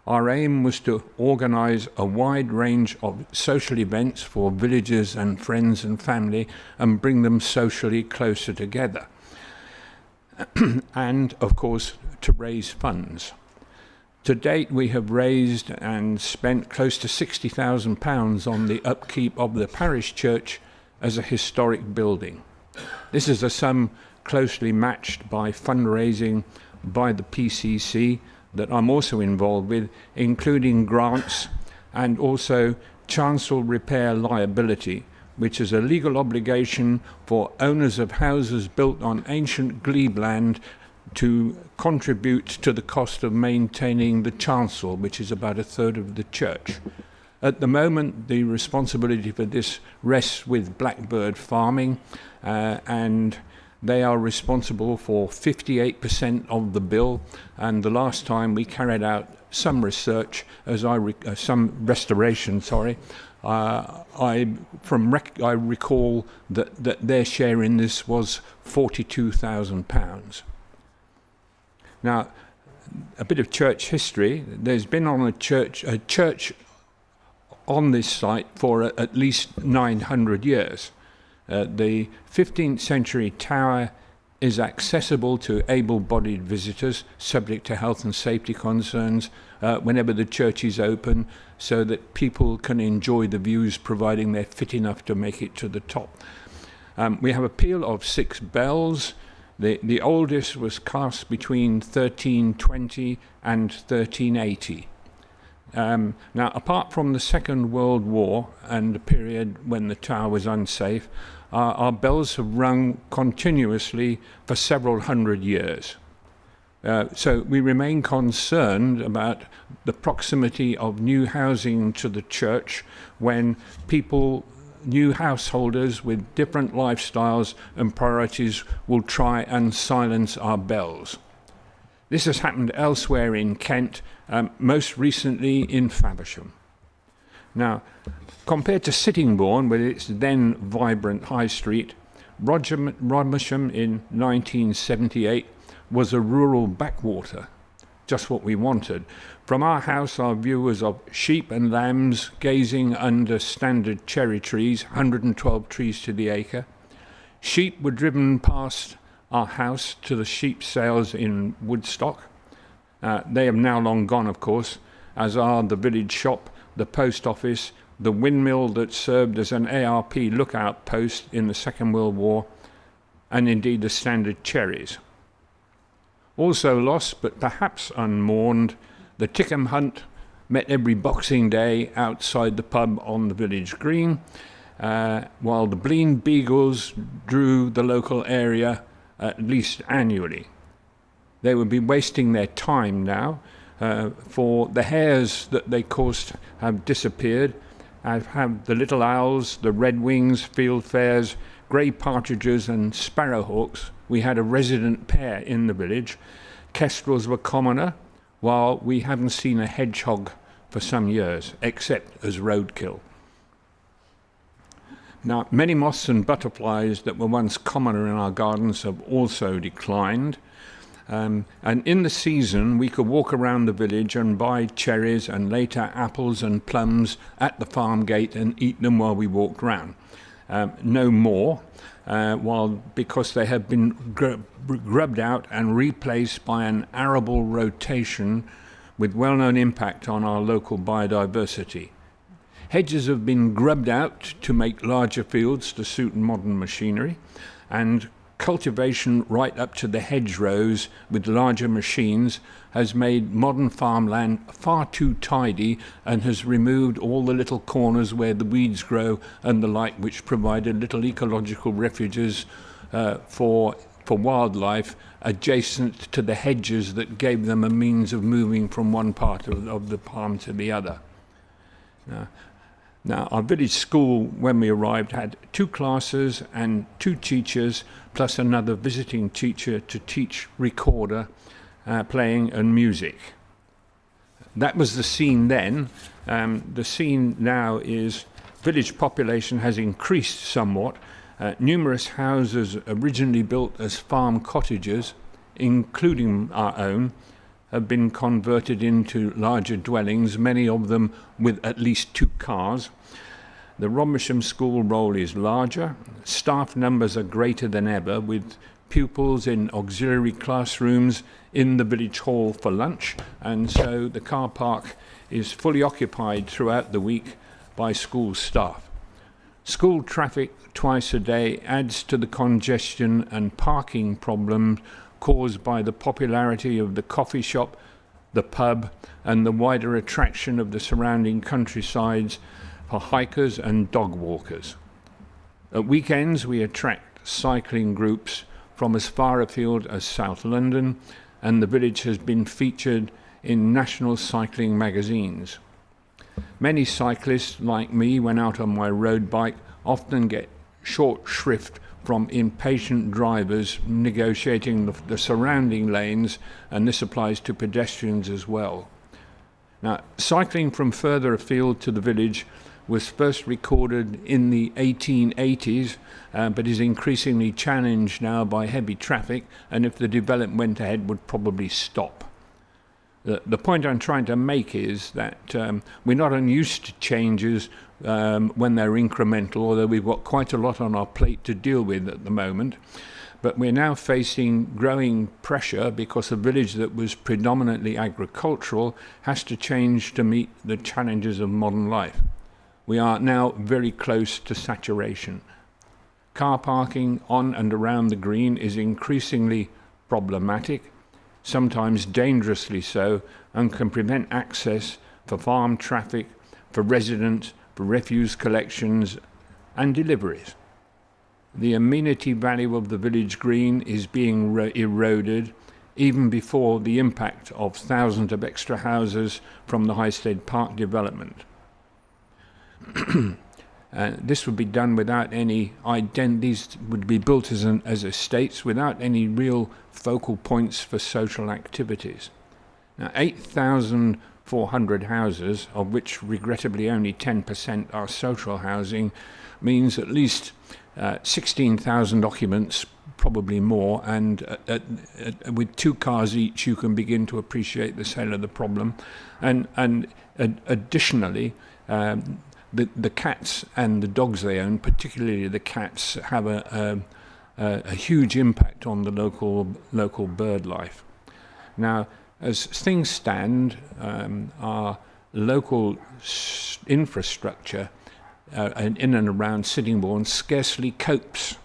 our aim was to organise a wide range of social events for villagers and friends and family and bring them socially closer together. And, of course, to raise funds. To date, we have raised and spent close to £60,000 on the upkeep of the parish church as a historic building. This is a sum closely matched by fundraising by the PCC that I'm also involved with, including grants and also chancel repair liability, which is a legal obligation for owners of houses built on ancient glebe land to contribute to the cost of maintaining the chancel, which is about a third of the church. At the moment, the responsibility for this rests with Blackbird Farming, and they are responsible for 58% of the bill. And the last time we carried out some research, some restoration, I recall that their share in this was £42,000. Now, a bit of church history. There's been a church on this site for at least 900 years. The 15th century tower is accessible to able-bodied visitors, subject to health and safety concerns, whenever the church is open, so that people can enjoy the views, providing they're fit enough to make it to the top. We have a peal of 6 bells. The oldest was cast between 1320 and 1380. Now, apart from the Second World War and the period when the tower was unsafe, our bells have rung continuously for several hundred years. So we remain concerned about the proximity of new housing to the church when new householders with different lifestyles and priorities will try and silence our bells. This has happened elsewhere in Kent, most recently in Faversham. Now, compared to Sittingbourne, with its then vibrant high street, Rodmersham in 1978 was a rural backwater, just what we wanted. From our house, our view was of sheep and lambs gazing under standard cherry trees, 112 trees to the acre. Sheep were driven past our house to the sheep sales in Woodstock. They have now long gone, of course, as are the village shop, the post office, the windmill that served as an ARP lookout post in the Second World War, and indeed the standard cherries. Also lost, but perhaps unmourned, the Tickham Hunt met every Boxing Day outside the pub on the village green, while the Blean Beagles drew the local area at least annually. They would be wasting their time now, for the hares that they caused have disappeared. Have the little owls, the redwings, fieldfares, grey partridges and sparrowhawks. We had a resident pair in the village. Kestrels were commoner, while we haven't seen a hedgehog for some years, except as roadkill. Now, many moths and butterflies that were once commoner in our gardens have also declined. And in the season, we could walk around the village and buy cherries and later apples and plums at the farm gate and eat them while we walked round. No more, because they have been grubbed out and replaced by an arable rotation with well-known impact on our local biodiversity. Hedges have been grubbed out to make larger fields to suit modern machinery, and cultivation right up to the hedgerows with larger machines has made modern farmland far too tidy and has removed all the little corners where the weeds grow and the like, which provided little ecological refuges for wildlife adjacent to the hedges that gave them a means of moving from one part of the farm to the other. Now, our village school, when we arrived, had 2 classes and 2 teachers, plus another visiting teacher to teach recorder, playing and music. That was the scene then. The scene now is village population has increased somewhat. Numerous houses originally built as farm cottages, including our own, have been converted into larger dwellings, many of them with at least 2 cars. The Rodmersham School roll is larger. Staff numbers are greater than ever, with pupils in auxiliary classrooms in the village hall for lunch, and so the car park is fully occupied throughout the week by school staff. School traffic twice a day adds to the congestion and parking problems caused by the popularity of the coffee shop, the pub, and the wider attraction of the surrounding countrysides for hikers and dog walkers. At weekends, we attract cycling groups from as far afield as South London, and the village has been featured in national cycling magazines. Many cyclists, like me, when out on my road bike, often get short shrift from impatient drivers negotiating the surrounding lanes, and this applies to pedestrians as well. Now, cycling from further afield to the village was first recorded in the 1880s, but is increasingly challenged now by heavy traffic, and if the development went ahead would probably stop. The point I'm trying to make is that we're not unused to changes when they're incremental, although we've got quite a lot on our plate to deal with at the moment. But we're now facing growing pressure because a village that was predominantly agricultural has to change to meet the challenges of modern life. We are now very close to saturation. Car parking on and around the green is increasingly problematic, sometimes dangerously so, and can prevent access for farm traffic, for residents, for refuse collections and deliveries. The amenity value of the village green is being eroded even before the impact of thousands of extra houses from the Highsted Park development. This would be done without any these would be built as estates without any real focal points for social activities. Now, 8,400 houses, of which regrettably only 10% are social housing, means at least 16,000 occupants, probably more, and with 2 cars each you can begin to appreciate the scale of the problem. And additionally, the cats and the dogs they own, particularly the cats, have a huge impact on the local bird life. Now, as things stand, our local infrastructure in and around Sittingbourne scarcely copes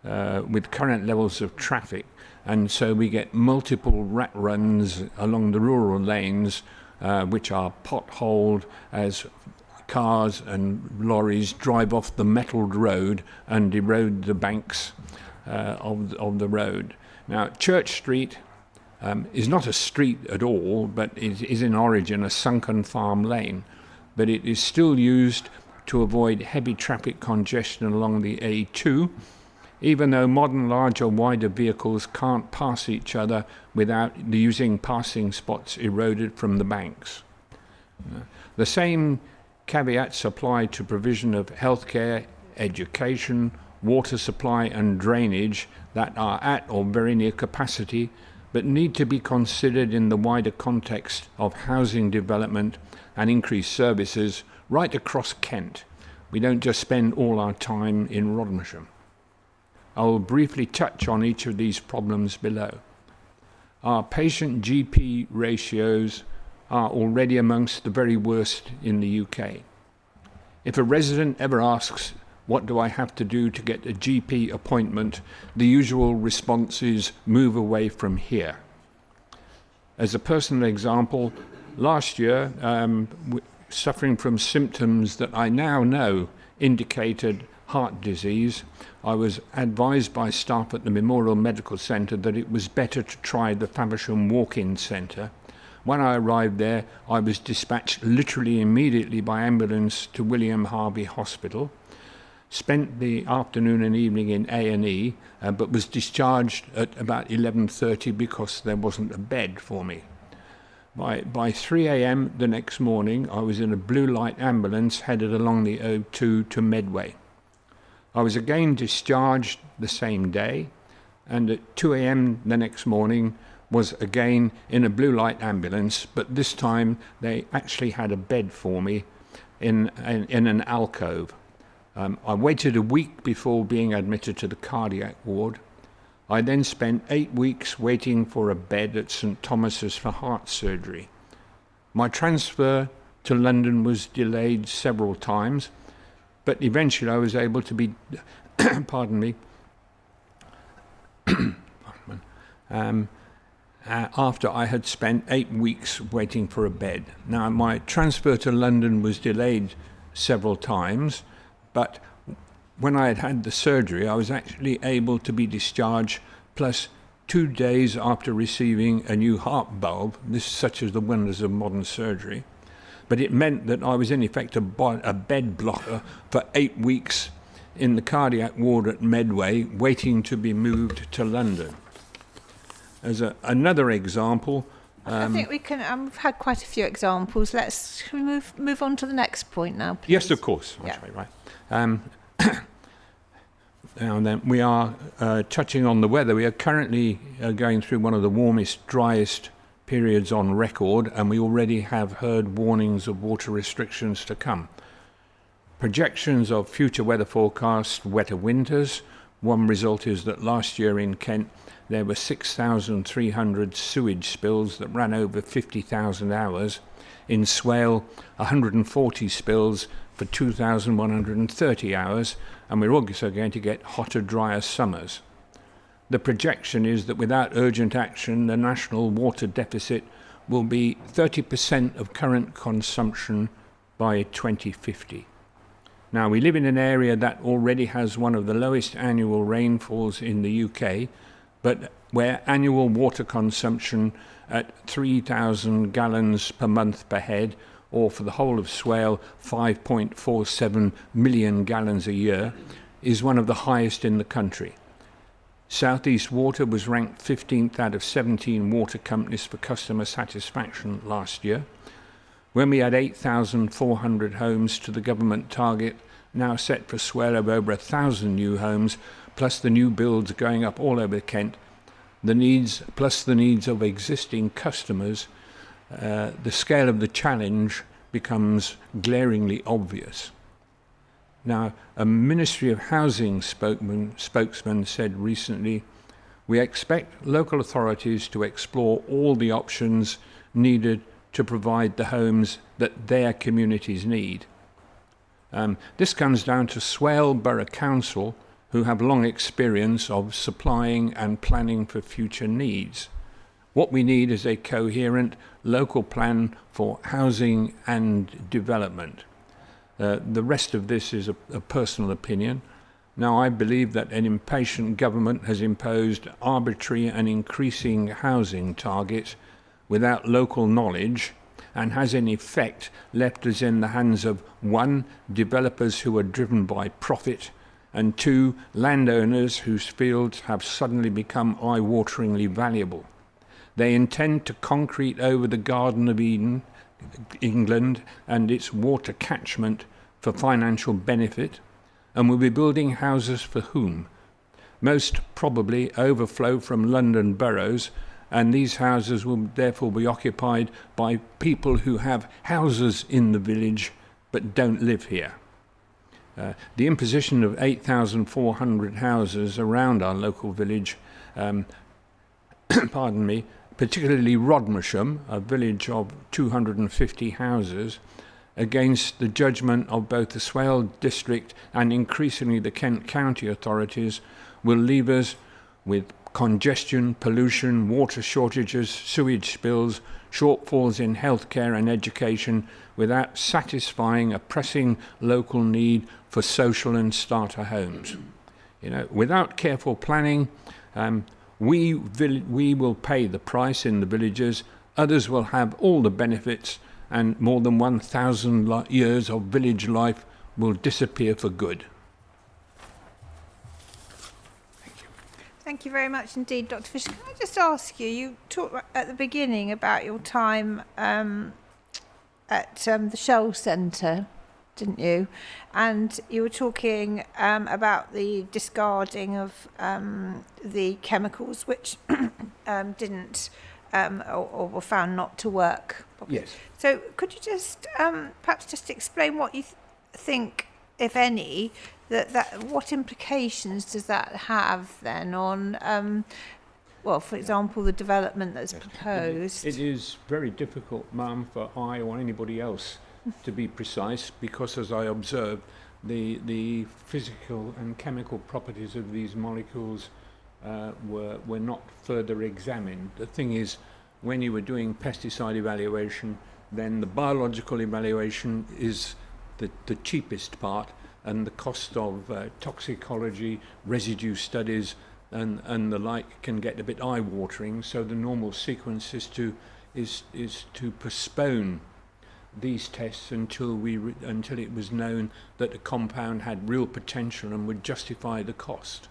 with current levels of traffic, and so we get multiple rat runs along the rural lanes, which are potholed as cars and lorries drive off the metalled road and erode the banks of the road. Now, Church Street is not a street at all, but it is in origin a sunken farm lane, but it is still used to avoid heavy traffic congestion along the A2, even though modern larger, wider vehicles can't pass each other without using passing spots eroded from the banks. The same caveats apply to provision of healthcare, education, water supply and drainage that are at or very near capacity, but need to be considered in the wider context of housing development and increased services right across Kent. We don't just spend all our time in Rodmersham. I will briefly touch on each of these problems below. Our patient GP ratios are already amongst the very worst in the UK. If a resident ever asks, "What do I have to do to get a GP appointment?" the usual response is, "Move away from here." As a personal example, last year, suffering from symptoms that I now know indicated heart disease, I was advised by staff at the Memorial Medical Centre that it was better to try the Faversham Walk-in Centre. When I arrived there, I was dispatched literally immediately by ambulance to William Harvey Hospital, spent the afternoon and evening in A&E, but was discharged at about 11:30 because there wasn't a bed for me. By 3 a.m. the next morning, I was in a blue light ambulance headed along the O2 to Medway. I was again discharged the same day, and at 2 a.m. the next morning was again in a blue light ambulance, but this time they actually had a bed for me in an alcove. I waited a week before being admitted to the cardiac ward. I then spent 8 weeks waiting for a bed at St Thomas's for heart surgery. My transfer to London was delayed several times, but eventually I was able to be, pardon me, after I had spent 8 weeks waiting for a bed. Now, my transfer to London was delayed several times, but when I had had the surgery, I was actually able to be discharged, plus 2 days after receiving a new heart valve. This is such as the wonders of modern surgery. But it meant that I was in effect a bed blocker for 8 weeks in the cardiac ward at Medway, waiting to be moved to London. As another example, I think we can. We've had quite a few examples. Should we move on to the next point now, please? Yes, of course. Yeah. Right. Now then, we are touching on the weather. We are currently going through one of the warmest, driest periods on record, and we already have heard warnings of water restrictions to come. Projections of future weather forecast, wetter winters. One result is that last year in Kent there were 6,300 sewage spills that ran over 50,000 hours. In Swale, 140 spills for 2,130 hours, and we're also going to get hotter, drier summers. The projection is that without urgent action, the national water deficit will be 30% of current consumption by 2050. Now, we live in an area that already has one of the lowest annual rainfalls in the UK, but where annual water consumption at 3,000 gallons per month per head, or for the whole of Swale, 5.47 million gallons a year, is one of the highest in the country. South East Water was ranked 15th out of 17 water companies for customer satisfaction last year. When we had 8,400 homes to the government target, now set for Swale of over 1,000 new homes, plus the new builds going up all over Kent, the needs of existing customers, the scale of the challenge becomes glaringly obvious. Now, a Ministry of Housing spokesman said recently, "We expect local authorities to explore all the options needed to provide the homes that their communities need." This comes down to Swale Borough Council, who have long experience of supplying and planning for future needs. What we need is a coherent local plan for housing and development. The rest of this is a personal opinion. Now, I believe that an impatient government has imposed arbitrary and increasing housing targets without local knowledge, and has in effect left us in the hands of 1, developers who are driven by profit, and 2, landowners whose fields have suddenly become eye-wateringly valuable. They intend to concrete over the Garden of Eden, England, and its water catchment for financial benefit, and will be building houses for whom? Most probably overflow from London boroughs, and these houses will therefore be occupied by people who have houses in the village but don't live here. The imposition of 8,400 houses around our local village, pardon me, particularly Rodmersham, a village of 250 houses, against the judgment of both the Swale District and increasingly the Kent County authorities, will leave us with congestion, pollution, water shortages, sewage spills, shortfalls in healthcare and education, without satisfying a pressing local need for social and starter homes. Without careful planning, we will pay the price in the villages. Others will have all the benefits, and more than 1,000 years of village life will disappear for good. Thank you very much indeed, Dr. Fisher. Can I just ask you, you talked at the beginning about your time at the Shell Centre, didn't you? And you were talking about the discarding of the chemicals which didn't or were found not to work properly. Yes. So could you just perhaps just explain what you think, if any, that what implications does that have then on, well, for example, the development that's proposed? It is very difficult, ma'am, for I or anybody else to be precise, because as I observed, the physical and chemical properties of these molecules were not further examined. The thing is, when you were doing pesticide evaluation, then the biological evaluation is the cheapest part, and the cost of toxicology, residue studies, and the like can get a bit eye-watering. So the normal sequence is to postpone these tests until it was known that the compound had real potential and would justify the cost.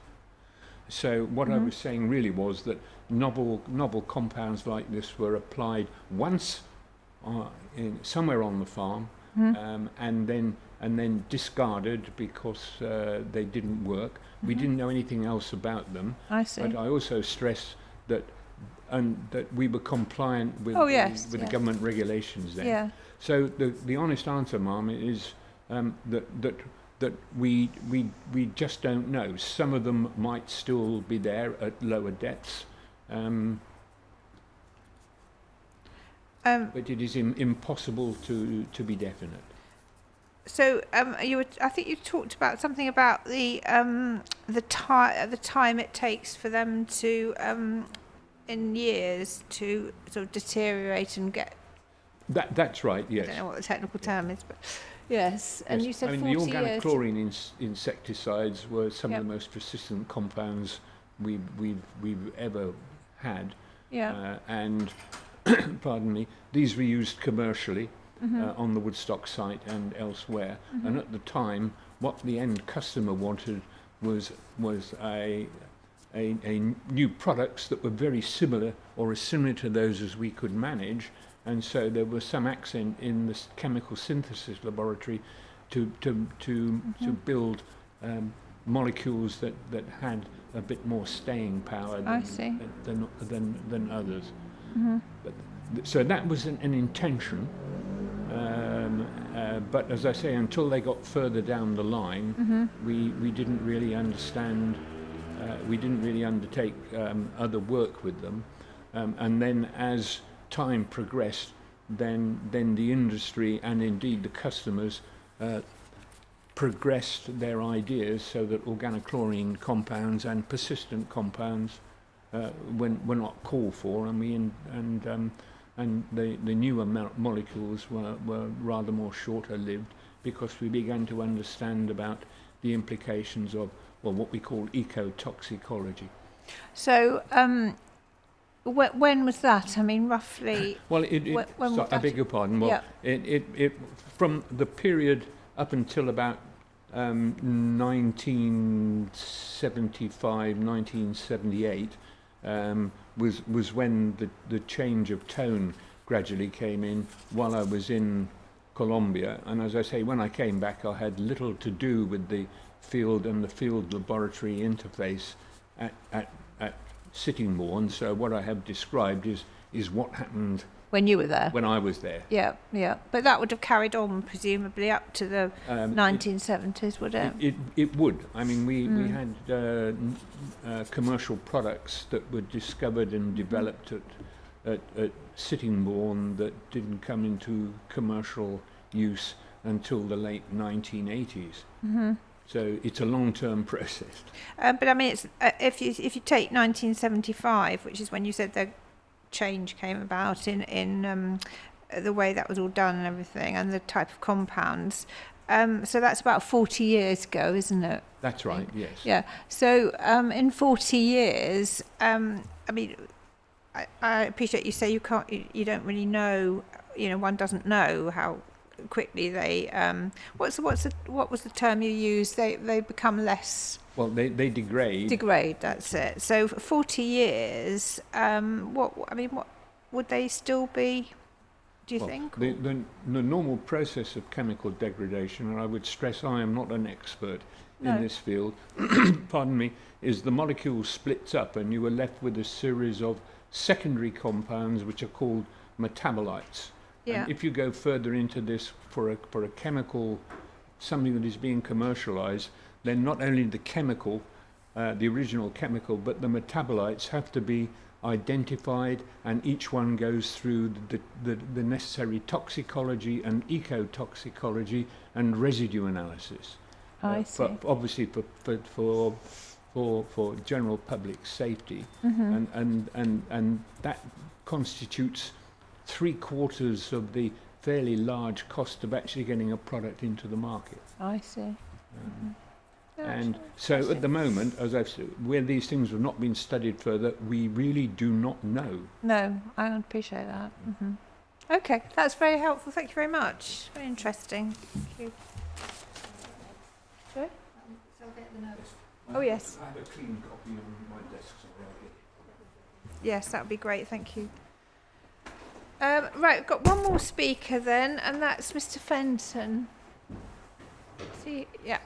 So what I was saying really was that novel compounds like this were applied once somewhere on the farm, and then discarded because they didn't work. We didn't know anything else about them. I see. But I also stress that we were compliant with the government regulations then. Yeah. So the honest answer, ma'am, is that we just don't know. Some of them might still be there at lower depths. But it is impossible to be definite. So I think you talked about something about the time it takes for them to in years to sort of deteriorate and get. That's right. Yes. I don't know what the technical term is, but yes. And you said 40 the organic years. chlorine insecticides were some of the most persistent compounds we've ever had. Yeah. And pardon me, these were used commercially on the Woodstock site and elsewhere. And at the time, what the end customer wanted was a new products that were very similar or as similar to those as we could manage. And so there was some accent in the chemical synthesis laboratory to build molecules that had a bit more staying power than others. But, so that was an intention, But as I say, until they got further down the line, we didn't really understand. We didn't really undertake other work with them, and then as time progressed, then the industry and indeed the customers progressed their ideas so that organochlorine compounds and persistent compounds were not called for, and the newer molecules were rather more shorter lived, because we began to understand about the implications of what we call ecotoxicology. So, when was that? I mean, roughly. Well, I beg your pardon. Well, it from the period up until about 1975, 1978 was when the change of tone gradually came in while I was in Colombia. And as I say, when I came back, I had little to do with the field and the field laboratory interface at Sittingbourne. So what I have described is what happened when you were there. When I was there. Yeah. But that would have carried on presumably up to the 1970s, would it? It would. I mean, we had commercial products that were discovered and developed at Sittingbourne that didn't come into commercial use until the late 1980s. So it's a long-term process. But I mean, it's, if you take 1975, which is when you said the change came about in the way that was all done and everything, and the type of compounds. So that's about 40 years ago, isn't it? That's right. Yes. Yeah. So in 40 years, I mean, I appreciate you say you don't really know. One doesn't know how quickly they what was the term you used? They become less. Well, they degrade. Degrade, that's it. So for 40 years, what would they still be? Do you think? The normal process of chemical degradation, and I would stress I am not an expert in this field. Pardon me, is the molecule splits up, and you are left with a series of secondary compounds which are called metabolites. Yeah. And if you go further into this for a chemical, something that is being commercialized, then not only the chemical, the original chemical, but the metabolites have to be identified, and each one goes through the necessary toxicology and ecotoxicology and residue analysis. I see. Obviously for general public safety, and that constitutes 3/4 of the fairly large cost of actually getting a product into the market. I see. And so at the moment, as I've said, where these things have not been studied further, we really do not know. No, I appreciate that. Okay, that's very helpful. Thank you very much. Very interesting. Thank you. Sorry? So I'll get the notes. Oh, yes. I have a clean copy on my desk, so I'll get it. Yes, that would be great. Thank you. Right, we've got one more speaker then, and that's Mr. Fenton. See, yeah.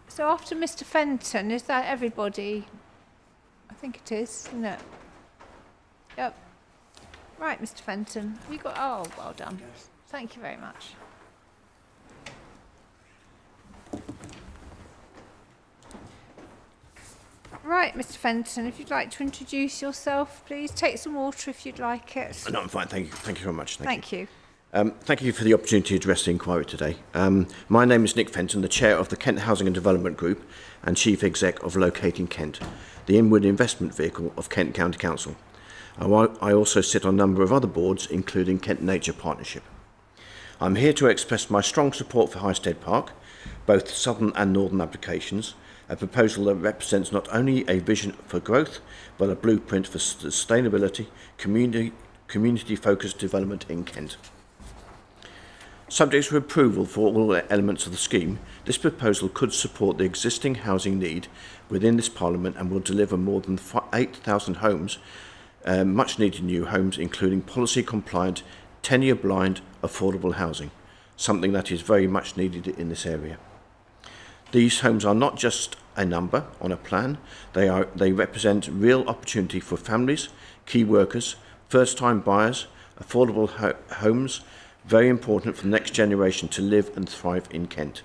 So after Mr. Fenton, is that everybody? I think it is, isn't it? Yep. Right, Mr. Fenton. Have you got? Oh, well done. Thank you very much. Right, Mr. Fenton, if you'd like to introduce yourself, please. Take some water if you'd like it. No, I'm fine. Thank you. Thank you very much. Thank you. Thank you for the opportunity to address the inquiry today. My name is Nick Fenton, the Chair of the Kent Housing and Development Group and Chief Exec of Locating Kent, the inward investment vehicle of Kent County Council. I also sit on a number of other boards, including Kent Nature Partnership. I'm here to express my strong support for Highsted Park, both southern and northern applications, a proposal that represents not only a vision for growth, but a blueprint for sustainability, community-focused development in Kent. Subject to approval for all elements of the scheme, this proposal could support the existing housing need within this Parliament and will deliver more than 8,000 homes, much needed new homes, including policy-compliant, tenure-blind, affordable housing, something that is very much needed in this area. These homes are not just a number on a plan, they represent real opportunity for families, key workers, first-time buyers, affordable homes, very important for the next generation to live and thrive in Kent.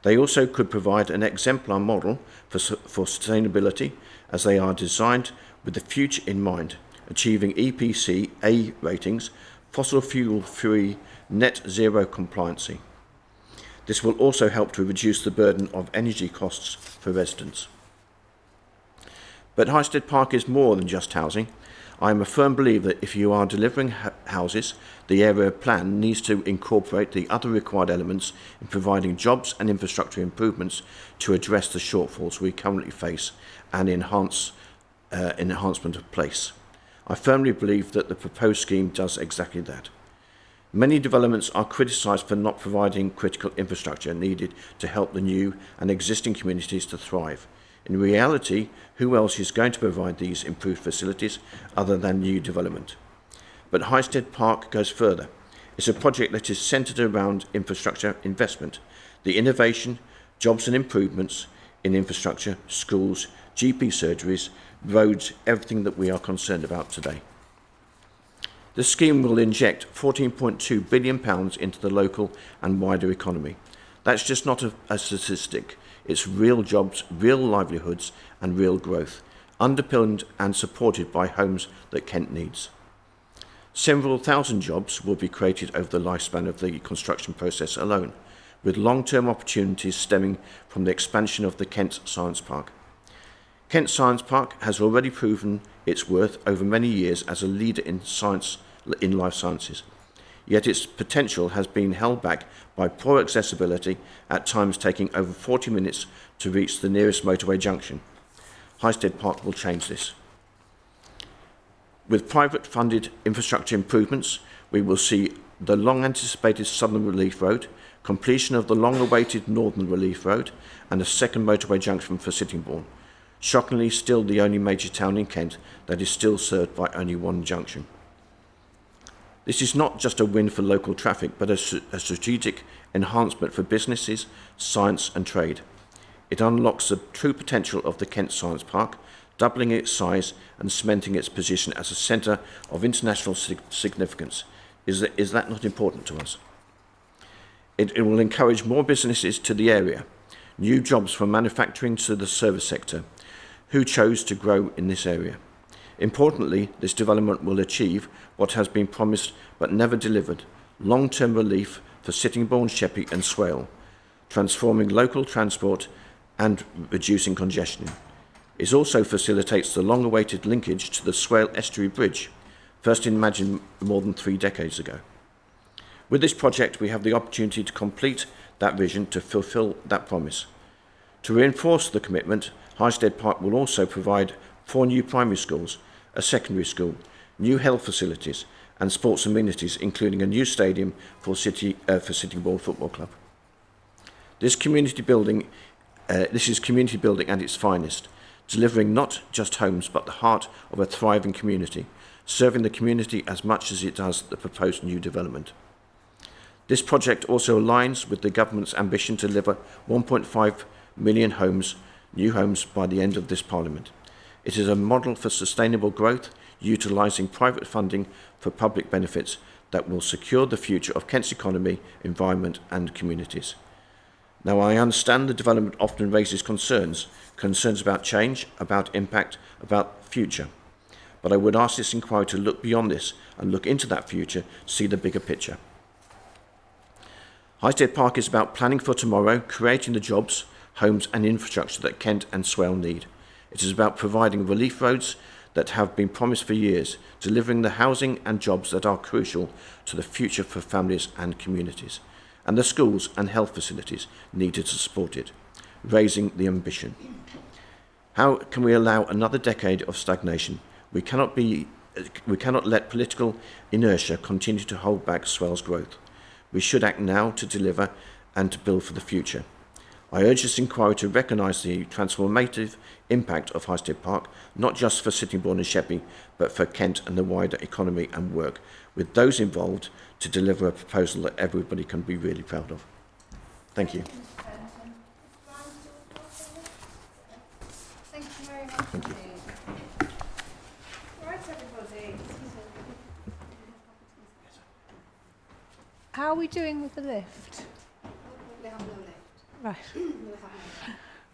They also could provide an exemplar model for sustainability, as they are designed with the future in mind, achieving EPC A ratings, fossil fuel-free net zero compliancy. This will also help to reduce the burden of energy costs for residents. But Highsted Park is more than just housing. I am a firm believer that if you are delivering houses, the area plan needs to incorporate the other required elements in providing jobs and infrastructure improvements to address the shortfalls we currently face and enhancement of place. I firmly believe that the proposed scheme does exactly that. Many developments are criticised for not providing critical infrastructure needed to help the new and existing communities to thrive. In reality, who else is going to provide these improved facilities other than new development? But Highsted Park goes further. It's a project that is centred around infrastructure investment, the innovation, jobs and improvements in infrastructure, schools, GP surgeries, roads, everything that we are concerned about today. The scheme will inject £14.2 billion into the local and wider economy. That's just not a statistic. It's real jobs, real livelihoods and real growth, underpinned and supported by homes that Kent needs. Several thousand jobs will be created over the lifespan of the construction process alone, with long-term opportunities stemming from the expansion of the Kent Science Park. Kent Science Park has already proven its worth over many years as a leader in life sciences. Yet its potential has been held back by poor accessibility, at times taking over 40 minutes to reach the nearest motorway junction. Highsted Park will change this. With private funded infrastructure improvements, we will see the long anticipated Southern Relief Road, completion of the long awaited Northern Relief Road, and a second motorway junction for Sittingbourne. Shockingly, still the only major town in Kent that is still served by only one junction. This is not just a win for local traffic, but a strategic enhancement for businesses, science and trade. It unlocks the true potential of the Kent Science Park, doubling its size and cementing its position as a centre of international significance. Is that not important to us? It will encourage more businesses to the area, new jobs from manufacturing to the service sector, who chose to grow in this area. Importantly, this development will achieve what has been promised but never delivered, long-term relief for Sittingbourne, Sheppey and Swale, transforming local transport and reducing congestion. It also facilitates the long-awaited linkage to the Swale Estuary Bridge, first imagined more than 3 decades ago. With this project, we have the opportunity to complete that vision, to fulfil that promise. To reinforce the commitment, Highsted Park will also provide 4 new primary schools, a secondary school, new health facilities and sports amenities, including a new stadium for Sittingbourne Football Club. This is community building at its finest, delivering not just homes but the heart of a thriving community, serving the community as much as it does the proposed new development. This project also aligns with the government's ambition to deliver 1.5 million new homes by the end of this Parliament. It is a model for sustainable growth, utilising private funding for public benefits that will secure the future of Kent's economy, environment and communities. Now, I understand the development often raises concerns about change, about impact, about future. But I would ask this inquiry to look beyond this and look into that future, see the bigger picture. Highsted Park is about planning for tomorrow, creating the jobs, homes and infrastructure that Kent and Swale need. It is about providing relief roads that have been promised for years, delivering the housing and jobs that are crucial to the future for families and communities, and the schools and health facilities needed to support it, raising the ambition. How can we allow another decade of stagnation? We cannot let political inertia continue to hold back Swale's growth. We should act now to deliver and to build for the future. I urge this inquiry to recognise the transformative impact of Highsted Park, not just for Sittingbourne and Sheppey, but for Kent and the wider economy, and work with those involved to deliver a proposal that everybody can be really proud of. Thank you. Thank you very much. Thank you. Right, everybody. How are we doing with the lift? We have no lift. Right.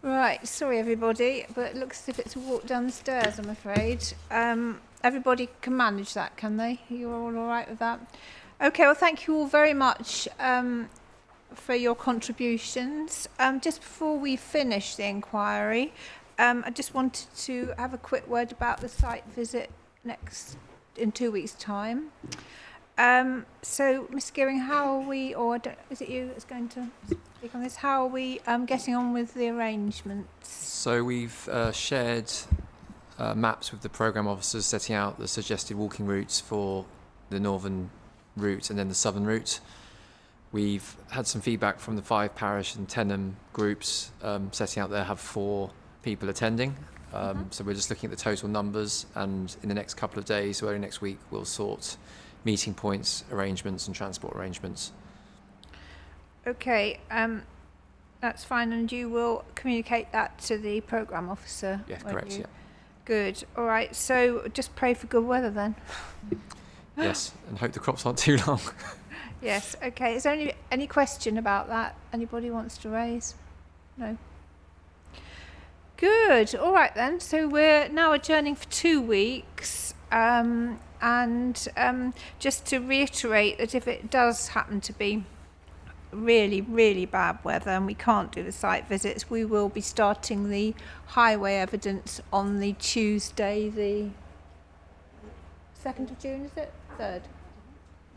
Right, sorry everybody, but it looks as if it's a walk down the stairs, I'm afraid. Everybody can manage that, can they? You're all right with that? Okay, well thank you all very much for your contributions. Just before we finish the inquiry, I just wanted to have a quick word about the site visit in 2 weeks' time. So, Ms. Gearing, how are we, or is it you that's going to speak on this? How are we getting on with the arrangements? So we've shared maps with the programme officers setting out the suggested walking routes for the northern route and then the southern route. We've had some feedback from the 5 parish and Tenham groups setting out there have 4 people attending. So we're just looking at the total numbers, and in the next couple of days, or early next week, we'll sort meeting points, arrangements and transport arrangements. Okay, that's fine, and you will communicate that to the programme officer? Yeah, correct, yeah. Good, all right, so just pray for good weather then. Yes, and hope the crops aren't too long. Yes, okay, is there any question about that anybody wants to raise? No? Good, all right then, so we're now adjourning for 2 weeks. And just to reiterate that if it does happen to be really, really bad weather and we can't do the site visits, we will be starting the highway evidence on the Tuesday, the 2nd of June, is it? 3rd?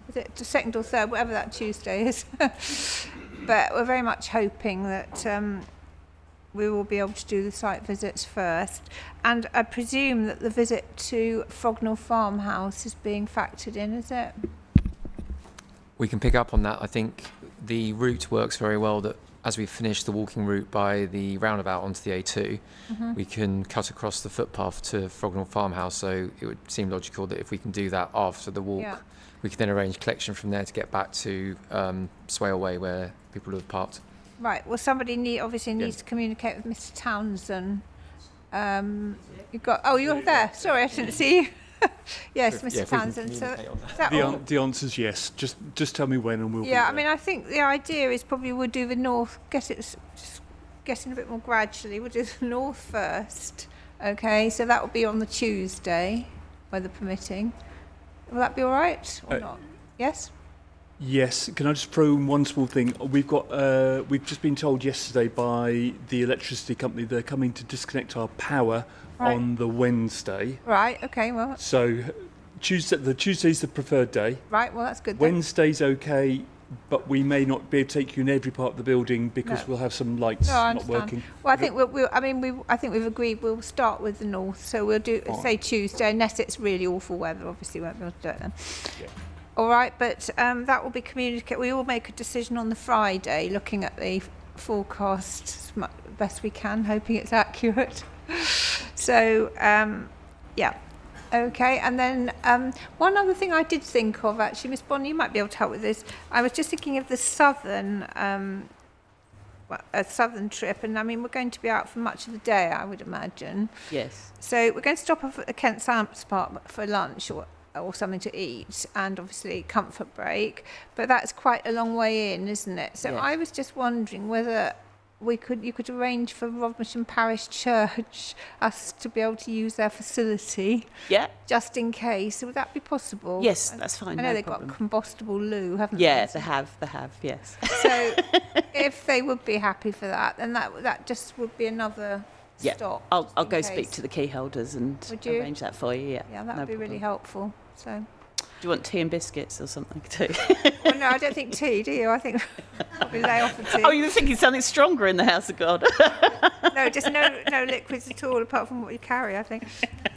Is it the 2nd or 3rd, whatever that Tuesday is. But we're very much hoping that we will be able to do the site visits first. And I presume that the visit to Frognall Farmhouse is being factored in, is it? We can pick up on that. I think the route works very well, that as we finish the walking route by the roundabout onto the A2, we can cut across the footpath to Frognall Farmhouse. So it would seem logical that if we can do that after the walk, we can then arrange collection from there to get back to Swale Way where people have parked. Right, well somebody needs to communicate with Mr. Townsend. You're there, sorry I didn't see you. Yes, Mr. Townsend. So is that all? The answer's yes, just tell me when and we'll be there. I mean I think the idea is probably we'll do the north, just getting a bit more gradually, we'll do the north first. Okay, so that will be on the Tuesday, weather permitting. Will that be all right or not? Yes? Yes, can I just throw in one small thing? We've just been told yesterday by the electricity company they're coming to disconnect our power on the Wednesday. Right, okay, well. So Tuesday's the preferred day. Right, well that's good then. Wednesday's okay, but we may not be able to take you in every part of the building because we'll have some lights not working. Well, I think I think we've agreed we'll start with the north, so we'll do say Tuesday, unless it's really awful weather. Obviously, we won't be able to do it then. Yeah. All right, but that will be communicated. We will make a decision on the Friday, looking at the forecast as best we can, hoping it's accurate. So, yeah. Okay, and then one other thing I did think of, actually, Miss Bonnie, you might be able to help with this. I was just thinking of the southern trip, and I mean, we're going to be out for much of the day, I would imagine. Yes. So we're going to stop off at the Kent Science Park for lunch or something to eat, and obviously comfort break, but that's quite a long way in, isn't it? So I was just wondering whether you could arrange for Rodmersham Parish Church us to be able to use their facility, just in case. So would that be possible? Yes, that's fine. I know no they've problem. got combustible loo, haven't they? Yeah, they have, yes. So if they would be happy for that, then that just would be another stop. I'll go speak to the key holders and arrange that for you. Yeah, that would be really helpful. So, do you want tea and biscuits or something too? Well, no, I don't think tea, do you? I think probably lay off of tea. Oh, you were thinking something stronger in the house of God. No, just no liquids at all, apart from what you carry, I think.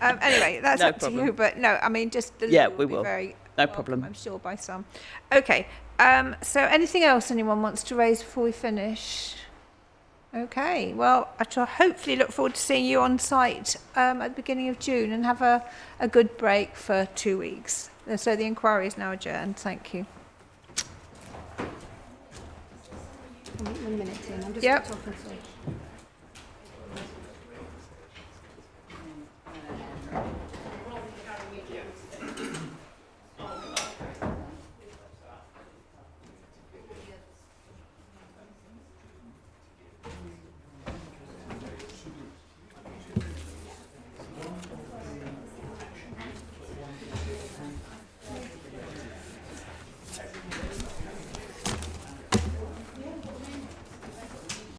Anyway, that's up to you. But no, I mean, just the loo we will will. Be very no problem. I'm sure by some. Okay. So, anything else anyone wants to raise before we finish? Okay. Well, I shall hopefully look forward to seeing you on site at the beginning of June and have a good break for 2 weeks. So the inquiry is now adjourned. Thank you. 1 minute, Tim. I'm just Yep. talking to